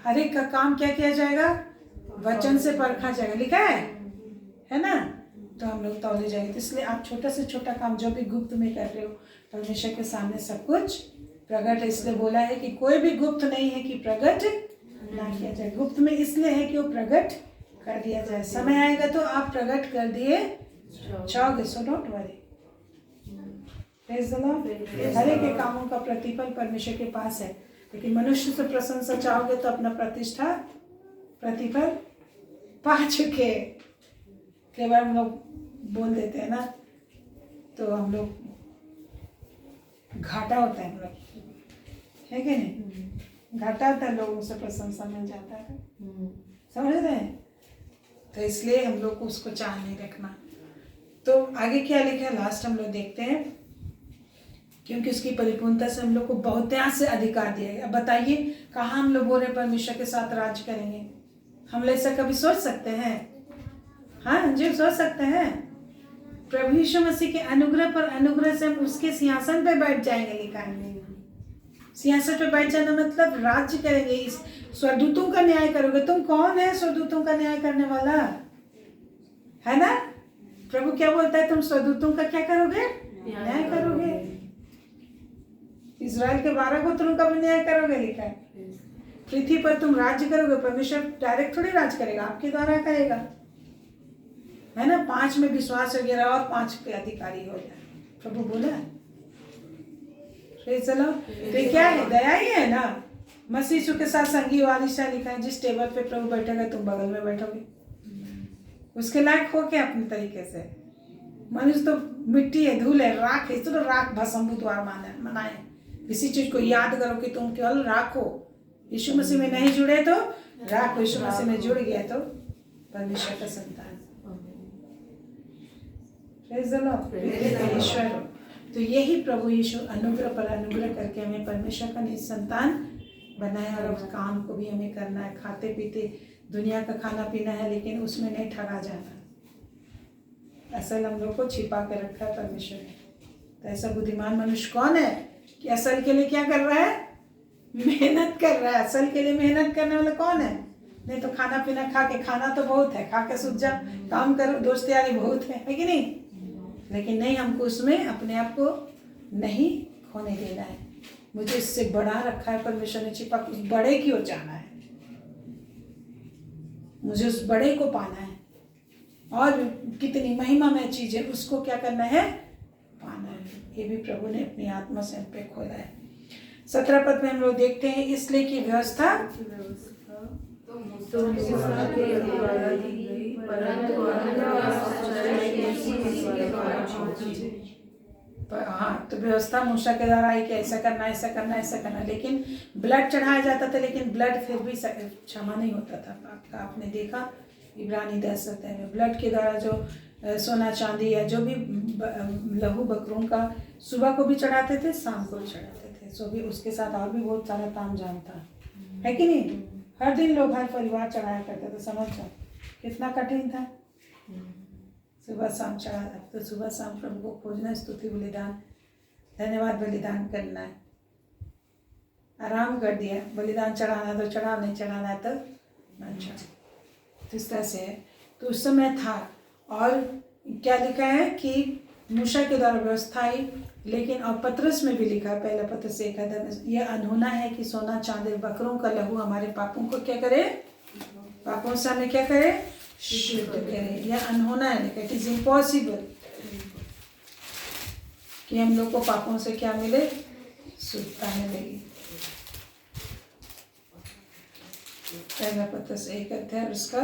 हर एक का काम क्या किया जाएगा, वचन से परखा जाएगा, लिखा है ना। तो हम लोग तौले जाएंगे। तो इसलिए आप छोटा से छोटा काम जो भी गुप्त में कर रहे हो, परमेश्वर के सामने सब कुछ प्रकट है। इसलिए बोला है कि कोई भी गुप्त नहीं है कि प्रकट ना किया जाए। गुप्त में इसलिए है कि वो प्रकट कर दिया जाए। समय आएगा तो आप प्रकट कर दिए जाओगे, so don't worry. Praise the lord. हर एक के कामों का प्रतिफल परमेश्वर के पास है, लेकिन मनुष्य से प्रशंसा चाहोगे तो अपना प्रतिफल पा चुके। कई बार हम लोग बोल देते हैं ना, तो हम लोग घाटा होता है, हम लोग है कि नहीं, घाटा होता है, लोगों से प्रशंसा मिल जाता है, समझ रहे हैं। तो इसलिए हम लोग को उसको चाह नहीं रखना। तो आगे क्या लिखा है लास्ट हम लोग देखते हैं, क्योंकि उसकी परिपूर्णता से हम लोग को बहुतायत से अधिकार दिया गया। अब बताइए कहाँ हम लोग बोल रहे परमेश्वर के साथ राज करेंगे? हम लोग ऐसा कभी सोच सकते हैं? हाँ जी, सोच सकते हैं। प्रभु यीशु मसीह के अनुग्रह पर अनुग्रह से हम उसके सिंहासन पे बैठ जाएंगे, लिखा है। सिंहासन पे बैठ जाना मतलब राज्य करेंगे, इस स्वर्गदूतों का न्याय करोगे। तुम कौन है स्वर्गदूतों का न्याय करने वाला, है ना? प्रभु क्या बोलता है, तुम स्वर्गदूतों का क्या करोगे, न्याय करोगे। इजराइल के 12 गोत्रों का भी न्याय करोगे, लिखा है। पृथ्वी पर तुम राज्य करोगे। परमेश्वर डायरेक्ट थोड़ी राज करेगा, आपके द्वारा करेगा, है ना। 5 में विश्वास वगैरह और 5 के अधिकारी हो जाए, प्रभु बोला। चलो तो क्या है, दया ही है ना। मसीह यीशु के साथ संगी वारिशा लिखा है, जिस टेबल पे प्रभु बैठेगा तुम बगल में बैठोगे। उसके लायक हो क्या अपने तरीके से? मनुष्य तो मिट्टी है, धूल है, राख है, तो राख भस्म बुधवार मनाए। किसी चीज को याद करो कि तुम केवल राख हो। यीशु मसीह में नहीं जुड़े तो राख, यीशु मसीह में जुड़ गया तो परमेश्वर का संतान, ईश्वर हो। तो यही प्रभु यीशु अनुग्रह पर अनुग्रह करके हमें परमेश्वर का निज संतान बनाया, और उस काम को भी हमें करना है। खाते पीते दुनिया का खाना पीना है, लेकिन उसमें नहीं ठगा जाना। असल हम लोग को छिपा कर रखा है परमेश्वर ने। तो ऐसा बुद्धिमान मनुष्य कौन है कि असल के लिए क्या कर रहा है, मेहनत कर रहा है। असल के लिए मेहनत करने वाला कौन है? नहीं तो खाना पीना खा के, खाना तो बहुत है, खा के सूझ जा, काम करो, दोस्त यारी बहुत है कि नहीं? लेकिन नहीं, हमको उसमें अपने आप को नहीं खोने देना है। मुझे इससे बड़ा रखा है परमेश्वर ने छिपा, उस बड़े की ओर जाना है, मुझे उस बड़े को पाना है। और कितनी महिमा में चीज है, उसको क्या करना है, पाना है। ये भी प्रभु ने अपनी आत्मा से हम पे खोला है। 17 पद में हम लोग देखते हैं, इसलिए की व्यवस्था हाँ, तो व्यवस्था मूसा के द्वारा आई कि ऐसा करना ऐसा करना ऐसा करना, लेकिन ब्लड चढ़ाया जाता था, लेकिन ब्लड फिर भी क्षमा नहीं होता था। आपने देखा इब्रानी 10 अध्याय में, ब्लड के द्वारा जो सोना चांदी या जो भी लहू बकरों का सुबह को भी चढ़ाते थे, शाम को भी चढ़ाते थे। सो भी उसके साथ और भी बहुत सारा ताम झाम था, है कि नहीं? हर दिन लोग, हर परिवार चढ़ाया करते थे। समझ जाओ कितना कठिन था। सुबह शाम चढ़ाना, तो सुबह शाम प्रभु को खोजना, स्तुति बलिदान, धन्यवाद बलिदान करना है। आराम कर दिया, बलिदान चढ़ाना तो चढ़ा, नहीं चढ़ाना तो न चढ़ा। तो इस तरह से है। तो उस समय था। और क्या लिखा है कि मूसा के द्वारा व्यवस्था आई, लेकिन और पतरस में भी लिखा है, पहला पतरस 1 में, यह अनहोना है कि सोना चांदी बकरों का लहू हमारे पापों को क्या करे, पापों से हमें क्या करे, शुद्ध करे। यह अनहोना है, लेकिन इट इज इम्पॉसिबल कि हम लोग को पापों से क्या मिले, शुद्धता मिलेगी। पहला पतरस 1 उसका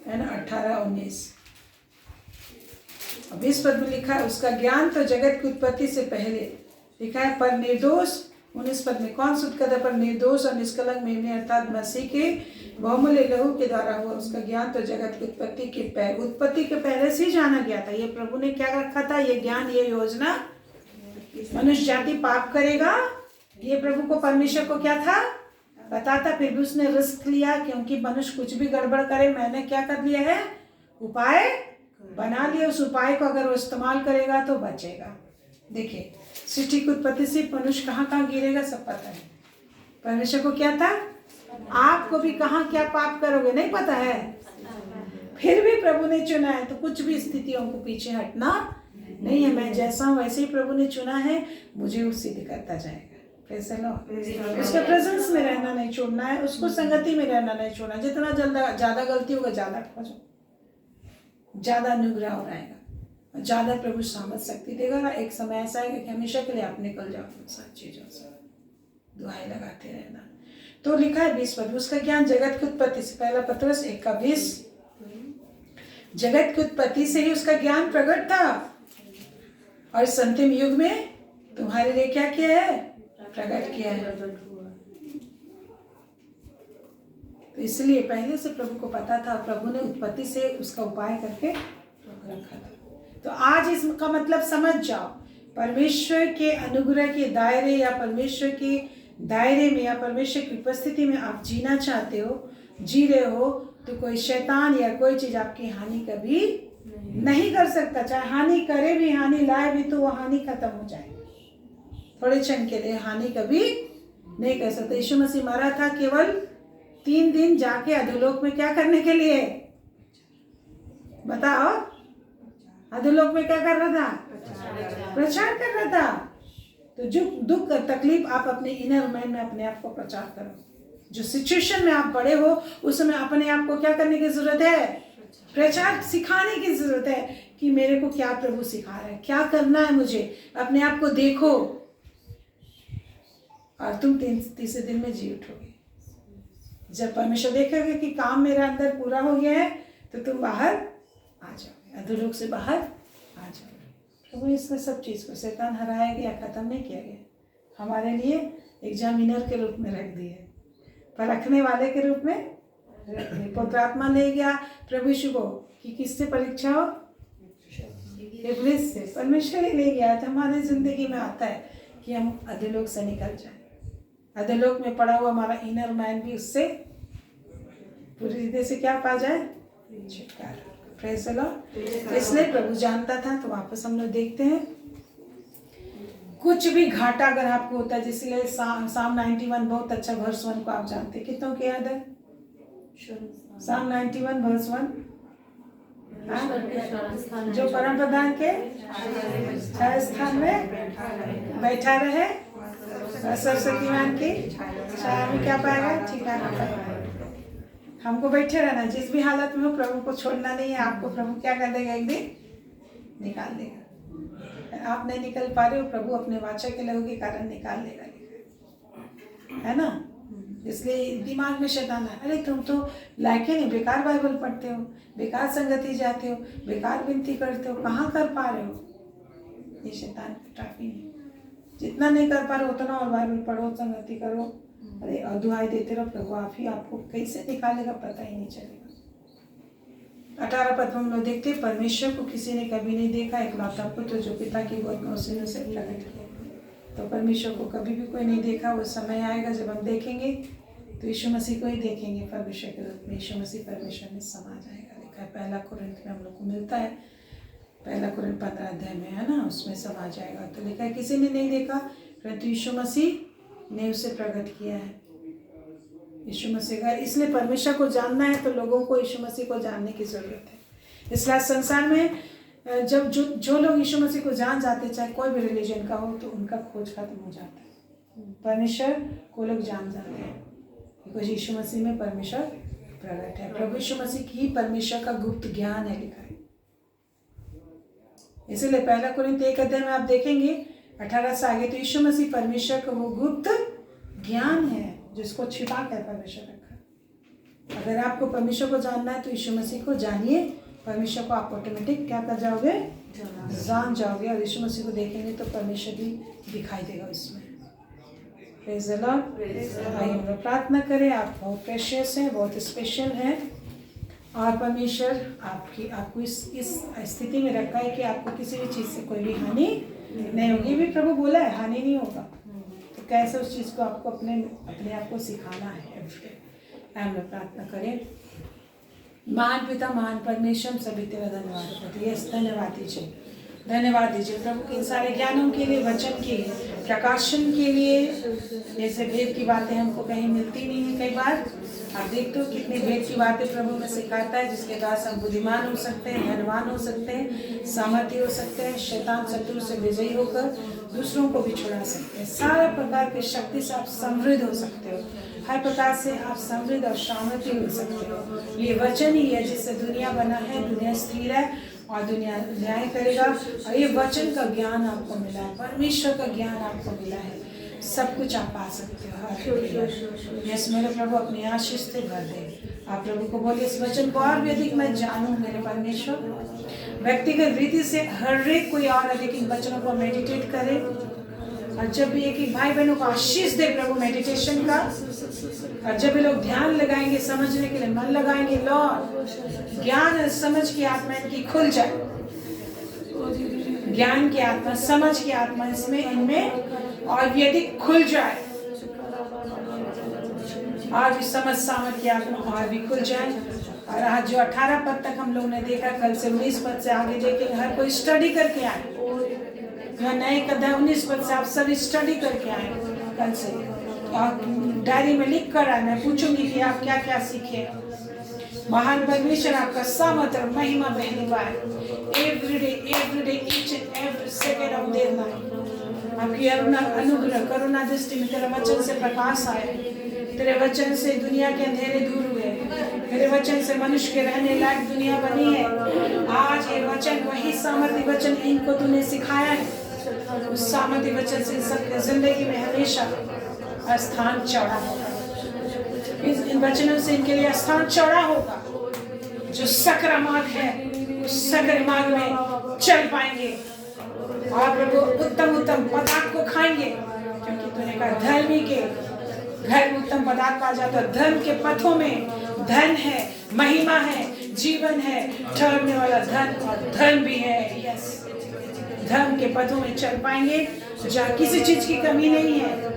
है ना 18-19 और 20 पद में लिखा है, उसका ज्ञान तो जगत की उत्पत्ति से पहले लिखा है, पर निर्दोष 19 पद में कौन शुद्ध करता, पर निर्दोष और निष्कलंक मेमने अर्थात मसीह के बहुमूल्य लहू के द्वारा हुआ। उसका ज्ञान तो जगत की उत्पत्ति के पहले से ही जाना गया था। ये प्रभु ने क्या रखा था, ये ज्ञान, ये योजना, मनुष्य जाति पाप करेगा, ये प्रभु को, परमेश्वर को क्या था, पता था। फिर भी उसने रिस्क लिया, क्योंकि मनुष्य कुछ भी गड़बड़ करे, मैंने क्या कर लिया है, उपाय बना लिया। उस उपाय को अगर वो इस्तेमाल करेगा तो बचेगा। देखिए, सृष्टि की उत्पत्ति से मनुष्य कहाँ कहाँ गिरेगा सब पता है। परमेश्वर को क्या था, आपको भी कहाँ क्या पाप करोगे नहीं पता है, फिर भी प्रभु ने चुना है। तो कुछ भी स्थितियों को पीछे हटना नहीं है। मैं जैसा हूँ वैसे ही प्रभु ने चुना है, मुझे वो सिद्ध करता जाएगा। उसके प्रेजेंस में रहना नहीं छोड़ना है, उसको संगति में रहना नहीं छोड़ना। जितना ज्यादा गलती होगा, ज्यादा खोजो, ज्यादा अनुग्रह हो रहेगा, ज्यादा प्रभु सामर्थ शक्ति देगा। और एक समय ऐसा है कि हमेशा के लिए आप निकल जाओ सब चीजों से। दुआएं लगाते रहना। तो लिखा है 20 पद, उसका ज्ञान जगत की उत्पत्ति से, पहला पतरस 1:20, जगत की उत्पत्ति से ही उसका ज्ञान प्रकट था और इस अंतिम युग में तुम्हारे लिए क्या किया है, प्रकट किया है। तो इसलिए पहले से प्रभु को पता था, प्रभु ने उत्पत्ति से उसका उपाय करके रखा था। तो आज इसका मतलब समझ जाओ, परमेश्वर के अनुग्रह के दायरे या परमेश्वर के दायरे में या परमेश्वर की उपस्थिति में आप जीना चाहते हो, जी रहे हो, तो कोई शैतान या कोई चीज आपकी हानि कभी नहीं कर सकता। चाहे हानि करे भी, हानि लाए भी, तो वो हानि खत्म हो जाएगी थोड़े क्षण के लिए। हानि कभी नहीं कर सकता। यीशु मसीह मरा था केवल 3 दिन जाके अधोलोक में क्या करने के लिए, बताओ, अधोलोक में क्या कर रहा था, प्रचार कर रहा था। तो जो दुख तकलीफ आप अपने इनर मैन में अपने आप को प्रचार करो। जो सिचुएशन में आप बड़े हो उस समय अपने आप को क्या करने की जरूरत है, प्रचार, सिखाने की जरूरत है कि मेरे को क्या प्रभु सिखा रहा है, क्या करना है मुझे। अपने आप को देखो और तुम तीसरे दिन में जी उठोगे। जब परमेश्वर देखेगा कि काम मेरा अंदर पूरा हो गया है, तो तुम बाहर आ जाओगे, अधोलोक से बाहर आ जाओगे। प्रभु इसमें सब चीज को शैतान हराया गया, खत्म नहीं किया गया, हमारे लिए एग्जामिनर के रूप में रख दिए, परखने वाले के रूप में रख दिए। पवित्र आत्मा ले गया प्रभु यीशु को कि किससे परीक्षा हो, इब्लिस से। परमेश्वर ही ले गया। तो हमारी जिंदगी में आता है कि हम अधोलोक से निकल जाए। अधोलोक में पड़ा हुआ हमारा इनर मैन भी उससे पूरी रीति से क्या पा जाए, छुटकारा। Praise the Lord. इसलिए प्रभु जानता था। तो वापस हम लोग देखते हैं, कुछ भी घाटा अगर आपको होता है, जिसलिए साम 91 बहुत अच्छा वर्स 1 को आप जानते हैं, कितनों को याद है साम 91 वर्स 1? जो परम प्रधान के छाया स्थान में बैठा रहे, सरस्वतीमान की छाया में क्या पाएगा, ठिकाना पाएगा। हमको बैठे रहना, जिस भी हालत में हो प्रभु को छोड़ना नहीं है। आपको प्रभु क्या कर देगा, एक दिन निकाल देगा। आप नहीं निकल पा रहे हो, प्रभु अपने वाचा के लहू के कारण निकाल लेगा, है ना। इसलिए दिमाग में शैतान है, अरे तुम तो लायक नहीं, बेकार बाइबल पढ़ते हो, बेकार संगति जाते हो, बेकार विनती करते हो, कहाँ कर पा रहे हो। ये शैतान की ट्रैपिंग है। जितना नहीं कर पा रहे उतना और बाइबल पढ़ो, संगति करो, अरे और दुआई देते रहो। प्रभु आप ही आपको कैसे निकालेगा पता ही नहीं चलेगा। 18 पद में हम लोग देखते हैं, परमेश्वर को किसी ने कभी नहीं देखा, एकलौता पुत्र जो पिता की गोद में उसने उसे प्रकट किया। तो परमेश्वर को कभी भी कोई नहीं देखा। वो समय आएगा जब हम देखेंगे, तो यीशु मसीह को ही देखेंगे परमेश्वर के रूप में। यीशु मसीह परमेश्वर में समा जाएगा। लिखा है 1 कुरिन्थ में हम लोग को मिलता है, 1 कुरिन्थ 15 अध्याय में है ना, उसमें समा जाएगा। तो लिखा है किसी ने नहीं देखा परंतु यीशु मसीह ने उसे प्रकट किया है। यीशु मसीह का, इसलिए परमेश्वर को जानना है तो लोगों को यीशु मसीह को जानने की जरूरत है। इसलिए संसार में जब जो लोग यीशु मसीह को जान जाते, चाहे कोई भी रिलीजन का हो, तो उनका खोज खत्म हो जाता है। परमेश्वर को लोग जान जाते हैं क्योंकि यीशु मसीह में परमेश्वर प्रकट है। प्रभु यीशु मसीह की परमेश्वर का गुप्त ज्ञान है, लिखा है। इसीलिए 1 कुरिन्थ 1 अध्याय में आप देखेंगे 18 से आगे, तो यीशु मसीह परमेश्वर का वो गुप्त ज्ञान है जिसको छिपा कर परमेश्वर रखा। अगर आपको परमेश्वर को जानना है तो यीशु मसीह को जानिए। परमेश्वर को आप ऑटोमेटिक क्या कर जाओगे, जान जाओगे। और यीशु मसीह को देखेंगे तो परमेश्वर भी दिखाई देगा इसमें। Praise the Lord. आइए हम लोग प्रार्थना करें। आप बहुत प्रेशियस हैं, बहुत स्पेशल हैं, और परमेश्वर आपको इस स्थिति में रखा है कि आपको किसी भी चीज़ से कोई भी हानि नहीं होगी। भी प्रभु बोला है हानि नहीं होगा, तो कैसे उस चीज़ को आपको अपने आप को सिखाना है। हम लोग प्रार्थना करें। महान पिता, महान परमेश्वर, सभी तेरा धन्यवाद करते। यस, धन्यवाद दीजिए, धन्यवाद दीजिए प्रभु इन सारे ज्ञानों के लिए, वचन के लिए, प्रकाशन के लिए। जैसे भेद की बातें हमको कहीं मिलती नहीं है। कई बार आप देखते हो कितनी भेद की बातें प्रभु में सिखाता है, जिसके द्वारा हम बुद्धिमान हो सकते हैं, धनवान हो सकते हैं, सामर्थ्य हो सकते हैं, शैतान शत्रु से विजयी होकर दूसरों को भी छुड़ा सकते हैं। सारे प्रकार की शक्ति से आप समृद्ध हो सकते हो। हर प्रकार से आप समृद्ध और सामर्थ्य हो सकते हो। ये वचन ही है जिससे दुनिया बना है, दुनिया स्थिर है और दुनिया न्याय करेगा। और ये वचन का ज्ञान आपको मिला है, परमेश्वर का ज्ञान आपको मिला है, सब कुछ आप पा सकते हो। यस मेरे प्रभु, अपनी आशीष से भर दे। आप प्रभु को बोलिए इस वचन को और भी अधिक मैं जानूं मेरे परमेश्वर। व्यक्तिगत रीति से हर एक कोई और अधिक इन वचनों को मेडिटेट करे, और जब भी एक भाई बहनों को आशीष दे प्रभु मेडिटेशन का। और जब भी लोग ध्यान लगाएंगे, समझने के लिए मन लगाएंगे, लॉर्ड ज्ञान और समझ की आत्मा इनकी खुल जाए। ज्ञान की आत्मा, समझ की आत्मा इसमें इनमें और भी अधिक खुल जाए, और भी समझ सामर्थ की आत्मा और भी खुल जाए। और आज जो 18 पद तक हम लोग ने देखा, कल से 19 पद से आगे देखेंगे। हर कोई स्टडी करके आए, जो नए अध्याय 19 पद से आप सभी स्टडी करके आए कल से, और डायरी में लिख कर आए। मैं पूछूंगी कि आप क्या क्या सीखे। महान परमेश्वर आपका सामर्थ और महिमा बहने पाए everyday each and every second of their life. आपकी अनुग्रह करुणा दृष्टि में तेरे वचन से प्रकाश आए, तेरे वचन से दुनिया के अंधेरे दूर हुए, तेरे वचन से मनुष्य के रहने लायक दुनिया बनी है। आज ये वचन, वही सामर्थ्य वचन इनको तूने सिखाया है, उस सामर्थ्य वचन से सबके जिंदगी में हमेशा स्थान चौड़ा होगा। इन वचनों से इनके लिए स्थान चौड़ा होगा। जो सकरा मार्ग है उस सकरे मार्ग में चल पाएंगे, और प्रभु उत्तम उत्तम पदार्थ को खाएंगे, क्योंकि तूने कहा धर्मी के घर में उत्तम पदार्थ पा जाता है। धर्म के पथों में धन है, महिमा है, जीवन है, ठहरने वाला धन और धर्म भी है। यस, धर्म के पथों में चल पाएंगे जहाँ किसी चीज की कमी नहीं है।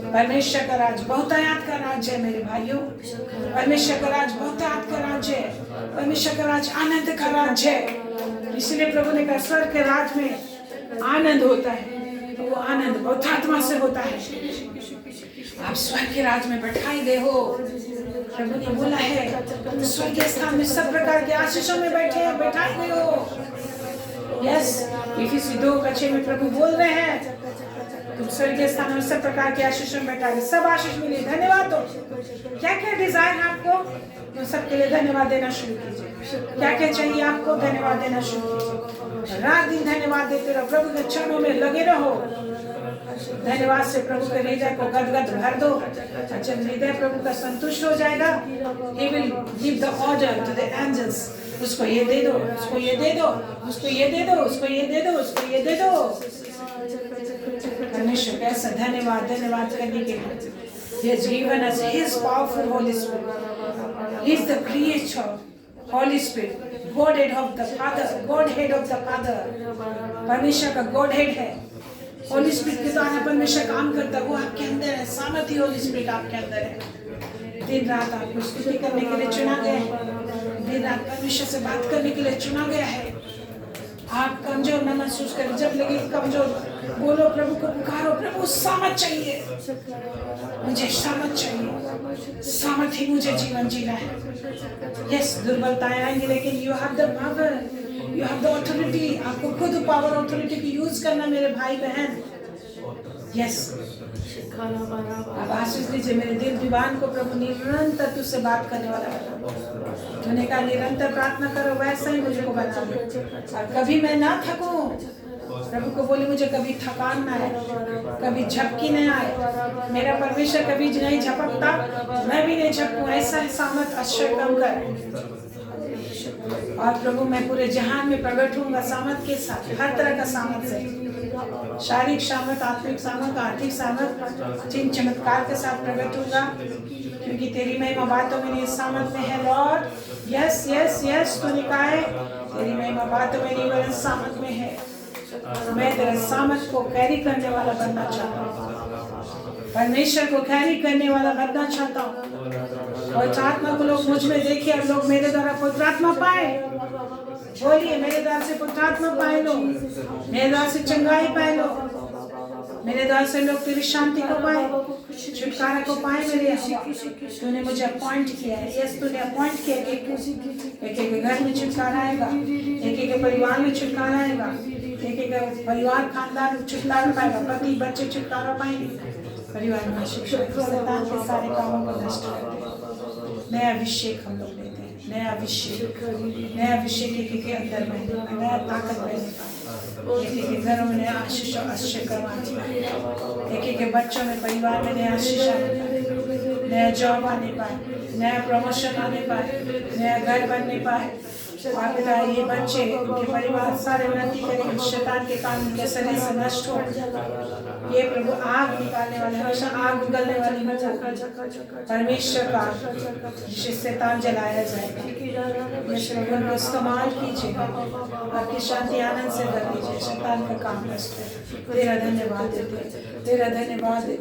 परमेश्वर का राज बहुतायत का राज्य है मेरे भाइयों। परमेश्वर का राज बहुतायत का राज्य है। परमेश्वर का राज आनंद का राज्य है। इसलिए प्रभु ने कहा स्वर्ग के राज में आनंद होता है, तो वो आनंद बहुतात्मा से होता है। आप स्वर्ग के राज में बैठाई गए हो। प्रभु ने बोला है स्वर्गीय स्थान में सब प्रकार के आशीषों में बैठाई गए हो। यस, इफिसी 2:6 में प्रभु बोल रहे हैं तुम स्वर्गीय स्थान में सब प्रकार के आशीषों में बैठा गए। सब आशीष मिले, धन्यवाद दो। क्या क्या डिजायर है आपको, तो सबके लिए धन्यवाद देना शुरू कीजिए। क्या क्या चाहिए आपको, धन्यवाद देना शुरू कीजिए। रात दिन धन्यवाद देते रहो, प्रभु के चरणों में लगे रहो। धन्यवाद से प्रभु के हृदय को गदगद भर दो। जब हृदय प्रभु का संतुष्ट हो जाएगा, he will give the order to the angels। उसको ये दे दो, उसको ये दे दो, उसको ये दे दो, उसको ये दे दो, उसको ये दे दो। परमेश्वर कैसा धन्यवाद करने के लिए। He has given us His powerful Holy Spirit. He is the creator, Holy Spirit, Godhead of the Father, Godhead of the Father। परमेश्वर का Godhead है, होली स्पिरिट के द्वारा परमेश्वर काम करता है, वो आपके अंदर है, सामर्थ्य होली स्पिरिट आपके अंदर है। दिन रात आपको स्तुति करने के लिए चुना गया है, दिन रात परमेश्वर से बात करने के लिए चुना गया है। आप कमजोर न महसूस करें, जब लगे कमजोर बोलो, प्रभु को पुकारो, प्रभु सामर्थ चाहिए, मुझे सामर्थ चाहिए, सामर्थ ही मुझे जीवन जीना है। यस, दुर्बलताएं आएंगी लेकिन you have the power, you have the authority. आपको खुद पावर ऑथोरिटी की यूज करना मेरे भाई बहन। यस, अब आशीष दीजिए मेरे दिल दीवान को, प्रभु निरंतर तुझसे बात करने वाला बना। तूने कहा निरंतर प्रार्थना करो, वैसा ही मुझे को बना दे, और कभी मैं ना थकूं। प्रभु को बोले मुझे कभी थकान ना आए, कभी झपकी नहीं आए। मेरा परमेश्वर कभी नहीं झपकता, मैं भी नहीं झपकूं। ऐसा सामर्थ आश्चर्य कम कर। और प्रभु मैं पूरे जहान में प्रकट होऊंगा सामर्थ के साथ, हर तरह का सामर्थ से, शारीरिक सामर्थ, आत्मिक सामर्थ, आर्थिक सामर्थ, चिन्ह चमत्कार के साथ प्रकट होगा, क्योंकि तेरी महिमा बातों में नहीं सामर्थ में है लॉर्ड। यस यस यस, तूने कहा है तेरी महिमा बातों में नहीं वरन सामर्थ में है। मैं तेरे सामर्थ को कैरी करने वाला बनना चाहता हूँ, परमेश्वर को कैरी करने वाला बनना चाहता हूँ। पवित्र आत्मा को लोग मुझ में देखे और लोग मेरे द्वारा पवित्र आत्मा पाए। बोलिए, मेरे द्वारा से पवित्र आत्मा पाए लो, मेरे द्वारा से चंगाई पाए लो, मेरे द्वारा से लोग तेरी शांति को पाए, छुटकारा को पाए। मेरे तूने मुझे अपॉइंट किया है। यस, तूने अपॉइंट किया कि एक एक घर में छुटकारा आएगा, एक एक परिवार में छुटकारा आएगा, एक एक परिवार खानदान छुटकारा पाएगा, पति बच्चे छुटकारा पाएंगे, परिवार में शिक्षा शैतान के सारे कामों को नष्ट कर दे। नया अभिषेक हम लोग लेते हैं, नया अभिषेक, नया अभिषेक एक के अंदर में नया ताकत रहने पाए, एक एक घरों में नया आशीष और आश्चर्य करवाने पाए, एक एक बच्चों में परिवार में नया आशीष आने पाए, नया जॉब आने पाए, नया प्रमोशन आने पाए, नया घर बनने पाए। और पिता ये बच्चे उनके परिवार सारे उन्नति करें, शैतान के काम उनके शरीर से नष्ट हो। ये प्रभु आग निकालने वाले, हमेशा आग उगलने वाली परमेश्वर का जिसे शैतान जलाया जाएगा। ये प्रभु को इस्तेमाल कीजिए, आपकी शांति आनंद से कर दीजिए, शैतान का काम नष्ट है। तेरा धन्यवाद देते, तेरा धन्यवाद देते।